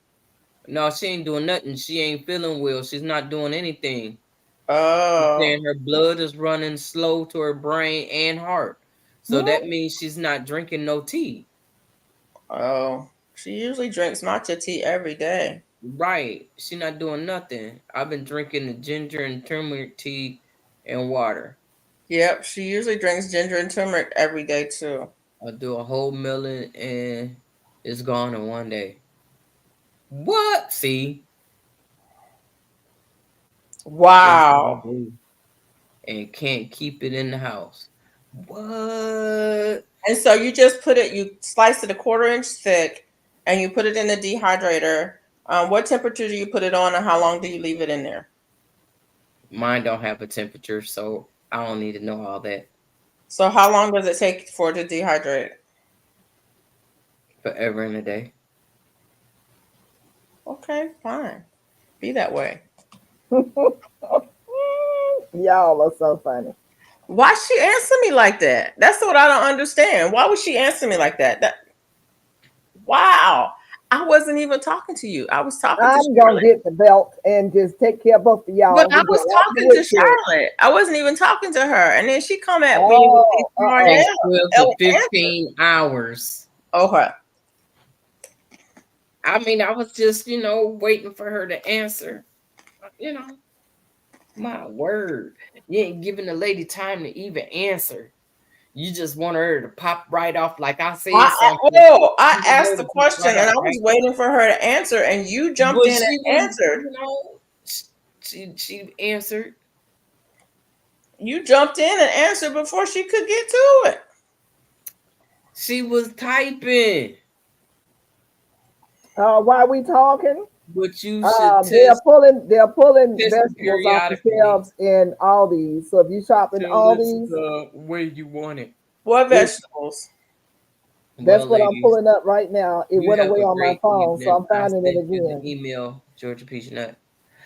Speaker 1: No, she ain't doing nothing. She ain't feeling well. She's not doing anything. She's
Speaker 3: Oh,
Speaker 1: saying her blood is running slow to her brain and heart. So
Speaker 2: Hmm?
Speaker 1: that means she's not drinking no tea.
Speaker 3: oh. She usually drinks matcha tea every day.
Speaker 1: Right. She not doing nothing. I've been drinking the ginger and turmeric tea and water.
Speaker 3: Yep, she usually drinks ginger and turmeric every day too.
Speaker 1: I do a whole million and it's gone in one day. What? See? That's what I
Speaker 3: Wow.
Speaker 1: do. And can't keep it in the house. What?
Speaker 3: And so you just put it, you slice it a 1/4 inch thick and you put it in the dehydrator. What temperature do you put it on and how long do you leave it in there?
Speaker 1: Mine don't have a temperature, so I don't need to know all that.
Speaker 3: So how long does it take for it to dehydrate?
Speaker 1: Forever and a day.
Speaker 3: Okay, fine. Be that way.
Speaker 2: Y'all are so funny.
Speaker 3: Why she answer me like that? That's what I don't understand. Why would she answer me like that? Wow. I wasn't even talking to you. I was talking to
Speaker 2: I'm gonna
Speaker 3: Charlotte.
Speaker 2: get the belt and just take care of both of y'all.
Speaker 3: But I
Speaker 2: We
Speaker 3: was
Speaker 2: go right
Speaker 3: talking
Speaker 2: with
Speaker 3: to
Speaker 2: it.
Speaker 3: Charlotte. I wasn't even talking to her. And then she come at me with
Speaker 2: Oh,
Speaker 3: these smart
Speaker 1: Takes
Speaker 3: ass
Speaker 1: 12 to 15 hours.
Speaker 3: Okay.
Speaker 1: I mean, I was just, waiting for her to answer. My word. You ain't giving the lady time to even answer. You just want her to pop right off like I said something.
Speaker 3: I asked the question and I was waiting for her to answer, and you jumped in and answered.
Speaker 1: She answered.
Speaker 3: You jumped in and answered before she could get to it.
Speaker 1: She was typing.
Speaker 2: Why are we talking?
Speaker 1: But you should
Speaker 2: they're pulling
Speaker 1: test
Speaker 2: vegetables off the shelves in Aldi's. So if you shop in Aldi's,
Speaker 1: the way you want it.
Speaker 3: What vegetables?
Speaker 2: That's
Speaker 1: Well,
Speaker 2: what
Speaker 1: ladies,
Speaker 2: I'm pulling up right now. It
Speaker 1: you
Speaker 2: went
Speaker 1: have
Speaker 2: away
Speaker 1: a
Speaker 2: on my
Speaker 1: great
Speaker 2: phone, so I'm
Speaker 1: evening. I
Speaker 2: finding it
Speaker 1: sent you
Speaker 2: again.
Speaker 1: the email, Georgia Peach Nut.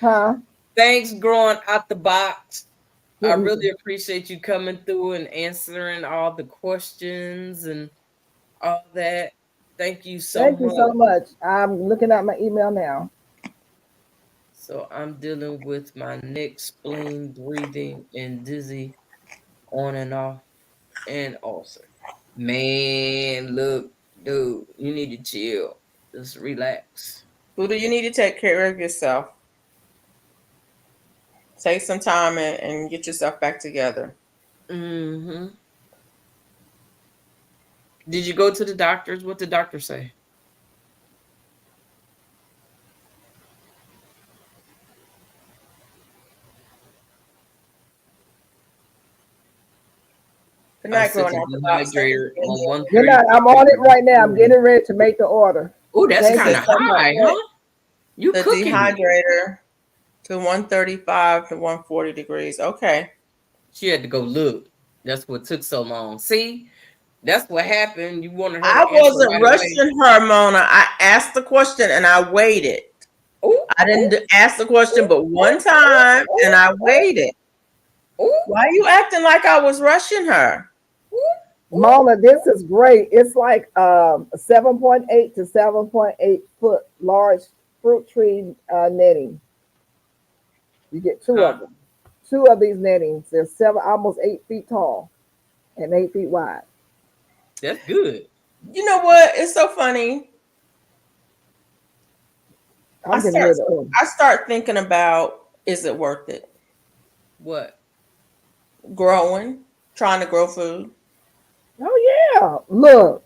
Speaker 2: Huh?
Speaker 1: Thanks, growing out the box. I
Speaker 2: Mhm.
Speaker 1: really appreciate you coming through and answering all the questions and all that. Thank you so
Speaker 2: Thank you
Speaker 1: much.
Speaker 2: so much. I'm looking at my email now.
Speaker 1: So I'm dealing with my neck, spleen, breathing, and dizzy on and off, and ulcer. Man, look, dude, you need to chill. Just relax.
Speaker 3: Buddha, you need to take care of yourself. Take some time and get yourself back together.
Speaker 1: Mm-hmm. Did you go to the doctors? What did the doctor say?
Speaker 3: Good night, growing
Speaker 1: a
Speaker 3: out the box.
Speaker 1: dehydrator on
Speaker 2: Good night. I'm on it right now. I'm getting ready to make the order.
Speaker 1: Oh, that's
Speaker 2: Thank
Speaker 1: kind
Speaker 2: you
Speaker 1: of
Speaker 2: so much.
Speaker 1: high, huh? You
Speaker 3: the
Speaker 1: cooking it.
Speaker 3: dehydrator to 135 to 140 degrees. Okay.
Speaker 1: She had to go look. That's what took so long. See, that's what happened. You wanted her.
Speaker 3: I wasn't rushing her, Mona. I asked the question and I waited.
Speaker 1: Ooh,
Speaker 3: I didn't ask the question but one time and I waited.
Speaker 1: ooh,
Speaker 3: Why are you acting like I was rushing her?
Speaker 2: Mona, this is great. It's like 7.8 to 7.8 foot large fruit tree netting. You get two of them. Two of these nettings. They're almost 8 feet tall and 8 feet wide.
Speaker 1: That's good.
Speaker 3: You know what? It's so funny.
Speaker 2: I'm getting rid of them.
Speaker 3: I start thinking about, is it worth it?
Speaker 1: What?
Speaker 3: Growing, trying to grow food.
Speaker 2: Oh yeah. Look,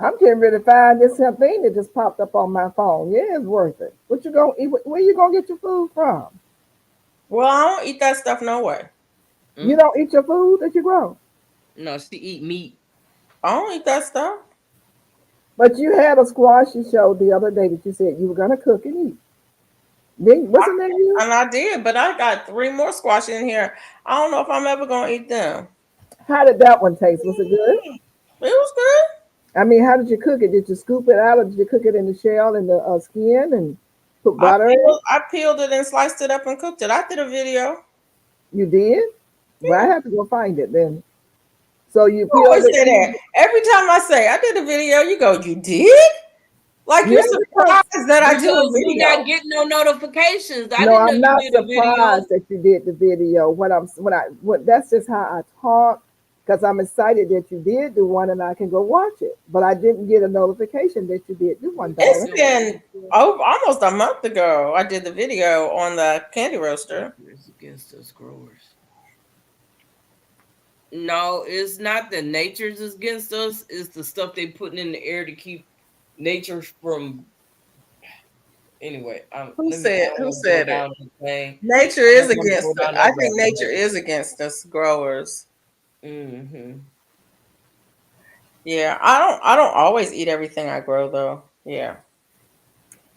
Speaker 2: I'm getting ready to find this thing that just popped up on my phone. Yeah, it's worth it. What you gonna eat? Where you gonna get your food from?
Speaker 3: Well, I don't eat that stuff no way.
Speaker 2: You don't eat your food that you grow.
Speaker 1: No, she eat meat.
Speaker 3: I don't eat that stuff.
Speaker 2: But you had a squash you showed the other day that you said you were gonna cook and eat. Wasn't that you?
Speaker 3: And I did, but I got 3 more squash in here. I don't know if I'm ever gonna eat them.
Speaker 2: How did that one taste? Was it good?
Speaker 3: It was good.
Speaker 2: I mean, how did you cook it? Did you scoop it out, or did you cook it in the shell and the skin and put butter in it?
Speaker 3: I peeled it and sliced it up and cooked it. I did a video.
Speaker 2: You did? Well, I have to go find it then. So you
Speaker 3: You always
Speaker 2: peeled
Speaker 3: say
Speaker 2: it.
Speaker 3: that. Every time I say I did a video, you go, you did? Like you're surprised that I do a
Speaker 1: Because you're
Speaker 3: video.
Speaker 1: not getting no notifications. I
Speaker 2: No,
Speaker 1: didn't
Speaker 2: I'm
Speaker 1: know
Speaker 2: not
Speaker 1: you did a video.
Speaker 2: surprised that you did the video. That's just how I talk. because I'm excited that you did do one and I can go watch it. But I didn't get a notification that you did do one,
Speaker 3: It's
Speaker 2: darling.
Speaker 3: been almost a month ago. I did the video on the candy roaster.
Speaker 1: It's against us growers. No, it's not that nature's against us. It's the stuff they putting in the air to keep nature from. Anyway,
Speaker 3: Who
Speaker 1: let me. I
Speaker 3: said?
Speaker 1: don't
Speaker 3: Who
Speaker 1: want to go
Speaker 3: said it?
Speaker 1: down that thing.
Speaker 3: Nature
Speaker 1: I
Speaker 3: is
Speaker 1: don't want to go
Speaker 3: against us.
Speaker 1: down
Speaker 3: I
Speaker 1: that
Speaker 3: think
Speaker 1: rabbit
Speaker 3: nature
Speaker 1: hole.
Speaker 3: is against us growers.
Speaker 1: Mm-hmm.
Speaker 3: Yeah, I don't always eat everything I grow though. Yeah.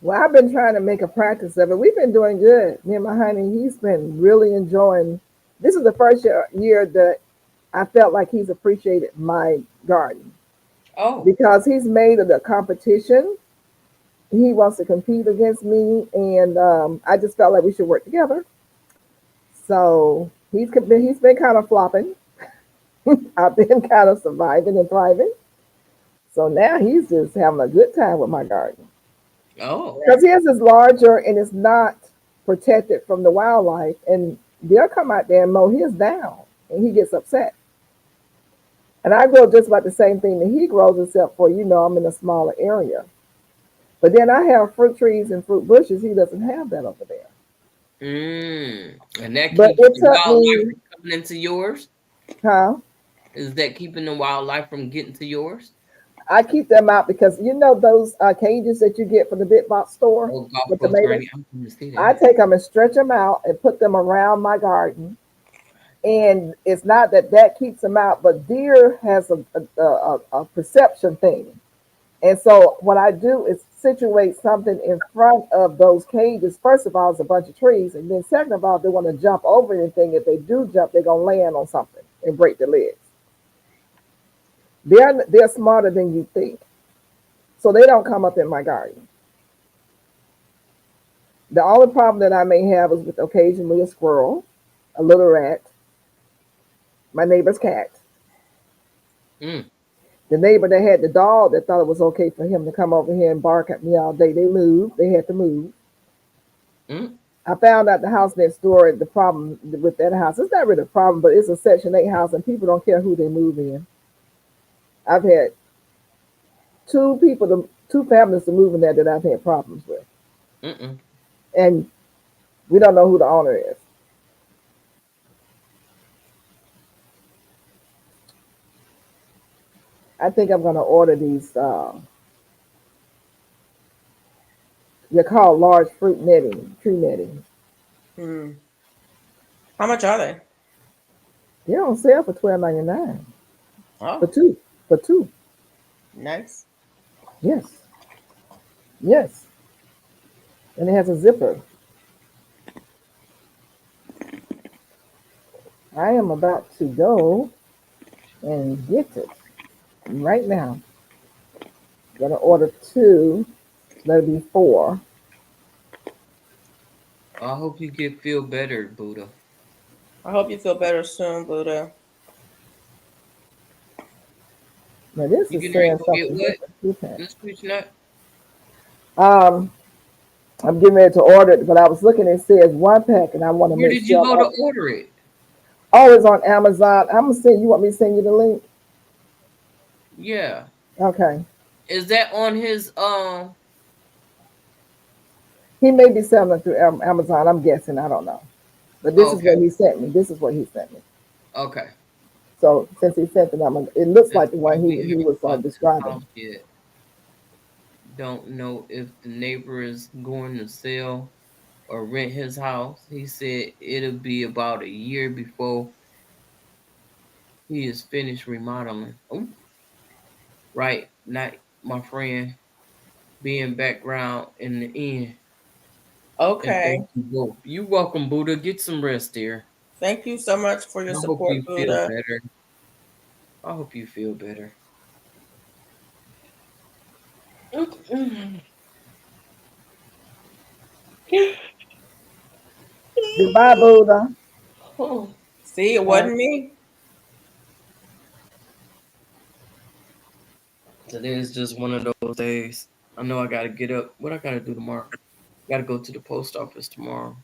Speaker 2: Well, I've been trying to make a practice of it. We've been doing good. Me and my honey, he's been really enjoying. This is the first year that I felt like he's appreciated my garden
Speaker 1: Oh,
Speaker 2: because he's made it a competition. He wants to compete against me, and I just felt like we should work together. So he's been kind of flopping. I've been kind of surviving and thriving. So now he's just having a good time with my garden
Speaker 1: oh,
Speaker 2: because his is larger and it's not protected from the wildlife, and they'll come out there and mow his down, and he gets upset. And I grow just about the same thing that he grows, except for I'm in a smaller area. But then I have fruit trees and fruit bushes. He doesn't have that over there.
Speaker 1: and that
Speaker 2: But
Speaker 1: keeps
Speaker 2: it
Speaker 1: the
Speaker 2: took
Speaker 1: wildlife
Speaker 2: me,
Speaker 1: from coming into yours.
Speaker 2: huh?
Speaker 1: Is that keeping the wildlife from getting to yours?
Speaker 2: I keep them out because those cages that you get from the big box store
Speaker 1: Oh, golf
Speaker 2: with
Speaker 1: course
Speaker 2: tomatoes.
Speaker 1: granny, I'm going to see
Speaker 2: I
Speaker 1: that.
Speaker 2: take them and stretch them out and put them around my garden. And it's not that keeps them out, but deer has a perception thing. And so what I do is situate something in front of those cages. First of all, it's a bunch of trees, and then second of all, if they want to jump over anything, if they do jump, they're gonna land on something and break their legs. They're smarter than you think, so they don't come up in my garden. The only problem that I may have is with occasionally a squirrel, a little rat, my neighbor's cat.
Speaker 1: Mm,
Speaker 2: The neighbor that had the dog that thought it was okay for him to come over here and bark at me all day, they moved. They had to move.
Speaker 1: mm.
Speaker 2: I found out the house next door, the problem with that house, it's not really a problem, but it's a Section 8 house and people don't care who they move in. I've had two families to move in there that I've had problems with.
Speaker 1: Mm-mm.
Speaker 2: And we don't know who the owner is. I think I'm going to order these, they're called large fruit netting, tree netting.
Speaker 3: Hmm. How much are they?
Speaker 2: They're on sale for $12.99 for
Speaker 3: Oh,
Speaker 2: two. For two.
Speaker 3: nice.
Speaker 2: Yes. Yes. And it has a zipper. I am about to go and get it right now. Gonna order two. That'll be four.
Speaker 1: I hope you feel better, Buddha.
Speaker 3: I hope you feel better soon, Buddha.
Speaker 2: Now this
Speaker 1: You
Speaker 2: is
Speaker 1: getting ready to
Speaker 2: saying
Speaker 1: go get
Speaker 2: something
Speaker 1: what?
Speaker 2: different. Two pack.
Speaker 1: Miss Preach Nut?
Speaker 2: Um, I'm getting ready to order it, but I was looking. It says one pack, and I want to
Speaker 1: Where
Speaker 2: make
Speaker 1: did you
Speaker 2: sure.
Speaker 1: go to order it?
Speaker 2: Oh, it's on Amazon. I'm gonna send you. Want me to send you the link?
Speaker 1: Yeah.
Speaker 2: Okay.
Speaker 1: Is that on his
Speaker 2: He may be selling it through Amazon. I'm guessing. I don't know. But this is
Speaker 1: okay.
Speaker 2: what he sent me. This is what he sent me.
Speaker 1: Okay.
Speaker 2: So since he sent it, it looks
Speaker 1: That's
Speaker 2: like the
Speaker 1: why
Speaker 2: one
Speaker 1: we
Speaker 2: he
Speaker 1: haven't
Speaker 2: was
Speaker 1: bought this
Speaker 2: describing.
Speaker 1: house yet. Don't know if the neighbor is going to sell or rent his house. He said it'll be about a year before he is finished remodeling. Oh, right. Not my friend being background in the end. And
Speaker 3: Okay.
Speaker 1: thank you both. You welcome, Buddha. Get some rest, dear.
Speaker 3: Thank you so much for your
Speaker 1: I hope
Speaker 3: support,
Speaker 1: you feel
Speaker 3: Buddha.
Speaker 1: better. I hope you feel better.
Speaker 2: Goodbye, Buddha.
Speaker 1: Oh.
Speaker 3: See, it
Speaker 2: Bye.
Speaker 3: wasn't me.
Speaker 1: Today is just one of those days. I know I gotta get up. What I gotta do tomorrow? Gotta go to the post office tomorrow.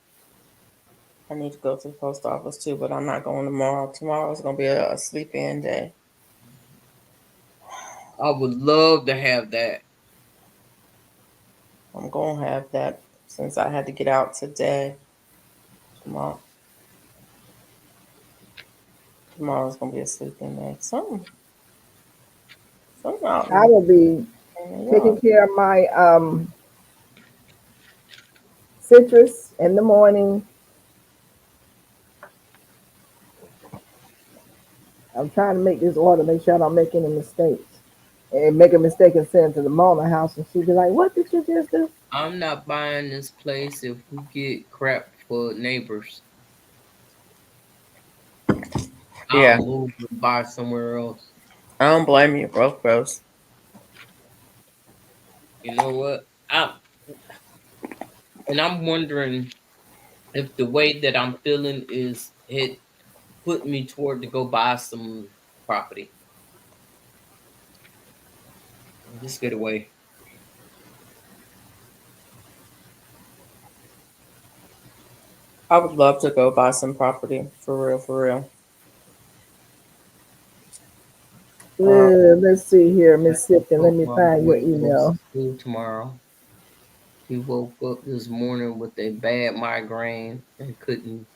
Speaker 3: I need to go to the post office too, but I'm not going tomorrow. Tomorrow's gonna be a sleep in day.
Speaker 1: I would love to have that.
Speaker 3: I'm gonna have that since I had to get out today. Tomorrow, tomorrow's gonna be a sleep in day. Something out
Speaker 2: I
Speaker 3: in
Speaker 2: will be
Speaker 3: the
Speaker 2: taking
Speaker 3: yard.
Speaker 2: care of my citrus in the morning. I'm trying to make this order, make sure I don't make any mistakes. And make a mistake and send it to the Mona house, and she'd be like, "What did you just do?"
Speaker 1: I'm not buying this place if we get crap for neighbors. I'll
Speaker 3: Yeah,
Speaker 1: move and buy somewhere else.
Speaker 3: I don't blame you, both bros.
Speaker 1: You know what? I'm wondering if the way that I'm feeling is it put me toward to go buy some property. Just get away.
Speaker 3: I would love to go buy some property for real, for real. Um,
Speaker 2: Let's see here,
Speaker 1: I
Speaker 2: Miss Sipton. Let
Speaker 1: hope
Speaker 2: me
Speaker 1: my
Speaker 2: find your
Speaker 1: boy goes
Speaker 2: email.
Speaker 1: to school tomorrow. He woke up this morning with a bad migraine and couldn't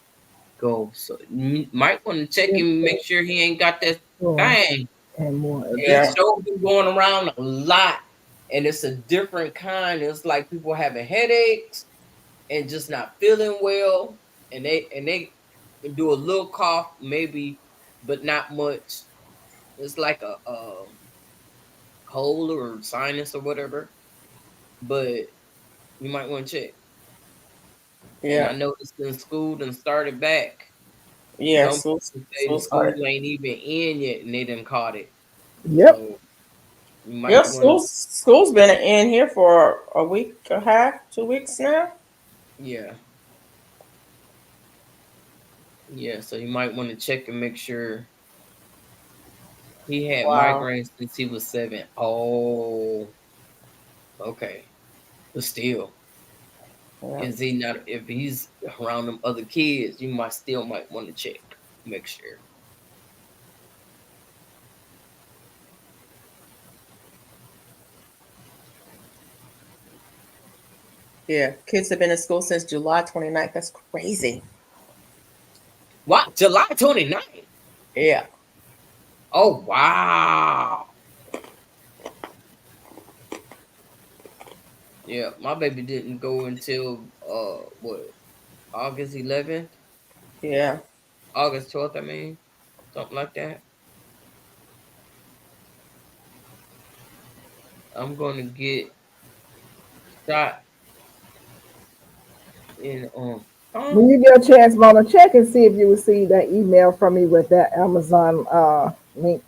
Speaker 1: go. So you might want to check him,
Speaker 2: Sipton
Speaker 1: make sure he ain't got that
Speaker 2: Store
Speaker 1: thing.
Speaker 2: and more.
Speaker 1: That
Speaker 3: yeah,
Speaker 1: show been going around a lot, and it's a different kind. It's like people having headaches and just not feeling well, and they do a little cough, maybe, but not much. It's like a cold or sinus or whatever, but you might want to check. And I
Speaker 3: yeah,
Speaker 1: noticed in school and started back.
Speaker 3: yeah.
Speaker 1: Some
Speaker 3: School,
Speaker 1: people say the
Speaker 3: school
Speaker 1: school
Speaker 3: started.
Speaker 1: ain't even in yet, and they done caught it.
Speaker 2: Yep.
Speaker 1: So you
Speaker 3: Yeah,
Speaker 1: might want to,
Speaker 3: school's been in here for a week, a half, 2 weeks now.
Speaker 1: yeah, yeah. So you might want to check and make sure he had
Speaker 3: Wow.
Speaker 1: migraines since he was 7. Oh, okay. But still,
Speaker 3: Yeah.
Speaker 1: is he not? If he's around them other kids, you might want to check, make sure.
Speaker 3: Yeah. Kids have been in school since July 29th. That's crazy.
Speaker 1: What? July 29th?
Speaker 3: Yeah.
Speaker 1: Oh wow. Yeah, my baby didn't go until what, August 11th,
Speaker 3: Yeah.
Speaker 1: August 12th. I mean, something like that. I'm going to get shot in
Speaker 2: When you get a chance, Mona, check and see if you received that email from me with that Amazon link.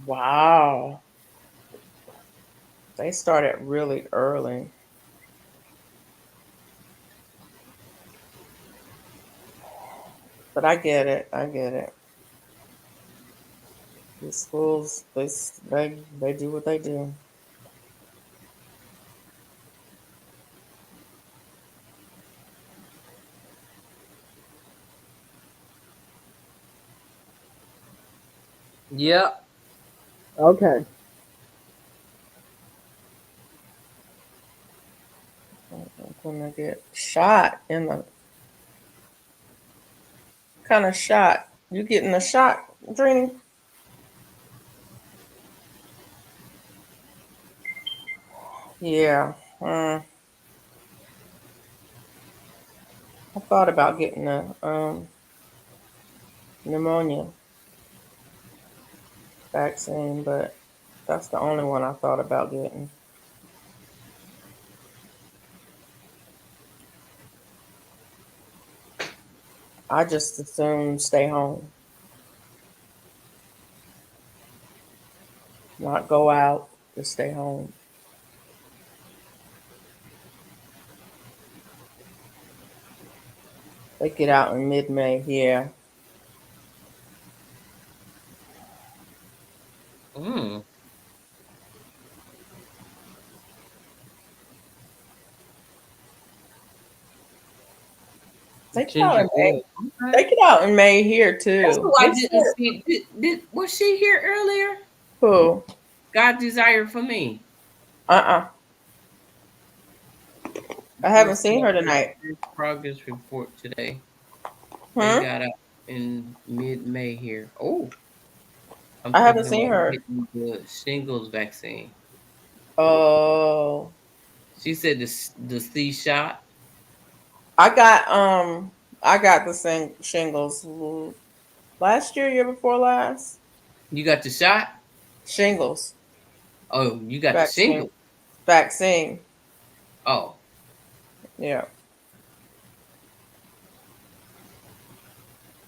Speaker 3: Wow. They started really early. But I get it. I get it. The schools, they do what they do.
Speaker 1: Yep.
Speaker 2: Okay.
Speaker 3: I'm gonna get shot in the kind of shot. You getting a shot, Dreamy? Yeah. I thought about getting a pneumonia vaccine, but that's the only one I thought about getting. I just assume stay home, not go out, just stay home. They get out in mid-May. Yeah.
Speaker 1: Mm.
Speaker 3: Take it out
Speaker 1: Ginger
Speaker 3: in
Speaker 1: ale.
Speaker 3: May.
Speaker 1: Okay.
Speaker 3: Take it out in May here
Speaker 1: That's
Speaker 3: too.
Speaker 1: who I
Speaker 3: They
Speaker 1: didn't
Speaker 3: said
Speaker 1: see. Was she here earlier?
Speaker 3: who?
Speaker 1: God desire for me.
Speaker 3: Uh-uh. I haven't
Speaker 1: Let's
Speaker 3: seen
Speaker 1: see.
Speaker 3: her tonight.
Speaker 1: First progress report today. They
Speaker 3: Hmm?
Speaker 1: got out in mid-May here. Oh, I'm
Speaker 3: I haven't
Speaker 1: thinking
Speaker 3: seen
Speaker 1: about
Speaker 3: her.
Speaker 1: getting the shingles vaccine.
Speaker 3: Oh,
Speaker 1: She said the C shot.
Speaker 3: I got I got the same shingles last year, year before last.
Speaker 1: You got the shot?
Speaker 3: Shingles
Speaker 1: Oh, you got the
Speaker 3: vaccine.
Speaker 1: shingle.
Speaker 3: Vaccine.
Speaker 1: Oh,
Speaker 3: Yeah.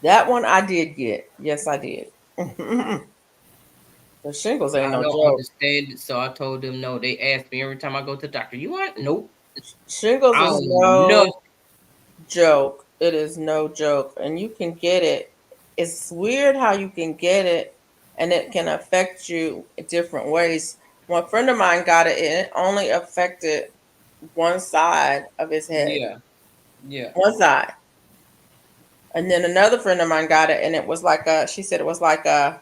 Speaker 3: That one I did get. Yes, I did. The shingles ain't
Speaker 1: I
Speaker 3: no
Speaker 1: don't
Speaker 3: joke.
Speaker 1: understand it, so I told them no. They asked me every time I go to the doctor, you want? Nope.
Speaker 3: Shingles
Speaker 1: I
Speaker 3: is
Speaker 1: don't know.
Speaker 3: no joke. It is no joke. And you can get it. It's weird how you can get it and it can affect you in different ways. One friend of mine got it and it only affected one side of his head.
Speaker 1: Yeah, yeah.
Speaker 3: One side. And then another friend of mine got it and it was like she said it was like a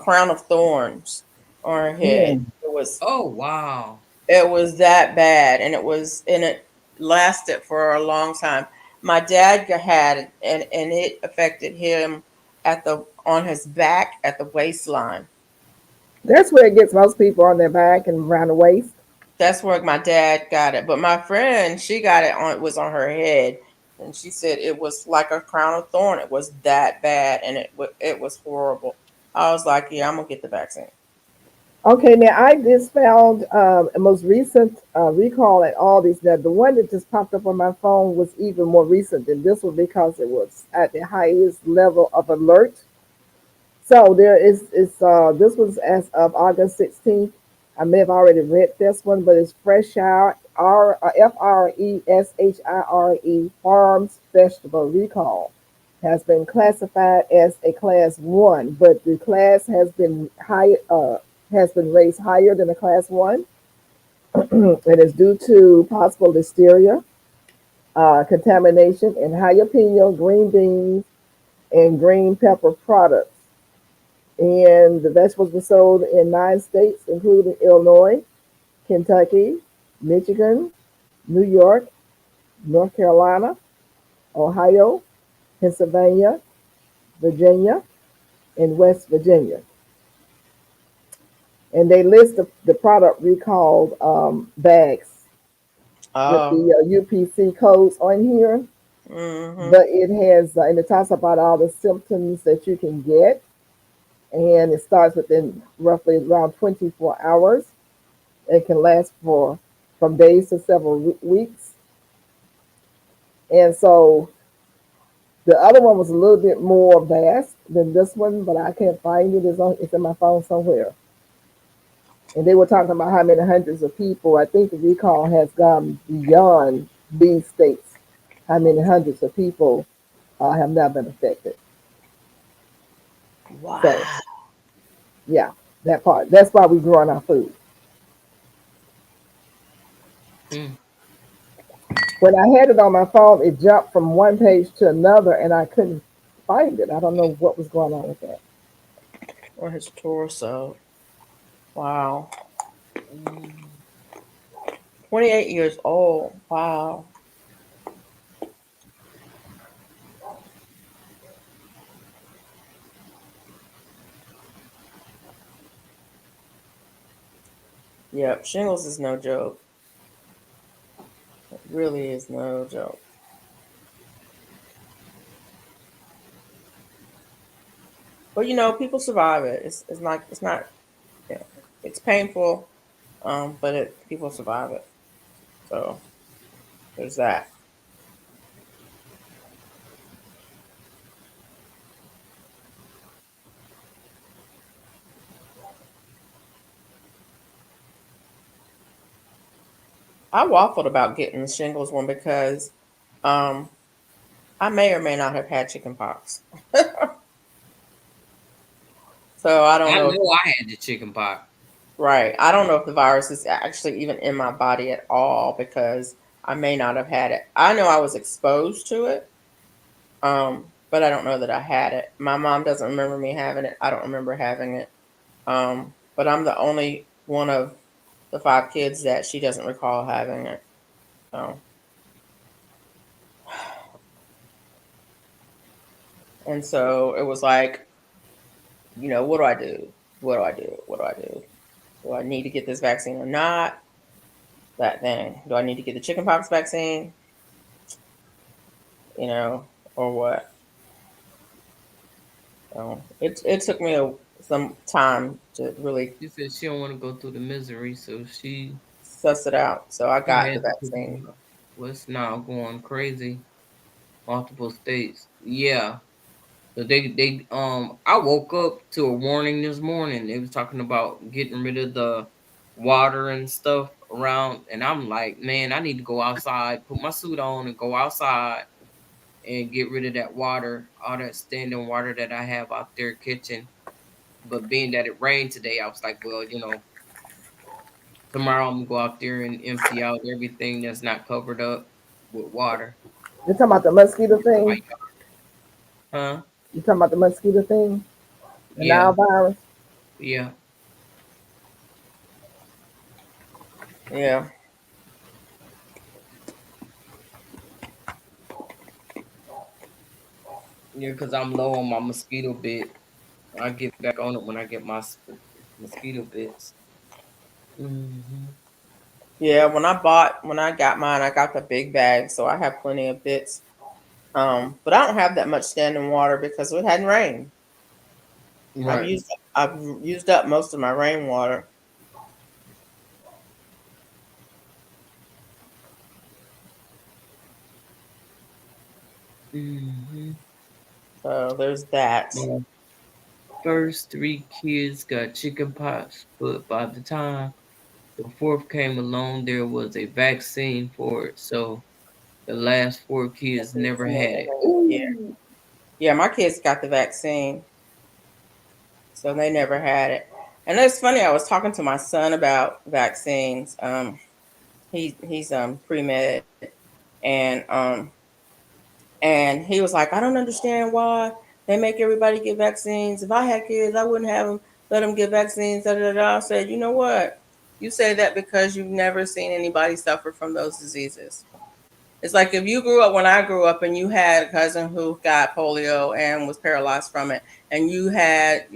Speaker 3: crown of thorns on her head.
Speaker 2: Mm.
Speaker 1: Oh, wow.
Speaker 3: It was that bad and it lasted for a long time. My dad had it and it affected him at the on his back at the waistline.
Speaker 2: That's where it gets most people on their back and around the waist.
Speaker 3: That's where my dad got it. But my friend, she got it was on her head and she said it was like a crown of thorn. It was that bad and it was horrible. I was like, yeah, I'm gonna get the vaccine.
Speaker 2: Okay, now I just found a most recent recall at Aldi's. Now, the one that just popped up on my phone was even more recent than this one because it was at the highest level of alert. So there is this was as of August 16th. I may have already read this one, but it's FRESHIRE Farms Vegetable Recall has been classified as a class one, but the class has been raised higher than a class one. It is due to possible listeria, contamination in jalapeno, green beans, and green pepper products. And the vegetables were sold in 9 states, including Illinois, Kentucky, Michigan, New York, North Carolina, Ohio, Pennsylvania, Virginia, and West Virginia. And they list the product recalled bags with
Speaker 3: Oh,
Speaker 2: the UPC codes on here.
Speaker 3: mm-hmm.
Speaker 2: But it has, and it talks about all the symptoms that you can get. And it starts within roughly around 24 hours. It can last for from days to several weeks. And so the other one was a little bit more vast than this one, but I can't find it. It's in my phone somewhere. And they were talking about how many hundreds of people. I think the recall has gone beyond these states. How many hundreds of people have now been affected. So
Speaker 3: Wow.
Speaker 2: yeah, that part. That's why we growing our food.
Speaker 1: Mm.
Speaker 2: When I had it on my phone, it jumped from one page to another, and I couldn't find it. I don't know what was going on with that.
Speaker 3: Or his torso. Wow.
Speaker 1: Mm.
Speaker 3: 28 years old. Wow. Yep. Shingles is no joke. It really is no joke. But people survive it. It's not yeah. It's painful, but people survive it. So there's that. I waffled about getting the shingles one because um I may or may not have had chicken pox. So I don't
Speaker 1: I
Speaker 3: know if
Speaker 1: know I had the chicken pox.
Speaker 3: right. I don't know if the virus is actually even in my body at all because I may not have had it. I know I was exposed to it, But I don't know that I had it. My mom doesn't remember me having it. I don't remember having it. But I'm the only one of the 5 kids that she doesn't recall having it. So, and so it was like, what do I do? What do I do? What do I do? Do I need to get this vaccine or not? That thing. Do I need to get the chickenpox vaccine? Or what? So it took me some time to really
Speaker 1: She said she don't want to go through the misery, so she
Speaker 3: suss it out. So I got the
Speaker 1: had to pick
Speaker 3: vaccine.
Speaker 1: it up. What's now going crazy? Multiple states. Yeah. So I woke up to a warning this morning. They was talking about getting rid of the water and stuff around, and I'm like, man, I need to go outside, put my suit on, and go outside and get rid of that water, all that standing water that I have out there kitchen. But being that it rained today, I was like, well, tomorrow I'm gonna go out there and empty out everything that's not covered up with water.
Speaker 2: You're talking about the mosquito
Speaker 1: My
Speaker 2: thing?
Speaker 1: huh?
Speaker 2: You talking about the mosquito thing? The
Speaker 1: Yeah,
Speaker 2: Nile virus?
Speaker 1: yeah.
Speaker 3: Yeah.
Speaker 1: Yeah, because I'm low on my mosquito bit. I get back on it when I get my mosquito bits. Hmm.
Speaker 3: Yeah. When I got mine, I got the big bag, so I have plenty of bits. But I don't have that much standing water because it hadn't rained. I've
Speaker 1: Right.
Speaker 3: used I've used up most of my rainwater.
Speaker 1: Hmm.
Speaker 3: So there's that.
Speaker 1: My first 3 kids got chicken pox, but by the time the fourth came along, there was a vaccine for it. So the last 4 kids never had it.
Speaker 3: Yeah.
Speaker 1: Ooh.
Speaker 3: Yeah, my kids got the vaccine, so they never had it. And it's funny, I was talking to my son about vaccines. He's pre med, and he was like, I don't understand why they make everybody get vaccines. If I had kids, I wouldn't have them let them get vaccines. Da, da, da. I said, you know what? You say that because you've never seen anybody suffer from those diseases. It's like if you grew up when I grew up and you had a cousin who got polio and was paralyzed from it, and you had,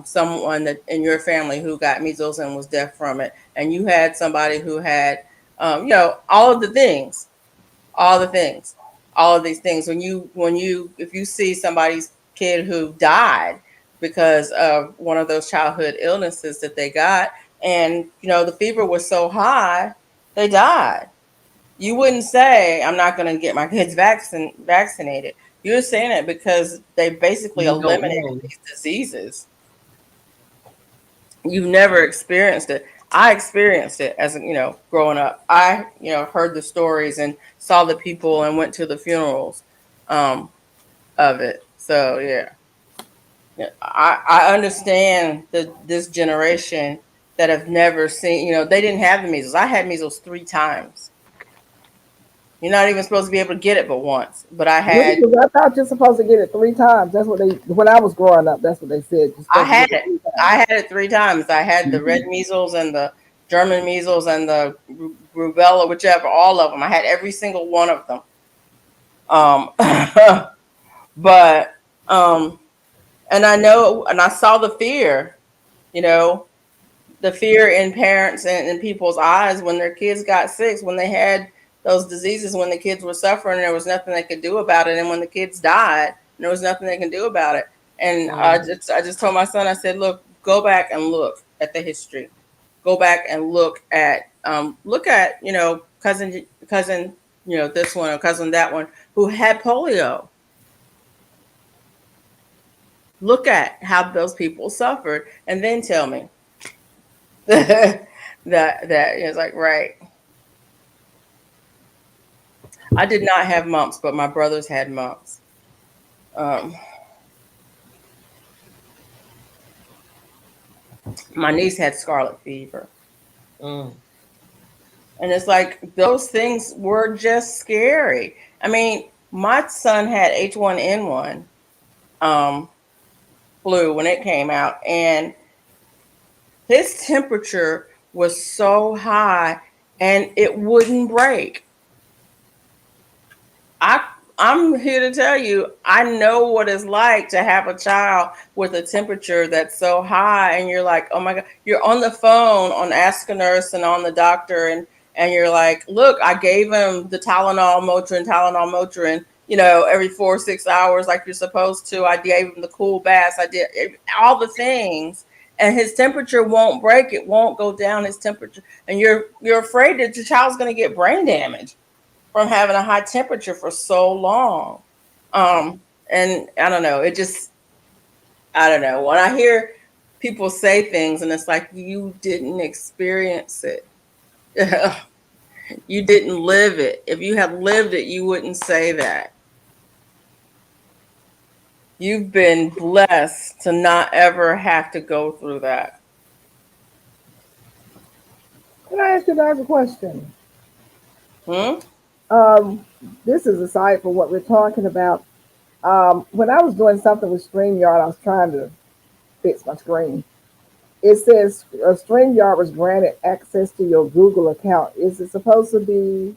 Speaker 3: someone that in your family who got measles and was deaf from it, and you had somebody who had, all of the things, all the things, all of these things. If you see somebody's kid who died because of one of those childhood illnesses that they got, and the fever was so high, they died. You wouldn't say, I'm not going to get my kids vaccinated. You're saying it because they basically
Speaker 1: You don't
Speaker 3: eliminated
Speaker 1: know.
Speaker 3: these diseases. You've never experienced it. I experienced it as growing up. I heard the stories and saw the people and went to the funerals um, of it. So yeah, I understand this generation that have never seen. They didn't have the measles. I had measles 3 times. You're not even supposed to be able to get it but once. But I
Speaker 2: Really?
Speaker 3: had
Speaker 2: 'Cause I thought you're supposed to get it 3 times. That's what they, when I was growing up, that's what they said. You're
Speaker 3: I
Speaker 2: supposed to
Speaker 3: had
Speaker 2: get it
Speaker 3: it.
Speaker 2: 3 times.
Speaker 3: I had it 3 times. I had the red measles and the German measles and the rubella, whichever, all of them. I had every single one of them. Um, but and I know, and I saw the fear, you know, the fear in parents and in people's eyes when their kids got sick, when they had those diseases, when the kids were suffering, there was nothing they could do about it, and when the kids died, there was nothing they can do about it. And
Speaker 1: Mhm.
Speaker 3: I just told my son, I said, look, go back and look at the history. Go back and look at cousin, this one or cousin that one who had polio. Look at how those people suffered, and then tell me that is like right. I did not have mumps, but my brothers had mumps. Um, my niece had scarlet fever.
Speaker 1: Mm.
Speaker 3: And it's like those things were just scary. I mean, My son had H1N1 flu when it came out, and his temperature was so high and it wouldn't break. I I'm here to tell you, I know what it's like to have a child with a temperature that's so high, and you're like, oh my God, you're on the phone on Ask a Nurse and on the doctor, and you're like, look, I gave him the Tylenol, Motrin, every 4 or 6 hours, like you're supposed to. I gave him the cool baths. I did all the things, and his temperature won't break. It won't go down. His temperature, and you're afraid that your child's going to get brain damage from having a high temperature for so long. And I don't know, I don't know. When I hear people say things and it's like you didn't experience it, you didn't live it. If you had lived it, you wouldn't say that. You've been blessed to not ever have to go through that.
Speaker 2: Can I ask you guys a question?
Speaker 3: Hmm?
Speaker 2: Um, this is aside from what we're talking about. When I was doing something with StreamYard, I was trying to fix my screen. It says StreamYard was granted access to your Google account. Is it supposed to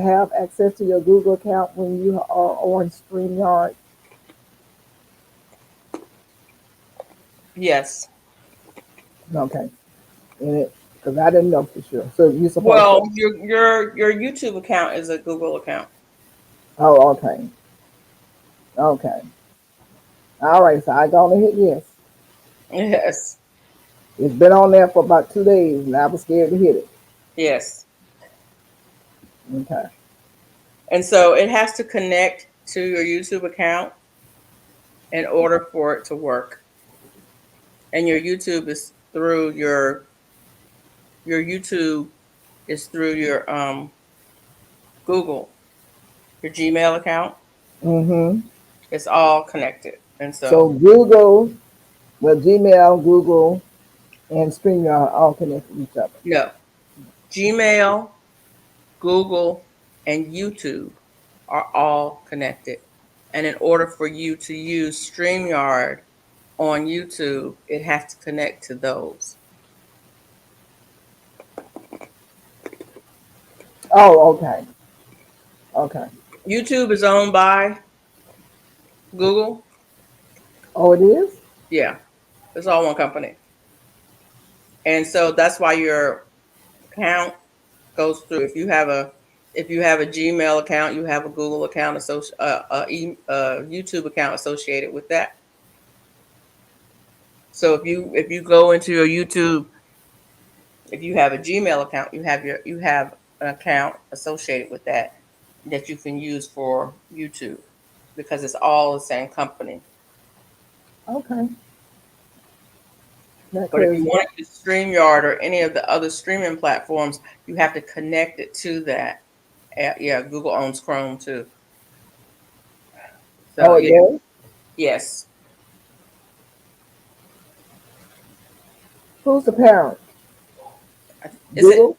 Speaker 2: have access to your Google account when you are on StreamYard?
Speaker 3: Yes.
Speaker 2: Okay. Because I didn't know for sure. So you're supposed
Speaker 3: Well,
Speaker 2: to.
Speaker 3: your YouTube account is a Google account.
Speaker 2: Oh, okay. Okay. All right. So I gonna hit yes.
Speaker 3: Yes.
Speaker 2: It's been on there for about 2 days, and I was scared to hit it.
Speaker 3: Yes.
Speaker 2: Okay.
Speaker 3: And so it has to connect to your YouTube account in order for it to work. And your YouTube is through your YouTube is through your Google, your Gmail account.
Speaker 2: Mm-hmm.
Speaker 3: It's all connected. And
Speaker 2: So
Speaker 3: so
Speaker 2: Google, well, Gmail, Google, and StreamYard all connect to each other.
Speaker 3: no, Gmail, Google, and YouTube are all connected. And in order for you to use StreamYard on YouTube, it has to connect to those.
Speaker 2: Oh, okay. Okay.
Speaker 3: YouTube is owned by Google.
Speaker 2: Oh, it is?
Speaker 3: Yeah, it's all one company. And so that's why your account goes through. If you have a Gmail account, you have a Google account, YouTube account associated with that. So if you go into your YouTube, if you have a Gmail account, you have an account associated with that you can use for YouTube because it's all the same company.
Speaker 2: Okay. That
Speaker 3: But if
Speaker 2: clears
Speaker 3: you
Speaker 2: it up.
Speaker 3: want to use StreamYard or any of the other streaming platforms, you have to connect it to that. Yeah, Google owns Chrome too. So
Speaker 2: Oh, it
Speaker 3: yeah,
Speaker 2: does?
Speaker 3: yes.
Speaker 2: Who's the parent?
Speaker 3: Is it
Speaker 2: Google?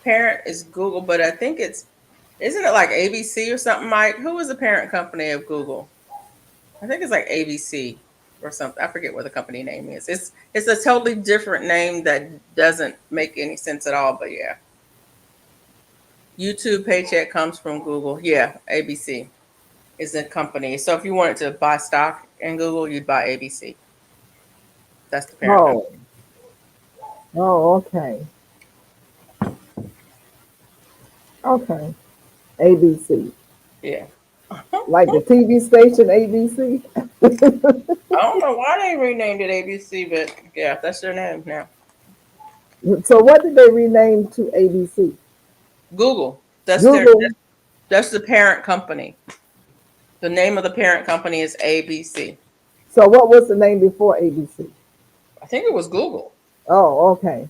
Speaker 3: parent is Google, but I think isn't it like ABC or something, Mike? Who is the parent company of Google? I think it's like ABC or something. I forget what the company name is. It's a totally different name that doesn't make any sense at all, but yeah. YouTube paycheck comes from Google. Yeah, ABC is a company. So if you wanted to buy stock in Google, you'd buy ABC. That's the parent company.
Speaker 2: Oh, oh, okay. Okay. ABC.
Speaker 3: Yeah.
Speaker 2: Like the TV station ABC?
Speaker 3: I don't know why they renamed it ABC, but yeah, that's their name now.
Speaker 2: So what did they rename to ABC?
Speaker 3: Google.
Speaker 2: Google.
Speaker 3: That's the parent company. The name of the parent company is ABC.
Speaker 2: So what was the name before ABC?
Speaker 3: I think it was Google.
Speaker 2: Oh, okay.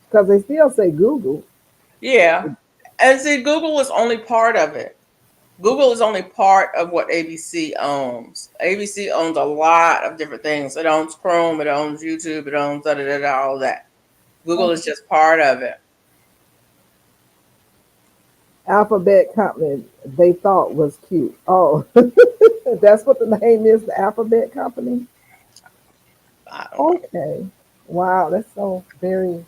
Speaker 2: Because they still say Google.
Speaker 3: Yeah. And see, Google is only part of it. Google is only part of what ABC owns. ABC owns a lot of different things. It owns Chrome, it owns YouTube, it owns da da da da, all that. Google is just part of it.
Speaker 2: Alphabet Company they thought was cute. Oh, that's what the name is, the Alphabet Company.
Speaker 3: I don't know.
Speaker 2: Okay. Wow, that's so very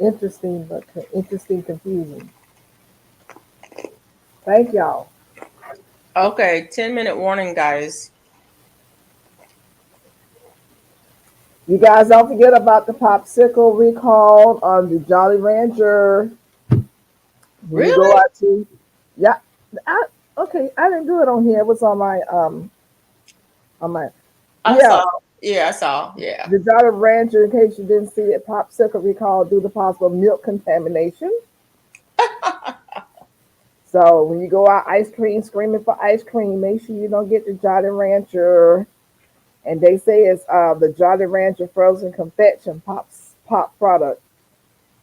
Speaker 2: interesting, but interesting, confusing. Thank y'all.
Speaker 3: Okay, 10-minute warning, guys.
Speaker 2: You guys don't forget about the popsicle recall on the Jolly Rancher. When you go
Speaker 3: Really?
Speaker 2: out to, yeah, I, okay, I didn't do it on here. It was on my,
Speaker 3: I
Speaker 2: yeah,
Speaker 3: saw. Yeah, I saw. Yeah.
Speaker 2: the Jolly Rancher. In case you didn't see it, popsicle recall due to possible milk contamination. So when you go out ice cream, screaming for ice cream, make sure you don't get the Jolly Rancher. And they say it's the Jolly Rancher frozen confection pop product.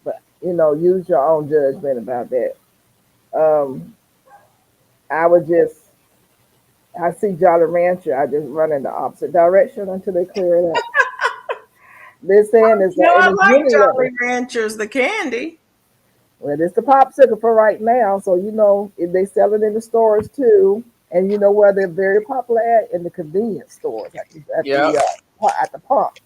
Speaker 2: But use your own judgment about that. Um, I would just I see Jolly Rancher, I just run in the opposite direction until they clear it up. They're saying it's
Speaker 3: No,
Speaker 2: and
Speaker 3: I
Speaker 2: it's
Speaker 3: like
Speaker 2: unilever.
Speaker 3: Jolly Ranchers, the candy.
Speaker 2: Well, it's the popsicle for right now, so if they sell it in the stores too, and you know where they're very popular at in the convenience stores
Speaker 3: Yep.
Speaker 2: at the pump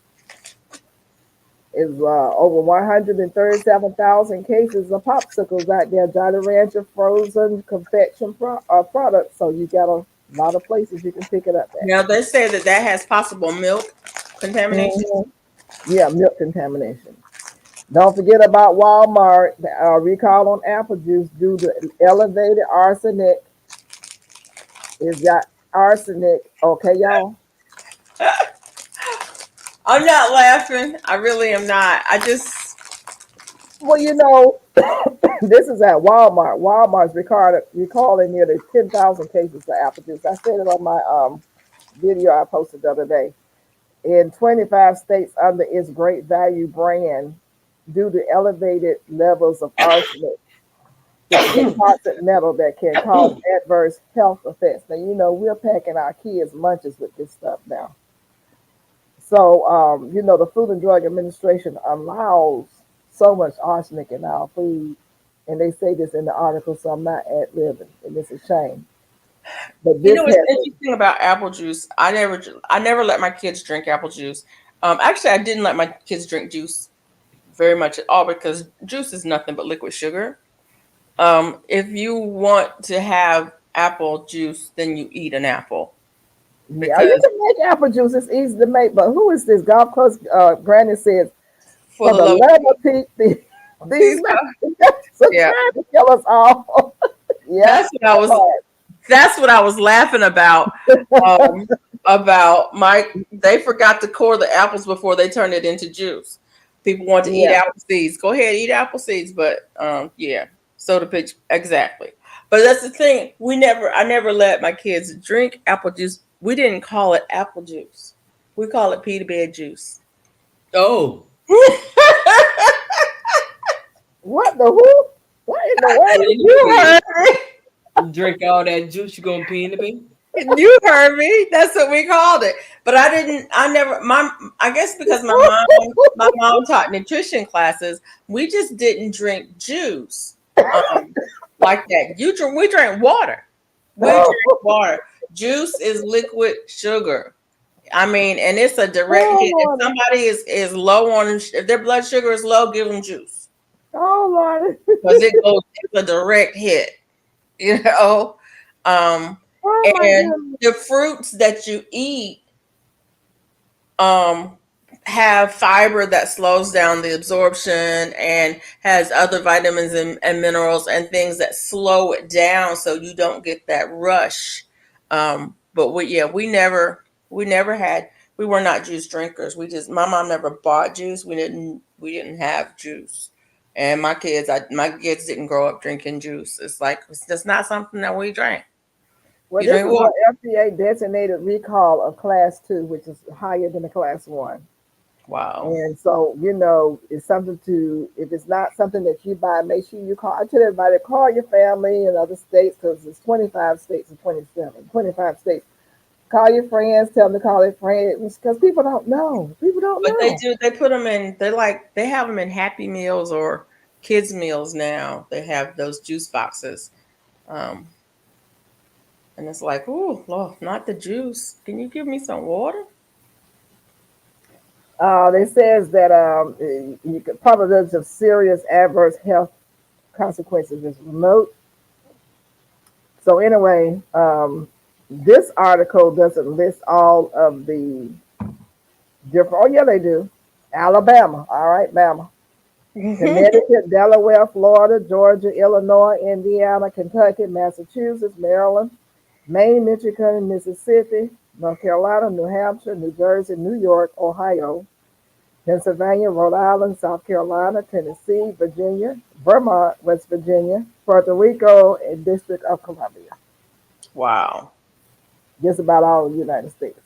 Speaker 2: is over 137,000 cases of popsicles out there, Jolly Rancher frozen confection products. So you got a lot of places you can pick it up at.
Speaker 3: Now they say that that has possible milk contamination.
Speaker 2: Mhm. Yeah, milk contamination. Don't forget about Walmart. Recall on apple juice due to elevated arsenic. It's got arsenic. Okay, y'all.
Speaker 3: I'm not laughing. I really am not. I just
Speaker 2: Well, this is at Walmart. Walmart's recalling nearly 10,000 cases of apple juice. I said it on my video I posted the other day. In 25 states under its Great Value brand, due to elevated levels of arsenic, the toxic metal that can cause adverse health effects. Now, we're packing our kids' lunches with this stuff now. So, the Food and Drug Administration allows so much arsenic in our food. And they say this in the article, so I'm not ad libbing, and it's a shame. But
Speaker 3: you
Speaker 2: this
Speaker 3: know what's
Speaker 2: has,
Speaker 3: interesting about apple juice? I never let my kids drink apple juice. Actually, I didn't let my kids drink juice very much at all because juice is nothing but liquid sugar. If you want to have apple juice, then you eat an apple
Speaker 2: yeah, you
Speaker 3: because
Speaker 2: can make apple juice. It's easy to make. But who is this? Golf Course Granny says,
Speaker 3: for
Speaker 2: for
Speaker 3: the
Speaker 2: the
Speaker 3: love
Speaker 2: love of Pete, these so
Speaker 3: yeah,
Speaker 2: trying to kill us all. Yeah,
Speaker 3: that's what I was. That's what I was laughing about. Um, about Mike, they forgot to core the apples before they turned it into juice. People want to eat
Speaker 2: yeah.
Speaker 3: apple seeds. Go ahead, eat apple seeds, but yeah, soda pitch exactly. But that's the thing. I never let my kids drink apple juice. We didn't call it apple juice. We call it pea to bed juice.
Speaker 1: Oh,
Speaker 2: What the who? What in the world?
Speaker 3: You heard me.
Speaker 1: you drink all that juice, you gonna pee in the bin?
Speaker 3: You heard me. That's what we called it. But I didn't. I never. I guess because my mom taught nutrition classes. We just didn't drink juice, um, like that. We drank water. We drink
Speaker 2: Oh,
Speaker 3: water. Juice is liquid sugar. I mean, and it's a direct
Speaker 2: oh
Speaker 3: hit. If
Speaker 2: Lord.
Speaker 3: somebody is low on, if their blood sugar is low, give them juice
Speaker 2: Oh Lord.
Speaker 3: because it's a direct hit. You know. Um,
Speaker 2: Oh my
Speaker 3: and
Speaker 2: goodness.
Speaker 3: the fruits that you eat um have fiber that slows down the absorption and has other vitamins and minerals and things that slow it down so you don't get that rush. But we never had, we were not juice drinkers. My mom never bought juice. We didn't have juice. And my kids didn't grow up drinking juice. It's like it's just not something that we drank.
Speaker 2: Well,
Speaker 3: You
Speaker 2: this
Speaker 3: drink
Speaker 2: is
Speaker 3: water.
Speaker 2: an FDA designated recall of class 2, which is higher than the class 1.
Speaker 3: Wow.
Speaker 2: And so, it's something if it's not something that you buy, make sure you call. I tell everybody, call your family in other states because it's 25 states and 25 states. Call your friends, tell them to call their friends because people don't know. People don't
Speaker 3: But they
Speaker 2: know.
Speaker 3: do. They put them in. They have them in Happy Meals or kids meals now. They have those juice boxes. Um, and it's like, ooh, Lord, not the juice. Can you give me some water?
Speaker 2: It says that you could probability of serious adverse health consequences is remote. So anyway, this article doesn't list all of the different. Oh yeah, they do. Alabama, all right, Bama. Connecticut, Delaware, Florida, Georgia, Illinois, Indiana, Kentucky, Massachusetts, Maryland, Maine, Michigan, Mississippi, North Carolina, New Hampshire, New Jersey, New York, Ohio, Pennsylvania, Rhode Island, South Carolina, Tennessee, Virginia, Vermont, West Virginia, Puerto Rico, and District of Columbia.
Speaker 3: Wow.
Speaker 2: Just about all of the United States.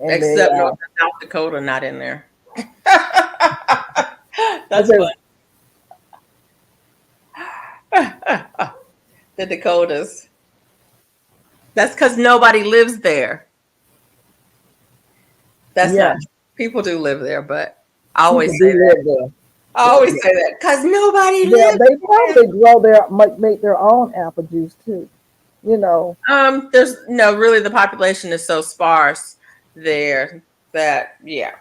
Speaker 2: And
Speaker 3: Except South Dakota, not in there. That's
Speaker 2: because
Speaker 3: fun. The Dakotas. That's because nobody lives there. That's
Speaker 2: yeah,
Speaker 3: not. People do live there, but I
Speaker 2: people
Speaker 3: always
Speaker 2: do
Speaker 3: say that.
Speaker 2: live there.
Speaker 3: I always say that because nobody
Speaker 2: Yeah,
Speaker 3: lives
Speaker 2: they
Speaker 3: there.
Speaker 2: probably grow their make their own apple juice too. You know,
Speaker 3: There's no really the population is so sparse there that yeah.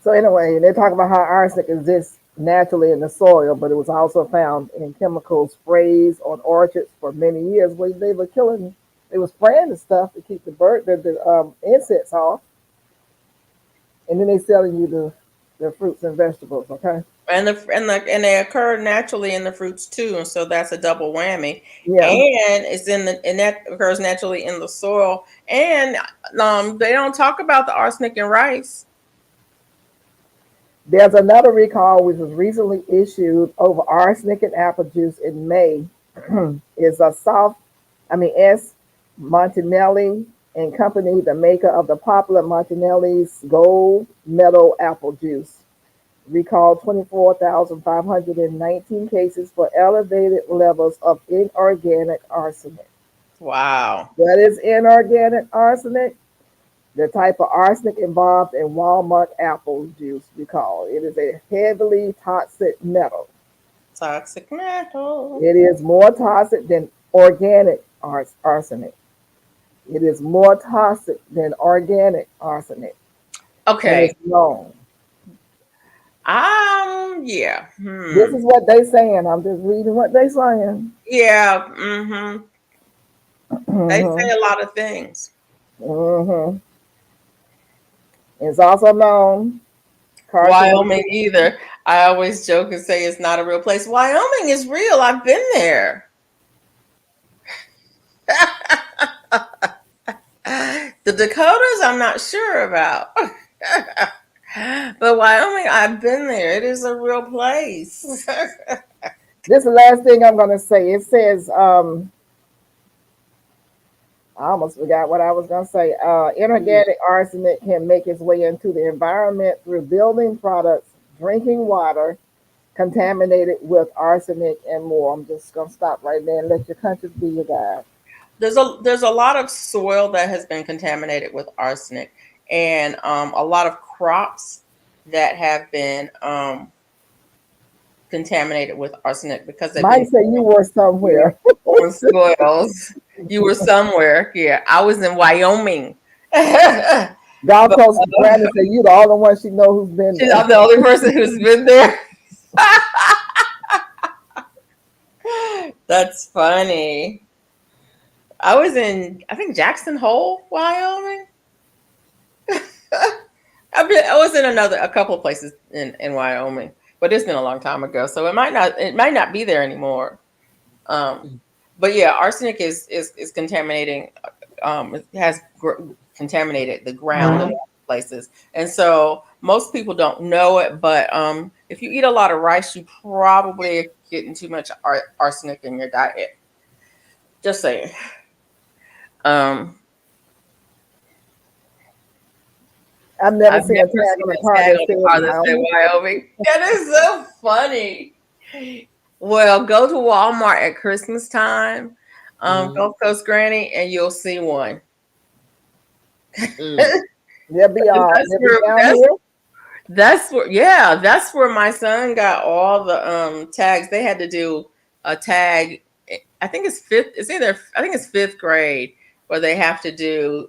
Speaker 2: so anyway, they talk about how arsenic exists naturally in the soil, but it was also found in chemical sprays on orchards for many years where they were killing, they were spraying the stuff to keep the insects off, and then they selling you the fruits and vegetables. Okay,
Speaker 3: And they occur naturally in the fruits too, and so that's a double whammy.
Speaker 2: yeah.
Speaker 3: And and that occurs naturally in the soil. And they don't talk about the arsenic in rice.
Speaker 2: There's another recall which was recently issued over arsenic and apple juice in May. Is a S. Montanelli and Company, the maker of the popular Montanelli's Gold Medal apple juice, recalled 24,519 cases for elevated levels of inorganic arsenic.
Speaker 3: Wow.
Speaker 2: What is inorganic arsenic? The type of arsenic involved in Walmart apple juice recall. It is a heavily toxic metal.
Speaker 3: Toxic metal.
Speaker 2: It is more toxic than organic arsenic. It is more toxic than organic arsenic. And
Speaker 3: Okay.
Speaker 2: it's known.
Speaker 3: Yeah.
Speaker 2: This is what they saying. I'm just reading what they saying.
Speaker 3: Yeah. Mm-hmm. They say a lot of things.
Speaker 2: It's also known.
Speaker 3: Wyoming either. I always joke and say it's not a real place. Wyoming is real. I've been there. The Dakotas, I'm not sure about. But Wyoming, I've been there. It is a real place.
Speaker 2: This is the last thing I'm going to say. It says, I almost forgot what I was going to say. Inorganic arsenic can make its way into the environment through building products, drinking water, contaminated with arsenic, and more. I'm just going to stop right there and let your conscience be your guide.
Speaker 3: There's a lot of soil that has been contaminated with arsenic, and a lot of crops that have been contaminated with arsenic because they've
Speaker 2: Mike said you were somewhere.
Speaker 3: on soils. You were somewhere. Yeah, I was in Wyoming.
Speaker 2: Gulf Coast Brandon said you the only one she know who's been there.
Speaker 3: I'm the only person who's been there. That's funny. I was in, I think, Jackson Hole, Wyoming. I was in a couple of places in Wyoming, but it's been a long time ago, so it might not be there anymore. But yeah, arsenic is contaminating. It has contaminated the ground in places, and so most people don't know it. But if you eat a lot of rice, you probably are getting too much arsenic in your diet. Just saying.
Speaker 2: I've never seen a tag on a car that said
Speaker 3: Wyoming. That is so funny. Well, go to Walmart at Christmas time, Gulf Coast Granny, and you'll see one.
Speaker 2: They'll be down here.
Speaker 3: that's where my son got all the tags. They had to do a tag. I think it's fifth. I think it's fifth grade where they have to do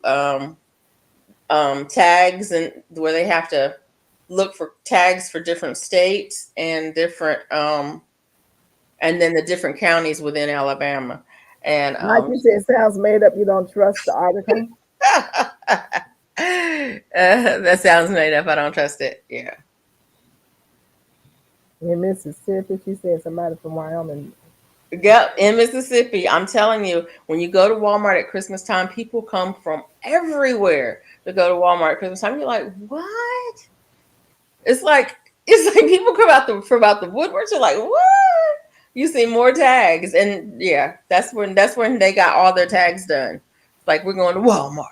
Speaker 3: tags, and where they have to look for tags for different states and different and then the different counties within Alabama. And
Speaker 2: Like you said, it sounds made up. You don't trust the article.
Speaker 3: that sounds made up. I don't trust it. Yeah.
Speaker 2: In Mississippi, she said somebody from Wyoming.
Speaker 3: Yep, in Mississippi. I'm telling you, when you go to Walmart at Christmas time, people come from everywhere to go to Walmart at Christmas time. You're like, what? It's like people come out from out the woodworks. You're like, what? You see more tags, and yeah, that's when they got all their tags done. Like, we're going to Walmart.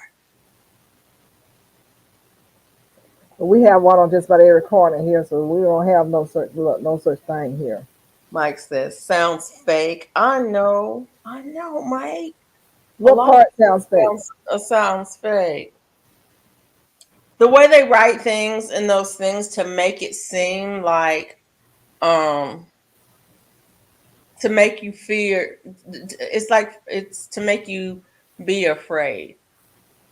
Speaker 2: We have one on just about every corner here, so we don't have no such thing here.
Speaker 3: Mike says, sounds fake. I know, Mike.
Speaker 2: What part sounds fake?
Speaker 3: Sounds fake. The way they write things in those things to make it seem like, to make you fear. It's like it's to make you be afraid.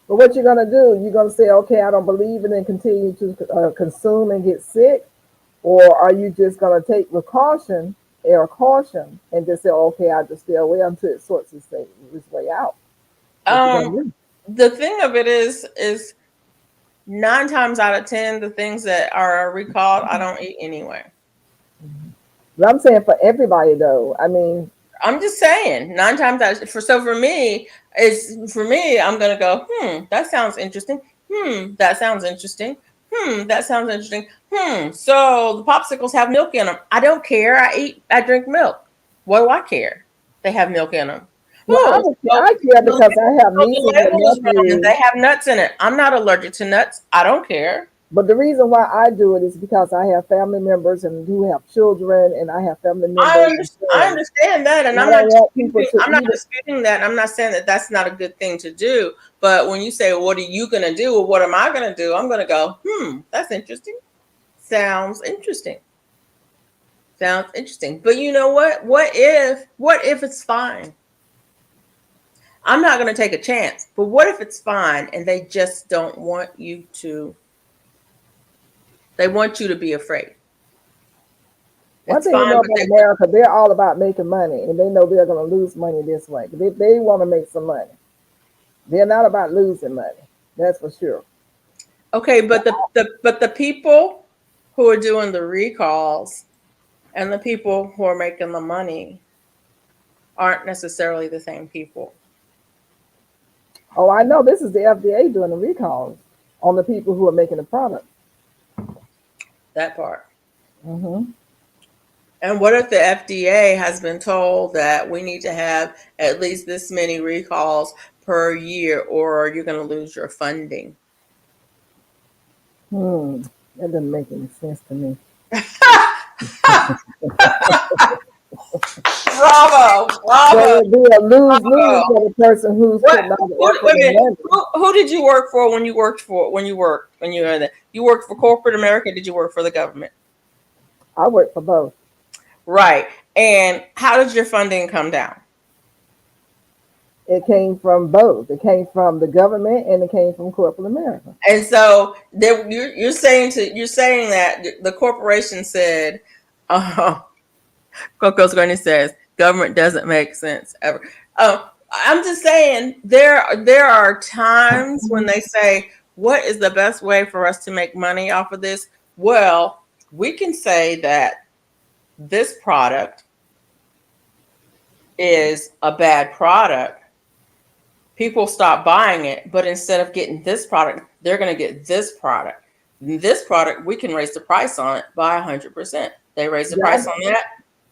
Speaker 2: But what you're gonna do? You're gonna say, "Okay, I don't believe it," and continue to consume and get sick, or are you just gonna take caution and just say, "Okay, I just stay away until it sorts its way out"?
Speaker 3: The thing of it is 9 times out of 10, the things that are recalled, I don't eat anyway.
Speaker 2: But I'm saying for everybody, though. I mean,
Speaker 3: I'm just saying 9 times out of for me, I'm gonna go, that sounds interesting. That sounds interesting. That sounds interesting. So the popsicles have milk in them. I don't care. I drink milk. What do I care? They have milk in them.
Speaker 2: well, I care because I have nieces and nephews.
Speaker 3: They have nuts in it. I'm not allergic to nuts. I don't care.
Speaker 2: But the reason why I do it is because I have family members and who have children, and I have family members.
Speaker 3: I understand that, and I'm not disputing that. I'm not saying that that's not a good thing to do. But when you say, "What are you going to do?" or "What am I going to do?" I'm going to go, that's interesting. Sounds interesting. Sounds interesting. But you know what? What if it's fine? I'm not going to take a chance. But what if it's fine and they just don't want you to? They want you to be afraid.
Speaker 2: One thing you know about America, they're all about making money, and they know they're going to lose money this way. They want to make some money. They're not about losing money. That's for sure.
Speaker 3: Okay, but the people who are doing the recalls and the people who are making the money aren't necessarily the same people.
Speaker 2: Oh, I know. This is the FDA doing the recalls on the people who are making the product.
Speaker 3: That part.
Speaker 2: Mm-hmm.
Speaker 3: And what if the FDA has been told that we need to have at least this many recalls per year, or you're going to lose your funding?
Speaker 2: That doesn't make any sense to me.
Speaker 3: Bravo!
Speaker 2: So it'd be a lose for the person who's putting out the effort.
Speaker 3: Who did you work for when you worked for you were there? You worked for corporate America? Did you work for the government?
Speaker 2: I worked for both.
Speaker 3: Right. And how did your funding come down?
Speaker 2: It came from both. It came from the government and it came from corporate America.
Speaker 3: And so you're saying that the corporation said, Coco Gurney says, government doesn't make sense ever. I'm just saying there are times when they say, what is the best way for us to make money off of this? Well, we can say that this product is a bad product. People stop buying it, but instead of getting this product, they're going to get this product. This product, we can raise the price on it by 100%. They raise the price on that,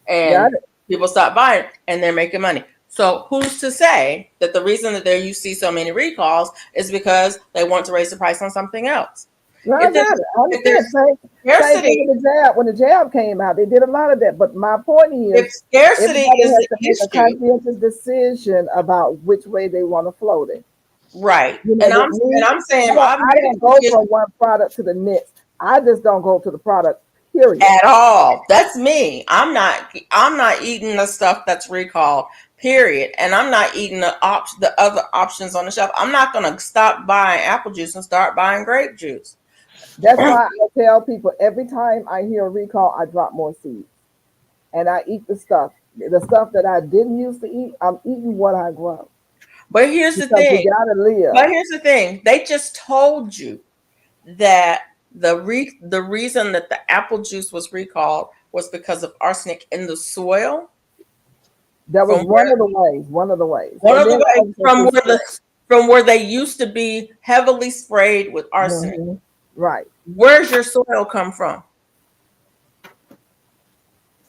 Speaker 3: and people stop buying it, and they're making money. So who's to say that the reason that you see so many recalls is because they want to raise the price on something else?
Speaker 2: No, I got it. I understand. Same when the jab came out, they did a lot of that. But my point is,
Speaker 3: if scarcity is
Speaker 2: the issue, a conscientious decision about which way they want to float it.
Speaker 3: Right. You know, and I'm saying,
Speaker 2: I didn't go from one product to the next. I just don't go to the product, period.
Speaker 3: At all. That's me. I'm not eating the stuff that's recalled. Period. And I'm not eating the other options on the shelf. I'm not gonna stop buying apple juice and start buying grape juice.
Speaker 2: That's why I tell people every time I hear a recall, I drop more seeds. And I eat the stuff. The stuff that I didn't used to eat, I'm eating what I grow.
Speaker 3: But here's the
Speaker 2: Because
Speaker 3: thing.
Speaker 2: you gotta live.
Speaker 3: But here's the thing. They just told you that the reason that the apple juice was recalled was because of arsenic in the soil.
Speaker 2: That was
Speaker 3: From
Speaker 2: one
Speaker 3: where,
Speaker 2: of the ways. One of the ways.
Speaker 3: one
Speaker 2: And
Speaker 3: of the
Speaker 2: then
Speaker 3: ways
Speaker 2: also
Speaker 3: from where they used to be heavily sprayed with arsenic.
Speaker 2: Mhm. Right.
Speaker 3: Where's your soil come from?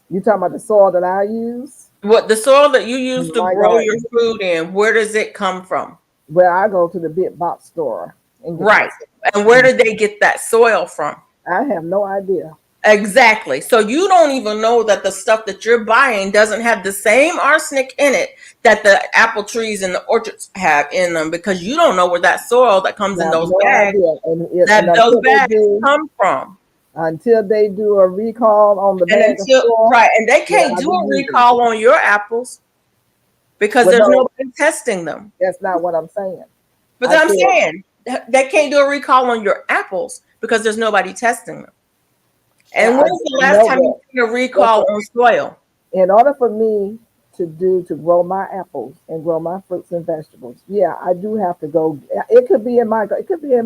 Speaker 2: You talking about the soil that I use?
Speaker 3: What the soil that you use to
Speaker 2: My
Speaker 3: grow your
Speaker 2: garden.
Speaker 3: food in, where does it come from?
Speaker 2: Where I go to the big box store and get
Speaker 3: Right. And where did they get that soil from?
Speaker 2: I have no idea.
Speaker 3: Exactly. So you don't even know that the stuff that you're buying doesn't have the same arsenic in it that the apple trees and the orchards have in them, because you don't know where that soil that comes
Speaker 2: I
Speaker 3: in
Speaker 2: have
Speaker 3: those
Speaker 2: no
Speaker 3: bags
Speaker 2: idea. And
Speaker 3: that those
Speaker 2: until they
Speaker 3: bags
Speaker 2: do,
Speaker 3: come from.
Speaker 2: until they do a recall on the
Speaker 3: And
Speaker 2: bag of
Speaker 3: until
Speaker 2: soil,
Speaker 3: right, and they
Speaker 2: yeah,
Speaker 3: can't
Speaker 2: I'll
Speaker 3: do
Speaker 2: be
Speaker 3: a
Speaker 2: using it.
Speaker 3: recall on your apples because
Speaker 2: Well,
Speaker 3: there's
Speaker 2: no,
Speaker 3: nobody testing them.
Speaker 2: that's not what I'm saying.
Speaker 3: But
Speaker 2: I
Speaker 3: I'm
Speaker 2: said,
Speaker 3: saying they can't do a recall on your apples because there's nobody testing them. And
Speaker 2: I
Speaker 3: when's the last
Speaker 2: know
Speaker 3: time you
Speaker 2: that.
Speaker 3: seen a recall on soil?
Speaker 2: In order for me to grow my apples and grow my fruits and vegetables, yeah, I do have to go. It could be in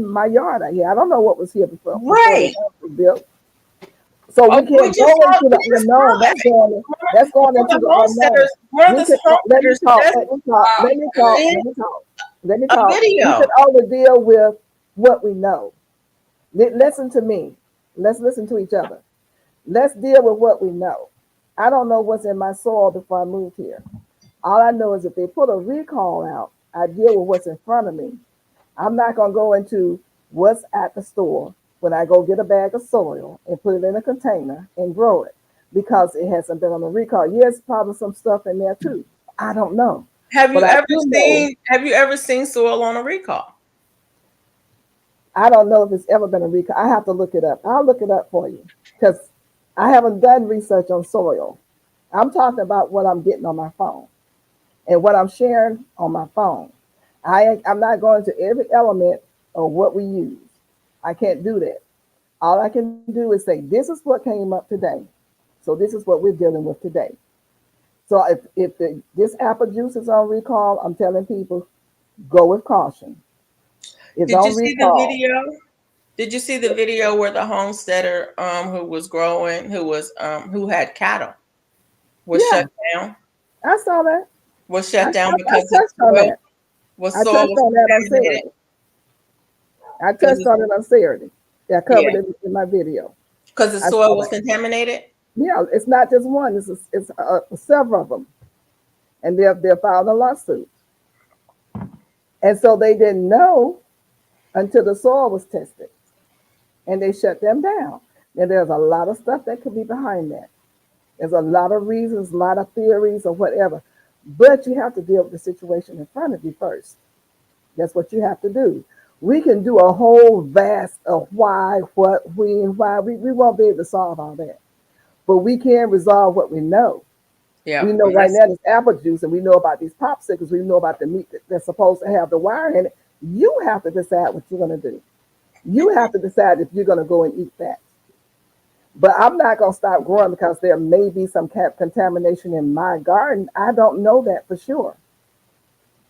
Speaker 2: my yard out here. I don't know what was here before the
Speaker 3: Right.
Speaker 2: house was built. So
Speaker 3: Oh,
Speaker 2: we can't go into the unknown. That's going
Speaker 3: one
Speaker 2: into
Speaker 3: of the
Speaker 2: the unknown.
Speaker 3: one of
Speaker 2: We
Speaker 3: the
Speaker 2: can let me
Speaker 3: homesteaders
Speaker 2: talk.
Speaker 3: just
Speaker 2: Let me talk. Let me talk.
Speaker 3: in
Speaker 2: Let me talk. Let me
Speaker 3: a
Speaker 2: talk. We
Speaker 3: video.
Speaker 2: can only deal with what we know. Listen to me. Let's listen to each other. Let's deal with what we know. I don't know what's in my soil before I moved here. All I know is if they put a recall out, I deal with what's in front of me. I'm not going to go into what's at the store when I go get a bag of soil and put it in a container and grow it because it hasn't been on a recall. Yes, probably some stuff in there too. I don't know.
Speaker 3: Have
Speaker 2: But
Speaker 3: you
Speaker 2: I
Speaker 3: ever
Speaker 2: do know,
Speaker 3: seen soil on a recall?
Speaker 2: I don't know if it's ever been a recall. I have to look it up. I'll look it up for you because I haven't done research on soil. I'm talking about what I'm getting on my phone and what I'm sharing on my phone. I'm not going to every element of what we use. I can't do that. All I can do is say, this is what came up today. So this is what we're dealing with today. So if this apple juice is on recall, I'm telling people, go with caution. It's
Speaker 3: Did you
Speaker 2: on
Speaker 3: see the
Speaker 2: recall.
Speaker 3: video? Did you see the video where the homesteader who had cattle was
Speaker 2: Yeah,
Speaker 3: shut down?
Speaker 2: I saw that.
Speaker 3: Was
Speaker 2: I,
Speaker 3: shut down
Speaker 2: I
Speaker 3: because the
Speaker 2: touched on that. I
Speaker 3: soil
Speaker 2: touched
Speaker 3: was
Speaker 2: on that on
Speaker 3: contaminated?
Speaker 2: Saturday. I touched on it on Saturday. Yeah, I
Speaker 3: Yeah,
Speaker 2: covered it in my video.
Speaker 3: because the
Speaker 2: I saw
Speaker 3: soil was
Speaker 2: that.
Speaker 3: contaminated.
Speaker 2: Yeah, it's not just one. It's several of them, and they're filing a lawsuit. And so they didn't know until the soil was tested, and they shut them down. And there's a lot of stuff that could be behind that. There's a lot of reasons, a lot of theories, or whatever. But you have to deal with the situation in front of you first. That's what you have to do. We can do a whole vast of why, what, when, why. We won't be able to solve all that. But we can resolve what we know.
Speaker 3: Yeah,
Speaker 2: We know right now there's apple juice, and we know about these popsicles. We know about the meat that's supposed to have the wire in it. You have to decide what you're going to do. You have to decide if you're going to go and eat that. But I'm not going to stop growing because there may be some contamination in my garden. I don't know that for sure.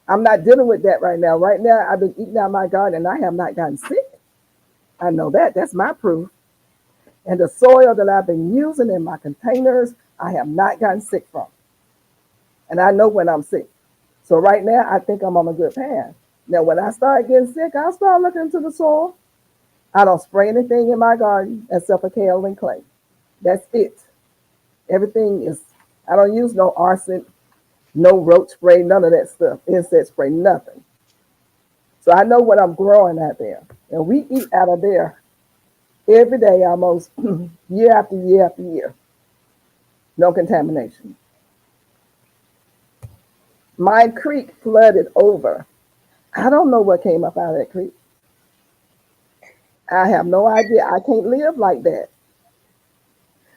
Speaker 2: I'm not dealing with that right now. Right now, I've been eating out my garden and I have not gotten sick. I know that. That's my proof. And the soil that I've been using in my containers, I have not gotten sick from. And I know when I'm sick. So right now, I think I'm on a good path. Now, when I start getting sick, I'll start looking into the soil. I don't spray anything in my garden except for kale and clay. That's it. Everything is, I don't use no arson, no roach spray, none of that stuff, insect spray, nothing. So I know what I'm growing out there. And we eat out of there every day almost year after year after year. No contamination. My creek flooded over. I don't know what came up out of that creek. I have no idea. I can't live like that.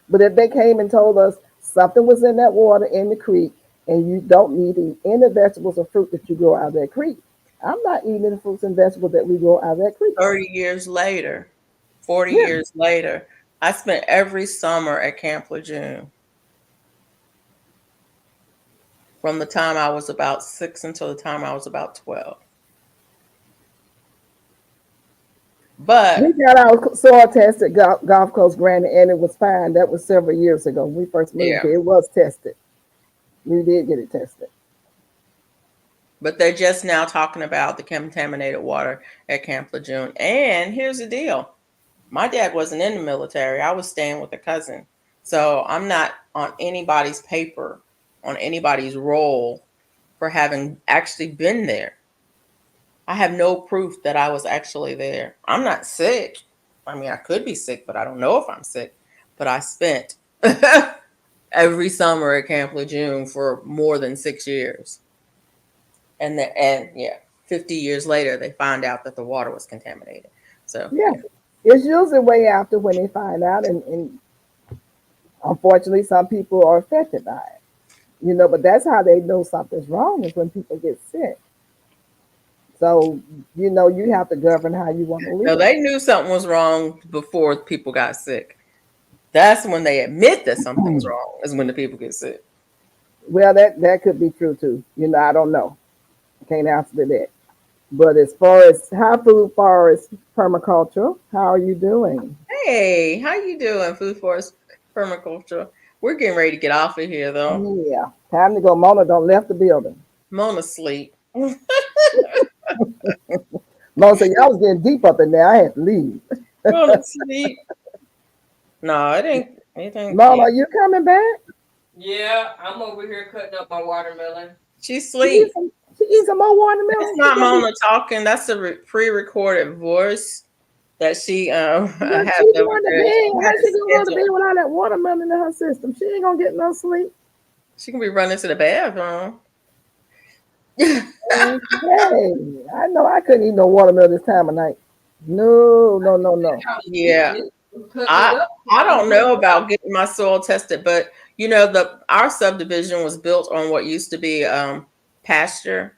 Speaker 2: But if they came and told us something was in that water in the creek and you don't need to eat any vegetables or fruit that you grow out of that creek, I'm not eating the fruits and vegetables that we grow out of that creek.
Speaker 3: 30 years later, 40
Speaker 2: Yeah.
Speaker 3: years later, I spent every summer at Camp Lejeune from the time I was about 6 until the time I was about 12.
Speaker 2: We
Speaker 3: But
Speaker 2: got our soil tested Gulf Coast Granite, and it was fine. That was several years ago. When we first moved
Speaker 3: yeah,
Speaker 2: here. It was tested. We did get it tested.
Speaker 3: but they're just now talking about the contaminated water at Camp Lejeune. And here's the deal. My dad wasn't in the military. I was staying with a cousin. So I'm not on anybody's paper, on anybody's roll for having actually been there. I have no proof that I was actually there. I'm not sick. I mean, I could be sick, but I don't know if I'm sick. But I spent every summer at Camp Lejeune for more than 6 years. And yeah, 50 years later, they found out that the water was contaminated. So
Speaker 2: Yeah. It's usually way after when they find out, and unfortunately, some people are affected by it. But that's how they know something's wrong is when people get sick. So, you have to govern how you want to
Speaker 3: no,
Speaker 2: live.
Speaker 3: they knew something was wrong before people got sick. That's when they admit that something's wrong, is when the people get sick.
Speaker 2: Well, that could be true too. I don't know. I can't answer to that. But as far as how food forest permaculture, how are you doing?
Speaker 3: Hey, how you doing, Food Forest Permaculture? We're getting ready to get off of here, though.
Speaker 2: Yeah, time to go. Mona don't left the building.
Speaker 3: Mona sleep.
Speaker 2: Mona said, y'all was getting deep up in there. I had to leave.
Speaker 3: Mona sleep. No, it ain't.
Speaker 2: Mona, are you coming back?
Speaker 1: Yeah, I'm over here cutting up my watermelon.
Speaker 3: She
Speaker 2: She
Speaker 3: sleep.
Speaker 2: eat some more watermelon.
Speaker 3: It's not Mona talking. That's a pre-recorded voice that she
Speaker 2: But
Speaker 3: has
Speaker 2: she
Speaker 3: over
Speaker 2: going to
Speaker 3: there.
Speaker 2: bed. How
Speaker 3: She
Speaker 2: she gonna go to
Speaker 3: schedule.
Speaker 2: bed with all that watermelon in her system? She ain't gonna get no sleep.
Speaker 3: She can be running to the bathroom.
Speaker 2: Hey, I know I couldn't eat no watermelon this time of night. No, no, no, no.
Speaker 3: Yeah.
Speaker 1: Cut
Speaker 3: I
Speaker 1: it up.
Speaker 3: I don't know about getting my soil tested, but our subdivision was built on what used to be pasture.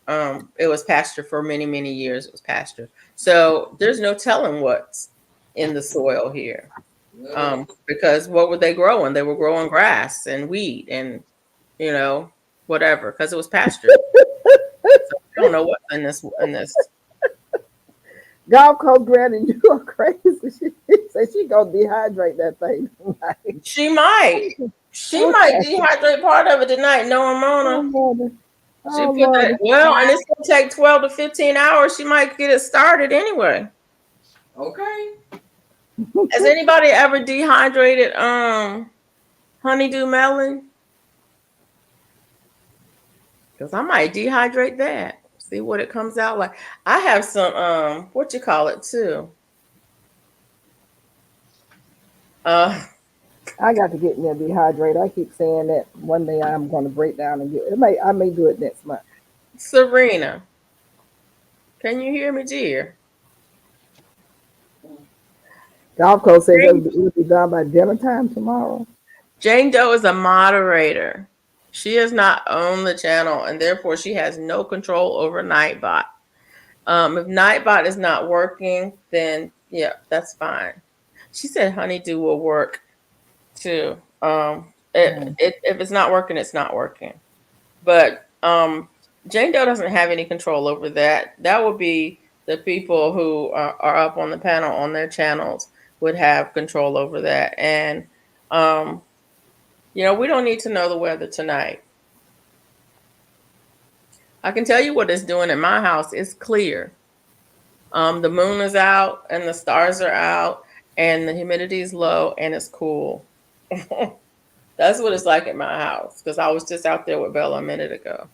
Speaker 3: It was pasture for many, many years. It was pasture. So there's no telling what's in the soil here. Because what were they growing? They were growing grass and wheat and whatever, because it was pasture. So I don't know what's in this.
Speaker 2: Golf Coast Granny, you are crazy. She said she gonna dehydrate that thing tonight.
Speaker 3: She might. She might dehydrate part of it tonight, knowing
Speaker 2: Oh,
Speaker 3: Mona.
Speaker 2: Lordy.
Speaker 3: She
Speaker 2: Oh,
Speaker 3: put that
Speaker 2: Lordy.
Speaker 3: and it's gonna take 12 to 15 hours. She might get it started anyway.
Speaker 1: Okay.
Speaker 3: Has anybody ever dehydrated honeydew melon? Because I might dehydrate that. See what it comes out like. I have some what you call it too.
Speaker 2: I got to get me a dehydrator. I keep saying that one day I'm gonna break down and get it. I may do it next month.
Speaker 3: Serena. Can you hear me, dear?
Speaker 2: Golf Coast says it'll be done by dinner time tomorrow.
Speaker 3: Jane Doe is a moderator. She is not on the channel, and therefore she has no control over Nightbot. If Nightbot is not working, then yeah, that's fine. She said Honeydew will work too. If it's not working, it's not working. But Jane Doe doesn't have any control over that. That would be the people who are up on the panel on their channels would have control over that. And we don't need to know the weather tonight. I can tell you what it's doing in my house. It's clear. The moon is out and the stars are out and the humidity is low and it's cool. That's what it's like at my house because I was just out there with Bella a minute ago.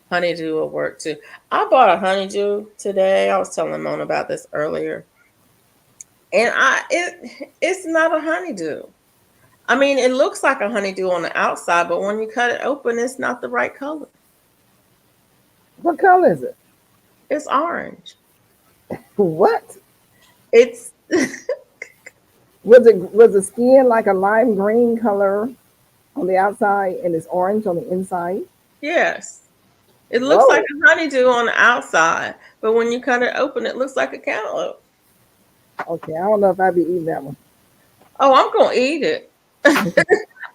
Speaker 3: Honeydew will work too. I bought a honeydew today. I was telling Mona about this earlier. And it's not a honeydew. I mean, it looks like a honeydew on the outside, but when you cut it open, it's not the right color.
Speaker 2: What color is it?
Speaker 3: It's orange.
Speaker 2: What?
Speaker 3: It's
Speaker 2: Was the skin like a lime green color on the outside and it's orange on the inside?
Speaker 3: yes. It looks like
Speaker 2: Whoa.
Speaker 3: a honeydew on the outside, but when you cut it open, it looks like a cantaloupe.
Speaker 2: Okay, I don't know if I'd be eating that one.
Speaker 3: Oh, I'm gonna eat it.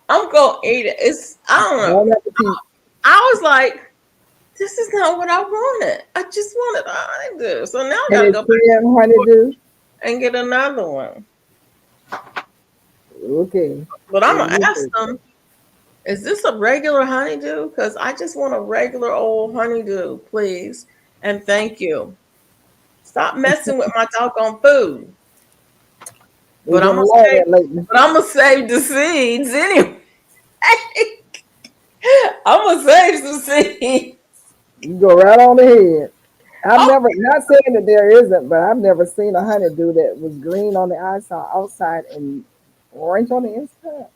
Speaker 3: I'm gonna eat it. It's I don't know.
Speaker 2: Bon appetit.
Speaker 3: I was like, this is not what I wanted. I just wanted a honeydew. So now I
Speaker 2: And
Speaker 3: gotta
Speaker 2: it's
Speaker 3: go back
Speaker 2: clear honeydew.
Speaker 3: and get another one.
Speaker 2: Okay.
Speaker 3: But
Speaker 2: So
Speaker 3: I'm gonna
Speaker 2: you
Speaker 3: ask
Speaker 2: do.
Speaker 3: them, is this a regular honeydew? Because I just want a regular old honeydew, please. And thank you. Stop messing with my doggone food.
Speaker 2: They've
Speaker 3: But I'm
Speaker 2: been
Speaker 3: gonna
Speaker 2: along
Speaker 3: save
Speaker 2: that lately.
Speaker 3: but I'm gonna save the seeds anyway. I'm gonna save some seeds.
Speaker 2: You go right on ahead. I've
Speaker 3: Oh,
Speaker 2: never, not saying that there isn't, but I've never seen a honeydew that was green on the outside and orange on the inside.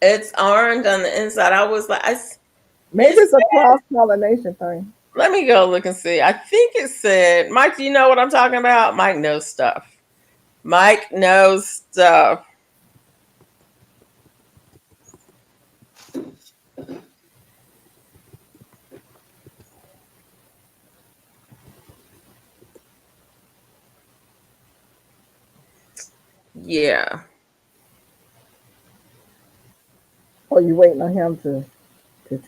Speaker 3: it's orange on the inside. I was like,
Speaker 2: Maybe
Speaker 3: it's
Speaker 2: it's a cross pollination thing.
Speaker 3: let me go look and see. I think it said, Mike, do you know what I'm talking about? Mike knows stuff. Mike knows stuff. Yeah.
Speaker 2: Or you waiting on him to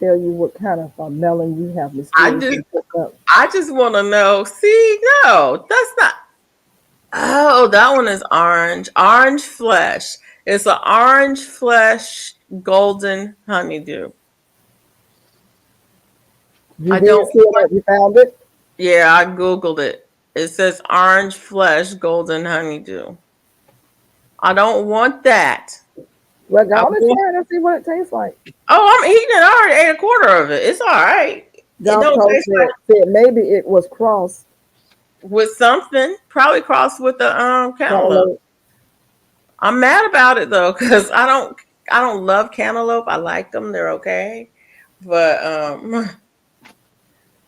Speaker 2: tell you what kind of melon you have
Speaker 3: I just
Speaker 2: mysteriously picked up.
Speaker 3: I just want to know. See, no, that's not. Oh, that one is orange. Orange flesh. It's an orange flesh golden honeydew.
Speaker 2: You
Speaker 3: I
Speaker 2: did
Speaker 3: don't
Speaker 2: see it, you found it?
Speaker 3: Yeah, I googled it. It says orange flesh golden honeydew. I don't want that.
Speaker 2: Well, go
Speaker 3: I
Speaker 2: on and
Speaker 3: want,
Speaker 2: try it and see what it tastes like.
Speaker 3: oh, I'm eating it. I already ate a quarter of it. It's all right. It
Speaker 2: Golf
Speaker 3: don't
Speaker 2: Coast
Speaker 3: taste like
Speaker 2: said maybe it was cross
Speaker 3: with something. Probably crossed with the cantaloupe.
Speaker 2: cantaloupe.
Speaker 3: I'm mad about it though, because I don't love cantaloupe. I like them. They're okay. But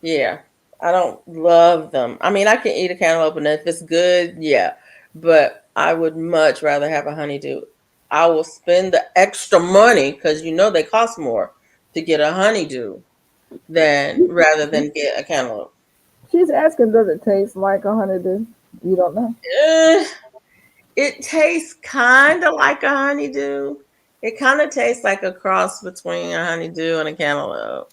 Speaker 3: yeah, I don't love them. I mean, I can eat a cantaloupe and if it's good, yeah. But I would much rather have a honeydew. I will spend the extra money because they cost more to get a honeydew than rather than get a cantaloupe.
Speaker 2: She's asking, does it taste like a honeydew? You don't know.
Speaker 3: Eh, it tastes kind of like a honeydew. It kind of tastes like a cross between a honeydew and a cantaloupe.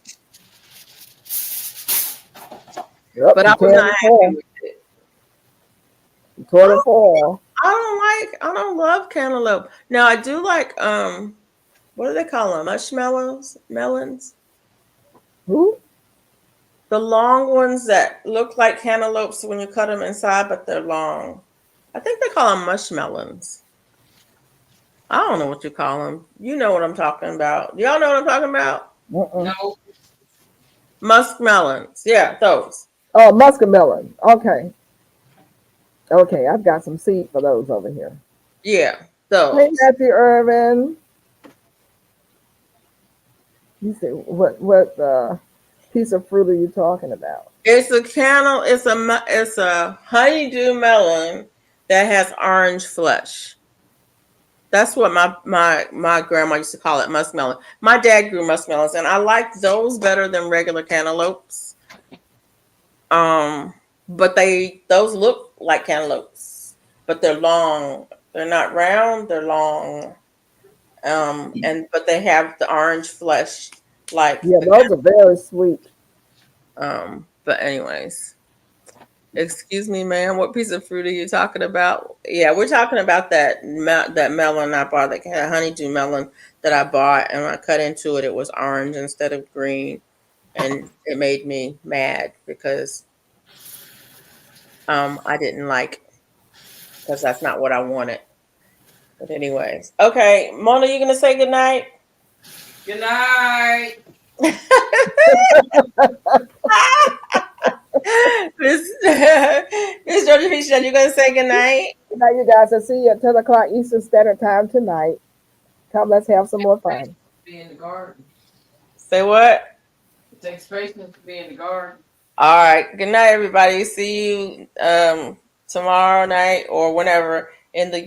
Speaker 2: Yep,
Speaker 3: But I
Speaker 2: you
Speaker 3: was
Speaker 2: tore
Speaker 3: not
Speaker 2: it
Speaker 3: happy
Speaker 2: for.
Speaker 3: with it.
Speaker 2: You
Speaker 3: I
Speaker 2: tore it
Speaker 3: don't,
Speaker 2: for.
Speaker 3: I don't love cantaloupe. Now I do like what do they call them? Mushmallows, melons,
Speaker 2: Who?
Speaker 3: the long ones that look like cantaloupes when you cut them inside, but they're long. I think they call them mushmelons. I don't know what you call them. You know what I'm talking about. Y'all know what I'm talking about?
Speaker 2: Uh-uh.
Speaker 1: No,
Speaker 3: Muskmelons. Yeah, those.
Speaker 2: Oh, muscamelon. Okay. Okay, I've got some seed for those over here.
Speaker 3: Yeah,
Speaker 2: Hey,
Speaker 3: those.
Speaker 2: Matthew Irvin. You said what piece of fruit are you talking about?
Speaker 3: It's a candle. It's a honeydew melon that has orange flesh. That's what my grandma used to call it, muskmelon. My dad grew muskmelons, and I like those better than regular cantaloupes. Um, but those look like cantaloupes, but they're long. They're not round. They're long. But they have the orange flesh like
Speaker 2: Yeah,
Speaker 3: the
Speaker 2: those are very sweet.
Speaker 3: But anyways, excuse me, ma'am. What piece of fruit are you talking about? Yeah, we're talking about that melon I bought, that kind of honeydew melon that I bought, and when I cut into it, it was orange instead of green, and it made me mad because I didn't like because that's not what I wanted. But anyways, okay, Mona, you gonna say goodnight?
Speaker 1: good night.
Speaker 3: Miss Miss Georgia Fisher, you gonna say goodnight?
Speaker 2: Good night, you guys. I'll see you at 10 o'clock Eastern Standard Time tonight. Come, let's have some more fun.
Speaker 1: Be in the garden.
Speaker 3: Say what?
Speaker 1: It takes patience to be in the garden.
Speaker 3: All right. Good night, everybody. See you tomorrow night or whenever in the